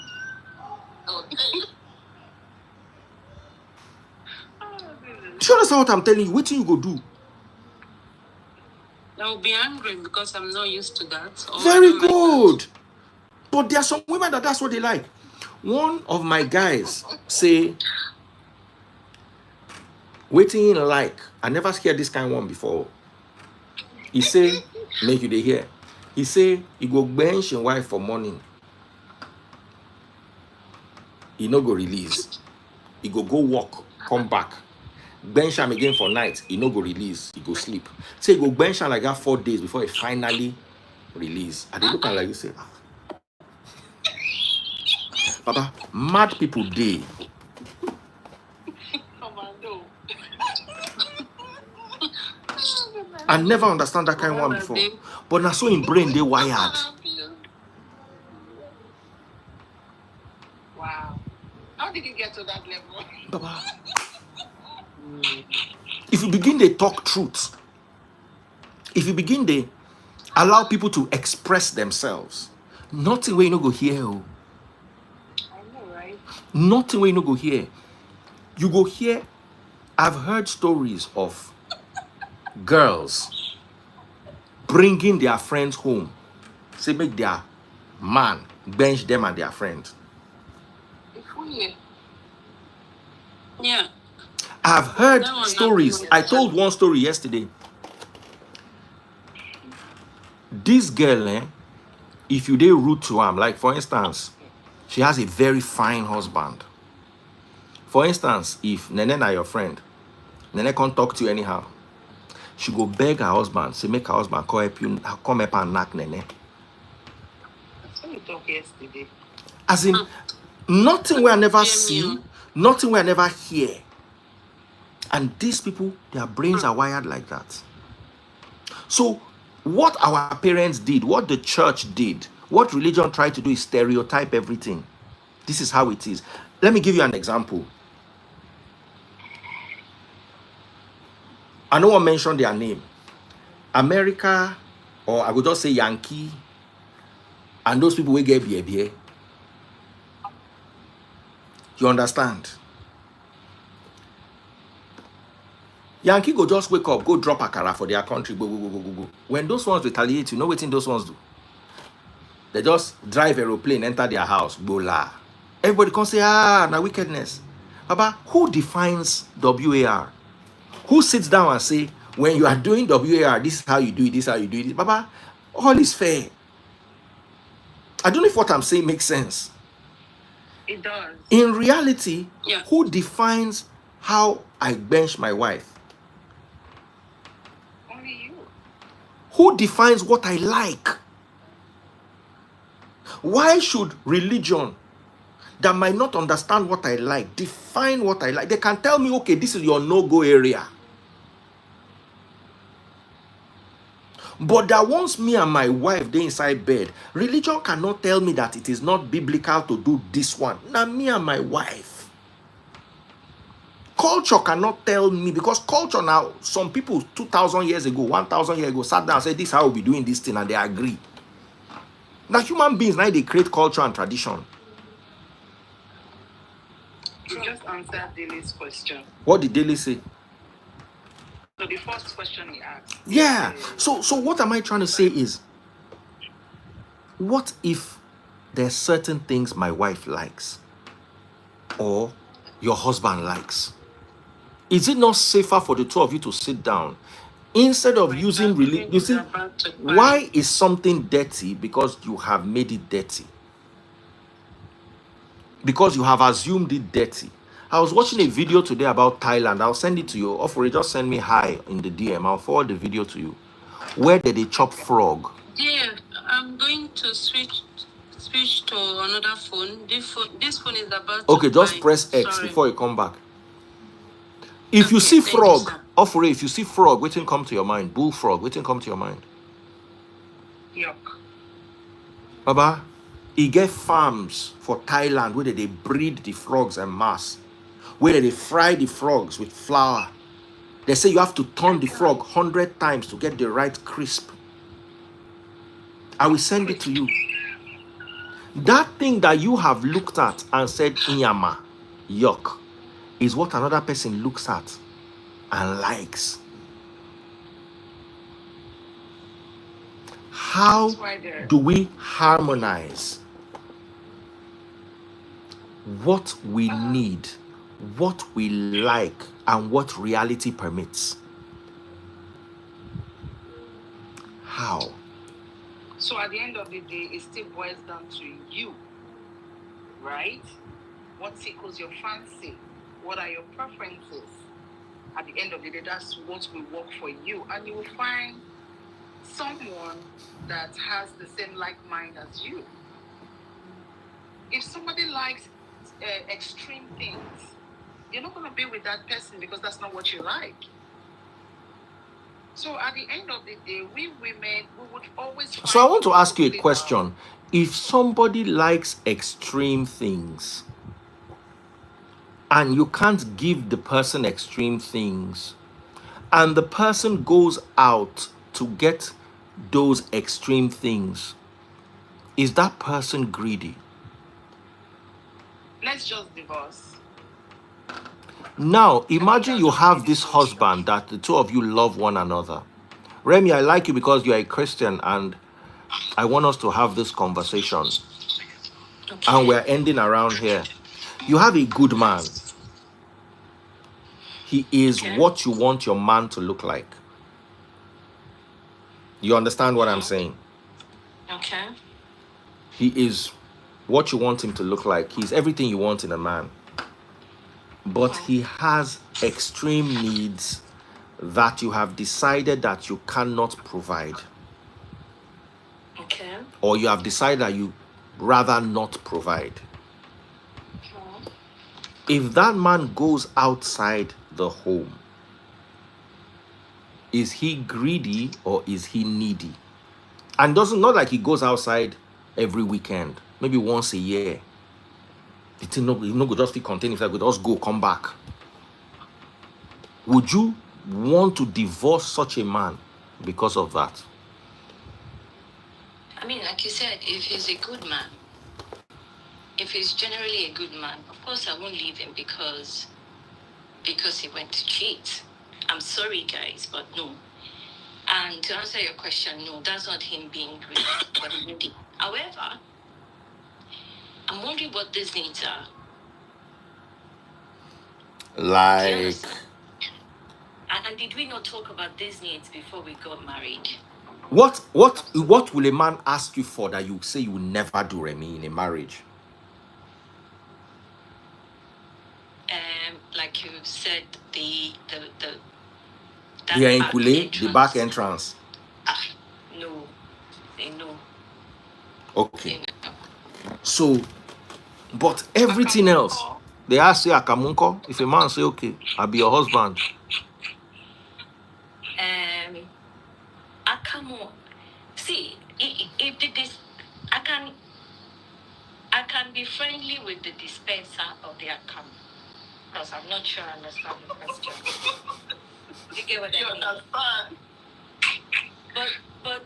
A: Do you understand what I'm telling you? What you go do?
C: I'll be angry because I'm not used to that.
A: Very good. But there are some women that's what they like. One of my guys say, waiting in like, I never heard this kind of one before. He say, make you they hear. He say, he go bench and wife for morning. He no go release. He go walk, come back. Bench him again for night. He no go release. He go sleep. Say he go bench him like that 4 days before he finally release. And they look at like you say, Papa, mad people day. I never understand that kind of one before. But now so in brain they wired.
B: Wow. How did you get to that level?
A: Baba. If you begin to talk truth, if you begin to allow people to express themselves, nothing where you no go hear.
B: I know, right?
A: Nothing where you no go hear. You go hear. I've heard stories of girls bringing their friends home. Say make their man bench them and their friends.
C: Yeah.
A: I've heard stories. I told one story yesterday. This girl, if you dey rude to am, like for instance, she has a very fine husband. For instance, if Nene na your friend, Nene can't talk to you anyhow, she go beg her husband, say make her husband come help and knock Nene.
B: That's what we talked yesterday.
A: As in, nothing we I never see, nothing we I never hear. And these people, their brains are wired like that. So what our parents did, what the church did, what religion tried to do is stereotype everything. This is how it is. Let me give you an example. I don't want to mention their name. America, or I would just say Yankee, and those people will get beer. You understand? Yankee go just wake up, go drop akara for their country, go. When those ones retaliate, you know what those ones do? They just drive aeroplane, enter their house, bola. Everybody can say, now wickedness. Baba, who defines WAR? Who sits down and say, when you are doing WAR, this is how you do it, this is how you do it. Baba, all is fair. I don't know if what I'm saying makes sense.
B: It does.
A: In reality, who defines how I bench my wife?
B: Only you.
A: Who defines what I like? Why should religion that might not understand what I like define what I like? They can tell me, okay, this is your no-go area. But that once me and my wife they inside bed, religion cannot tell me that it is not biblical to do this one. Now me and my wife. Culture cannot tell me, because culture now, some people 2,000 years ago, 1,000 years ago sat down and said, this is how we'll be doing this thing, and they agree. Now human beings, now they create culture and tradition.
B: You just answered Daily's question.
A: What did Daily say?
B: So the first question he asked.
A: Yeah. So what am I trying to say is, what if there's certain things my wife likes or your husband likes? Is it not safer for the two of you to sit down instead of using religion? You see, why is something dirty? Because you have made it dirty. Because you have assumed it dirty. I was watching a video today about Thailand. I'll send it to you. Or just send me hi in the DM. I'll forward the video to you. Where did they chop frog?
C: Yeah, I'm going to switch to another phone. This phone is about.
A: Okay, just press X before you come back. If you see frog, if you see frog, waiting come to your mind. Bullfrog, waiting come to your mind.
B: Yuck.
A: Baba, he get farms for Thailand where they breed the frogs en masse. Where they fry the frogs with flour. They say you have to turn the frog 100 times to get the right crisp. I will send it to you. That thing that you have looked at and said, Inyama, yuck, is what another person looks at and likes. How do we harmonize what we need, what we like, and what reality permits? How?
B: So at the end of the day, it still boils down to you, right? What tickles your fancy? What are your preferences? At the end of the day, that's what will work for you. And you will find someone that has the same like mind as you. If somebody likes extreme things, you're not going to be with that person because that's not what you like. So at the end of the day, we women, we would always find.
A: So I want to ask you a question. If somebody likes extreme things and you can't give the person extreme things, and the person goes out to get those extreme things, is that person greedy?
B: Let's just divorce.
A: Now, imagine you have this husband that the two of you love one another. Remy, I like you because you are a Christian and I want us to have this conversation. Okay. And we're ending around here. You have a good man. He is what you want your man to look like. You understand what I'm saying?
C: Okay.
A: He is what you want him to look like. He's everything you want in a man. But he has extreme needs that you have decided that you cannot provide.
C: Okay.
A: Or you have decided that you rather not provide. If that man goes outside the home, is he greedy or is he needy? And doesn't not like he goes outside every weekend, maybe once a year. It's not go just be contained if I could just go, come back. Would you want to divorce such a man because of that?
C: I mean, like you said, if he's a good man, if he's generally a good man, of course I won't leave him because he went to cheat. I'm sorry, guys, but no. And to answer your question, no, that's not him being greedy, but needy. However, I'm wondering what these needs are.
A: Like,
C: and did we not talk about these needs before we got married?
A: what will a man ask you for that you say you will never do, Remy, in a marriage?
C: Like you said, the
A: back entrance.
C: No, they know.
A: Okay. So, but everything else, they ask you akamunko. If a man say, okay, I'll be your husband.
C: Akamo. See, if this, I can be friendly with the dispenser of the akamo. Because I'm not sure I understand the question. You get what I mean? But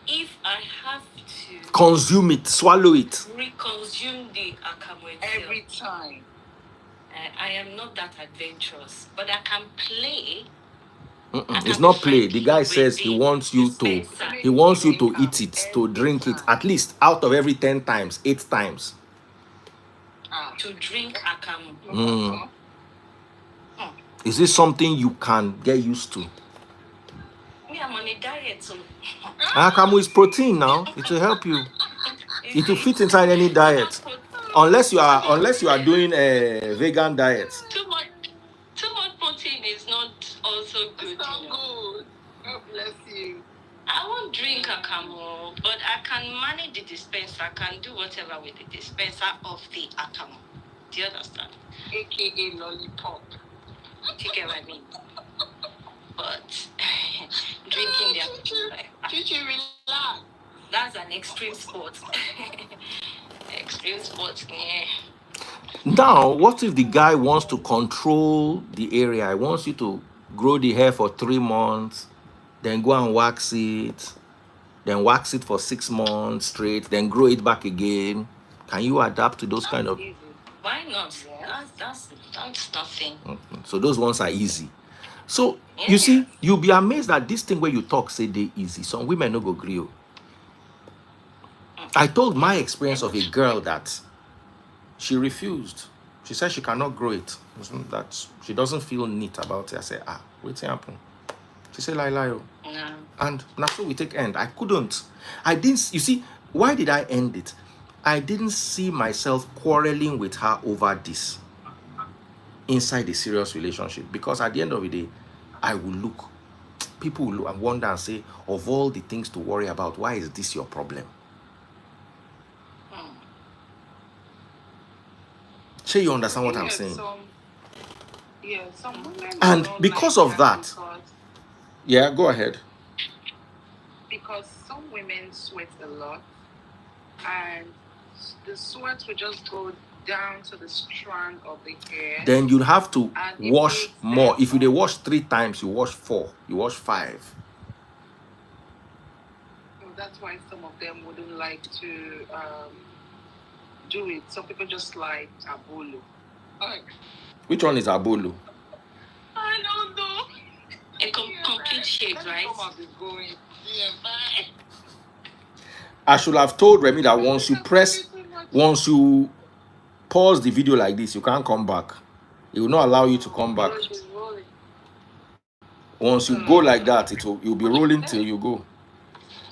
C: if I have to
A: consume it, swallow it,
C: reconsume the akamo
B: every time,
C: I am not that adventurous, but I can play.
A: It's not play. The guy says he wants you to eat it, to drink it, at least out of every 10 times, 8 times.
C: To drink akamu.
A: Is this something you can get used to?
C: Me, I'm on a diet, so
A: akamu is protein now. It will help you. It will fit inside any diet, unless you are doing a vegan diet.
C: Too much protein is not also good. It's not
B: good. God bless you.
C: I won't drink akamu, but I can manage the dispenser. I can do whatever with the dispenser of the akamu. Do you understand?
B: AKA lollipop.
C: You get what I mean? But drinking the
B: Chichi, relax.
C: That's an extreme sport. Extreme sport, yeah.
A: Now, what if the guy wants to control the area? He wants you to grow the hair for 3 months, then go and wax it, then wax it for 6 months straight, then grow it back again. Can you adapt to those kind of?
C: Easy. Why not? That's nothing.
A: So those ones are easy. So you see, you'll be amazed that this thing where you talk say they easy. Some women no go agree. I told my experience of a girl that she refused. She said she cannot grow it. That she doesn't feel neat about it. I said, what's happened? She said, lie. No. And that's what we take end. I couldn't. I didn't. You see, why did I end it? I didn't see myself quarreling with her over this inside a serious relationship, because at the end of the day, people will look and wonder and say, of all the things to worry about, why is this your problem? Sure, you understand what I'm saying?
B: Some women
A: and because of that, yeah, go ahead.
B: Because some women sweat a lot, and the sweat will just go down to the strand of the hair.
A: Then you have to wash more. If you wash 3 times, you wash 4, you wash 5.
B: So that's why some of them wouldn't like to do it. Some people just like abolo.
A: Which one is abolo?
B: I don't know.
C: A complete shape, right?
A: I should have told Remy that once you pause the video like this, you can't come back. It will not allow you to come back. Once you go like that, you'll be rolling till you go.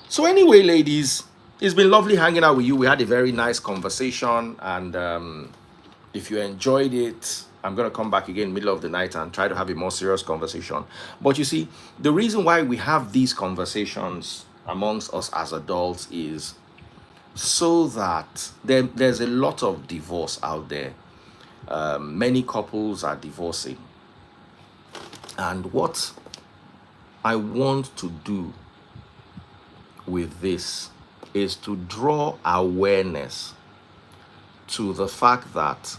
A: So anyway, ladies, It's been lovely hanging out with you. We had a very nice conversation, and if you enjoyed it, I'm going to come back again middle of the night and try to have a more serious conversation. But you see, the reason why we have these conversations amongst us as adults is so that there's a lot of divorce out there. Many couples are divorcing. And what I want to do with this is to draw awareness to the fact that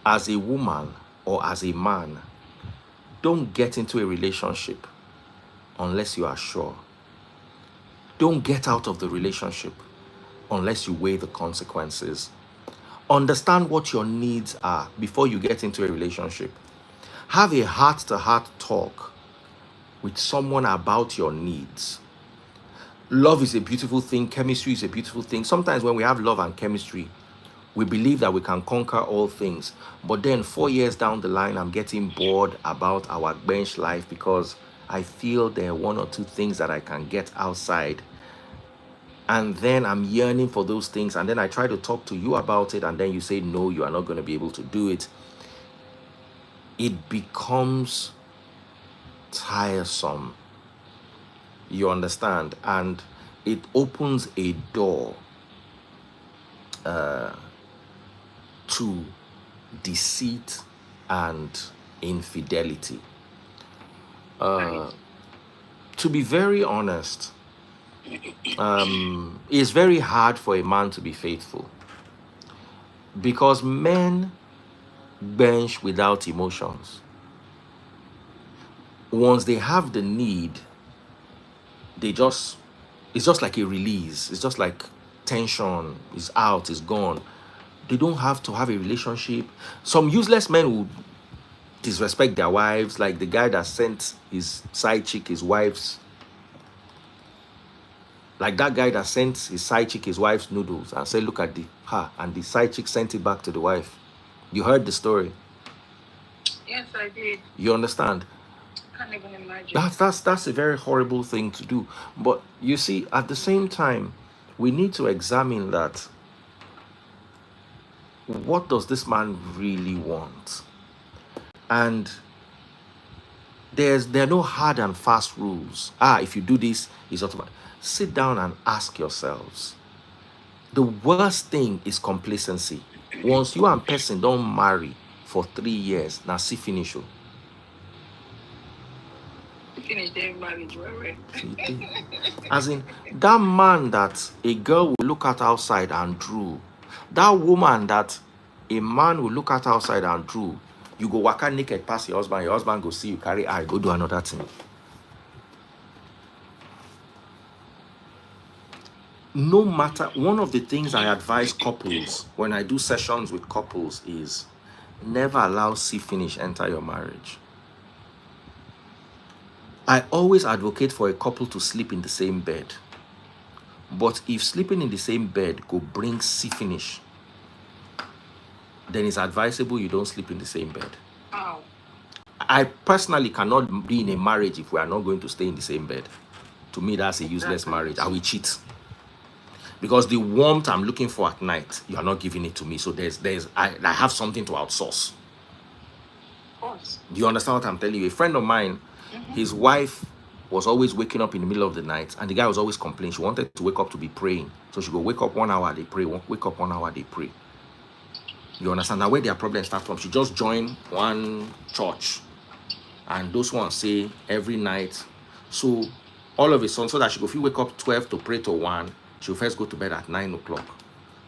A: as a woman or as a man, don't get into a relationship unless you are sure. Don't get out of the relationship unless you weigh the consequences. Understand what your needs are before you get into a relationship. Have a heart-to-heart talk with someone about your needs. Love is a beautiful thing. Chemistry is a beautiful thing. Sometimes when we have love and chemistry, we believe that we can conquer all things. But then 4 years down the line, I'm getting bored about our bench life because I feel there are 1 or 2 things that I can get outside. And then I'm yearning for those things. And then I try to talk to you about it. And then you say, no, you are not going to be able to do it. It becomes tiresome. You understand? And it opens a door to deceit and infidelity. To be very honest, it's very hard for a man to be faithful because men bench without emotions. Once they have the need, it's just like a release. It's just like tension is out, is gone. They don't have to have a relationship. Some useless men will disrespect their wives, like the guy that sent his side chick his wife's, like that guy that sent his side chick his wife's noodles and said, look at and the side chick sent it back to the wife. You heard the story.
B: Yes, I did.
A: You understand?
B: Can't even imagine.
A: That's a very horrible thing to do. But you see, at the same time, we need to examine that. What does this man really want? And there are no hard and fast rules. If you do this, it's automatic. Sit down and ask yourselves. The worst thing is complacency. Once you and person don't marry for 3 years, now see finish you.
B: Finish their marriage, right?
A: As in, that man that a girl will look at outside and drool, that woman that a man will look at outside and drool, you go waka naked past your husband go see you carry eye, go do another thing. No matter, one of the things I advise couples when I do sessions with couples is never allow see finish enter your marriage. I always advocate for a couple to sleep in the same bed. But if sleeping in the same bed could bring see finish, then it's advisable you don't sleep in the same bed.
B: Oh.
A: I personally cannot be in a marriage if we are not going to stay in the same bed. To me, that's a useless marriage. I will cheat. Because the warmth I'm looking for at night, you are not giving it to me. So I have something to outsource.
B: Of course.
A: Do you understand what I'm telling you? A friend of mine, his wife was always waking up in the middle of the night, and the guy was always complaining. She wanted to wake up to be praying. So she go wake up 1 hour, they pray. Wake up 1 hour, they pray. You understand? Now where their problems start from? She just joined one church, and those ones say every night. So all of a sudden, so that she go, if you wake up 12 to pray to 1, she'll first go to bed at 9 o'clock.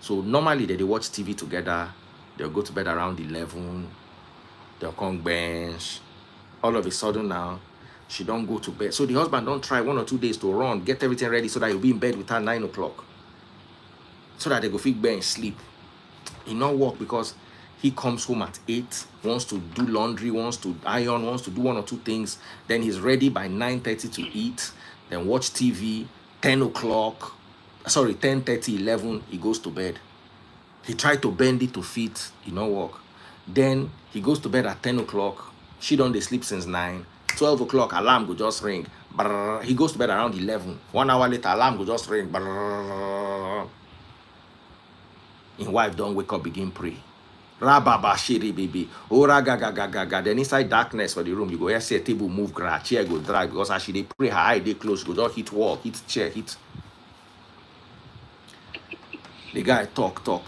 A: So normally they watch TV together. They'll go to bed around 11. They'll come bench. All of a sudden now, she don't go to bed. So the husband don't try 1 or 2 days to run, get everything ready so that he'll be in bed with her 9 o'clock. So that they go fit bench, sleep. It not work because he comes home at 8, wants to do laundry, wants to iron, wants to do 1 or 2 things. Then he's ready by 9:30 to eat. Then watch TV, 10 o'clock. Sorry, 10:30, 11, he goes to bed. He tried to bend it to fit, it not work. Then he goes to bed at 10 o'clock. She don't sleep since 9. 12 o'clock, alarm go just ring. Brrr. He goes to bed around 11. 1 hour later, alarm will just ring. Brrr. His wife don't wake up, begin pray. Rababa shiri baby. Ora gaga gaga gaga. Then inside darkness for the room, you go here see a table move, chair go drag because as she dey pray, her eye dey close, go just hit wall, hit chair, hit. The guy talk. The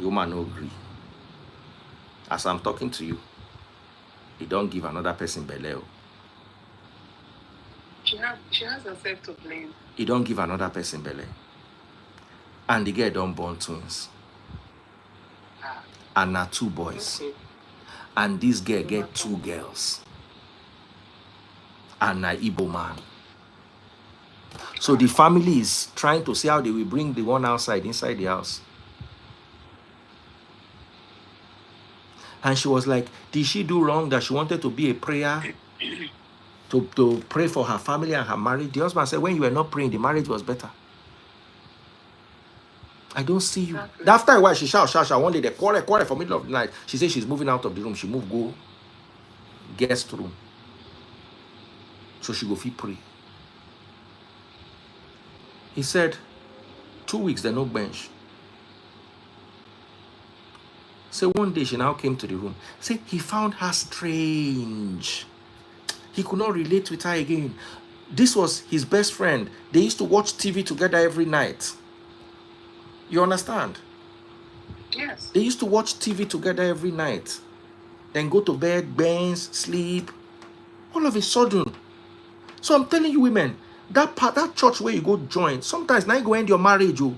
A: woman no agree. As I'm talking to you, he don't give another person belle.
B: She has herself to blame.
A: He don't give another person belle. And the girl don't born twins. And now 2 boys.
B: Okay.
A: And this girl get 2 girls. And an Igbo man. So the family is trying to see how they will bring the one inside the house. And she was like, did she do wrong that she wanted to be a prayer? to pray for her family and her marriage? The husband said, when you were not praying, the marriage was better. I don't see you.
B: Exactly.
A: After a while, she shout. One day they quarrel for middle of the night. She says she's moving out of the room. She move, go guest room. So she go fit pray. He said, 2 weeks, they no bench. So one day she now came to the room. Say he found her strange. He could not relate with her again. This was his best friend. They used to watch TV together every night. You understand?
B: Yes.
A: They used to watch TV together every night. Then go to bed, bench, sleep. All of a sudden. So I'm telling you women, that church where you go join, sometimes now you go end your marriage. Oh.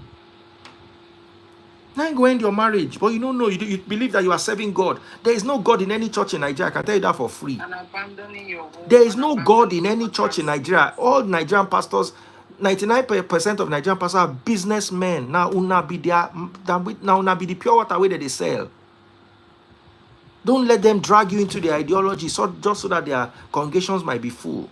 A: Now you go end your marriage. But you don't know, you believe that you are serving God. There is no God in any church in Nigeria. I can tell you that for free.
B: And abandoning your home.
A: There is no God in any church in Nigeria. All Nigerian pastors, 99% of Nigerian pastors are businessmen. Now una be the pure water way that they sell. Don't let them drag you into the ideology just so that their congregations might be full.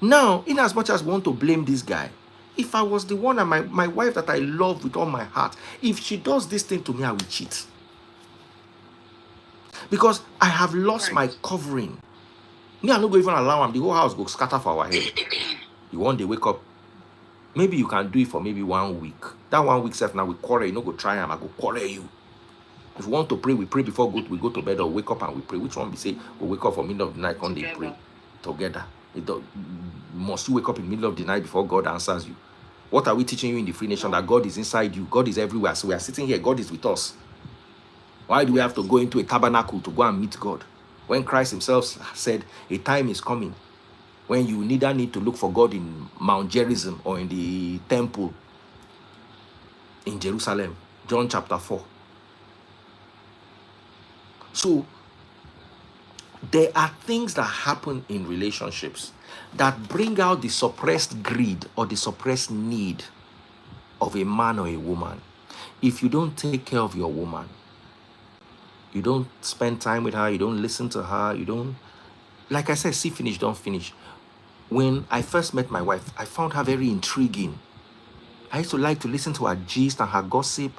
A: Now, in as much as we want to blame this guy, if I was the one and my wife that I love with all my heart, if she does this thing to me, I will cheat. Because I have lost my covering. Me, I'm not going to even allow him. The whole house go scatter for our head. You want to wake up. Maybe you can do it for maybe 1 week. That 1 week self now we quarrel. You know, go try him. I go quarrel you. If we want to pray, we pray before we go to bed or wake up and we pray. Which one we say we wake up for middle of the night and they pray together? Must you wake up in the middle of the night before God answers you? What are we teaching you in the Free Nation? That God is inside you. God is everywhere. So we are sitting here. God is with us. Why do we have to go into a tabernacle to go and meet God? When Christ himself said, a time is coming when you neither need to look for God in Mount Gerizim or in the temple in Jerusalem. John chapter 4. So, there are things that happen in relationships that bring out the suppressed greed or the suppressed need of a man or a woman. If you don't take care of your woman, you don't spend time with her, you don't listen to her, you don't, like I said, see finish, don't finish. When I first met my wife, I found her very intriguing. I used to like to listen to her gist and her gossip.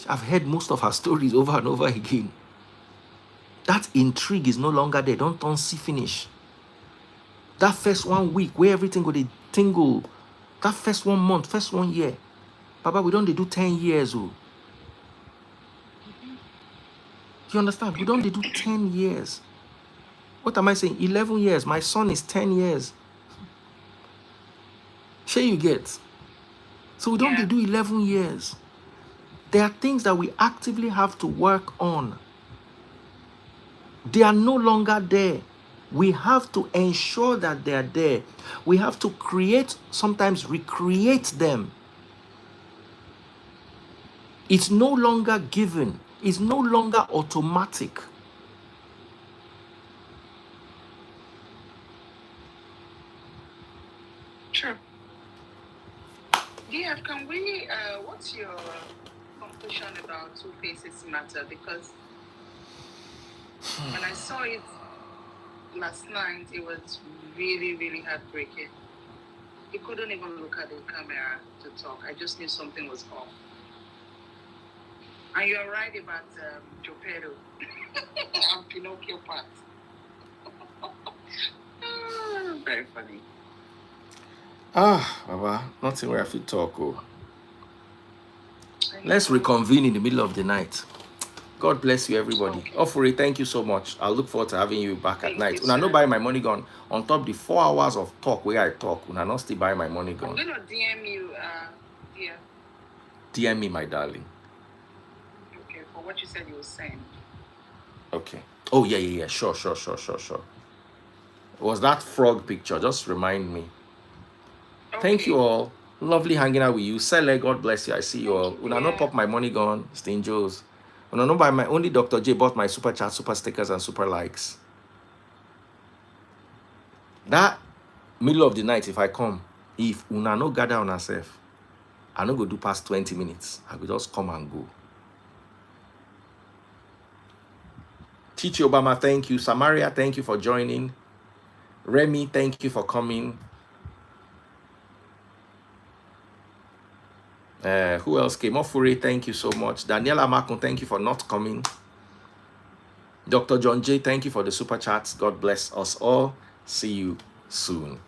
A: I've heard most of her stories over and over again. That intrigue is no longer there. Don't see finish. That first 1 week where everything go dey tingle. That first 1 month, first 1 year. Papa, we don't do 10 years. Oh. You understand? We don't do 10 years. What am I saying? 11 years. My son is 10 years. Sure you get. So we don't do 11 years. There are things that we actively have to work on. They are no longer there. We have to ensure that they are there. We have to create, sometimes recreate them. It's no longer given. It's no longer automatic.
B: Sure. DF, can we, what's your conclusion about Two Faces Matter? Because when I saw it last night, it was really, really heartbreaking. He couldn't even look at the camera to talk. I just knew something was off. And you're right about Geppetto and Pinocchio part. Very funny.
A: Baba, nothing where I feel talk. Oh. Let's reconvene in the middle of the night. God bless you, everybody.
B: Okay.
A: Ofuri, thank you so much. I'll look forward to having you back
B: Thank
A: at night.
B: you,
A: Una no
B: sir.
A: buy my money gone. On top the 4 hours of talk where I talk, una not still buy my money
B: I'm
A: gone.
B: going to DM you, dear.
A: DM me, my darling.
B: Okay, for what you said you will send.
A: Okay. Oh, yeah. Sure. Was that frog picture? Just remind me.
B: Okay.
A: Thank you all. Lovely hanging out with you. Sele, God bless you. I see you all. Una no pop my money gone. Stain Joe's. Una no buy my only Dr. J bought my super chat, super stickers, and super likes. That middle of the night, if I come, if una no gather on herself, I no go do past 20 minutes. I will just come and go. Chichi Obama, thank you. Samaria, thank you for joining. Remy, thank you for coming. Who else came? Ofuri, thank you so much. Daniela Makun, thank you for not coming. Dr. John J, thank you for the super chats. God bless us all. See you soon.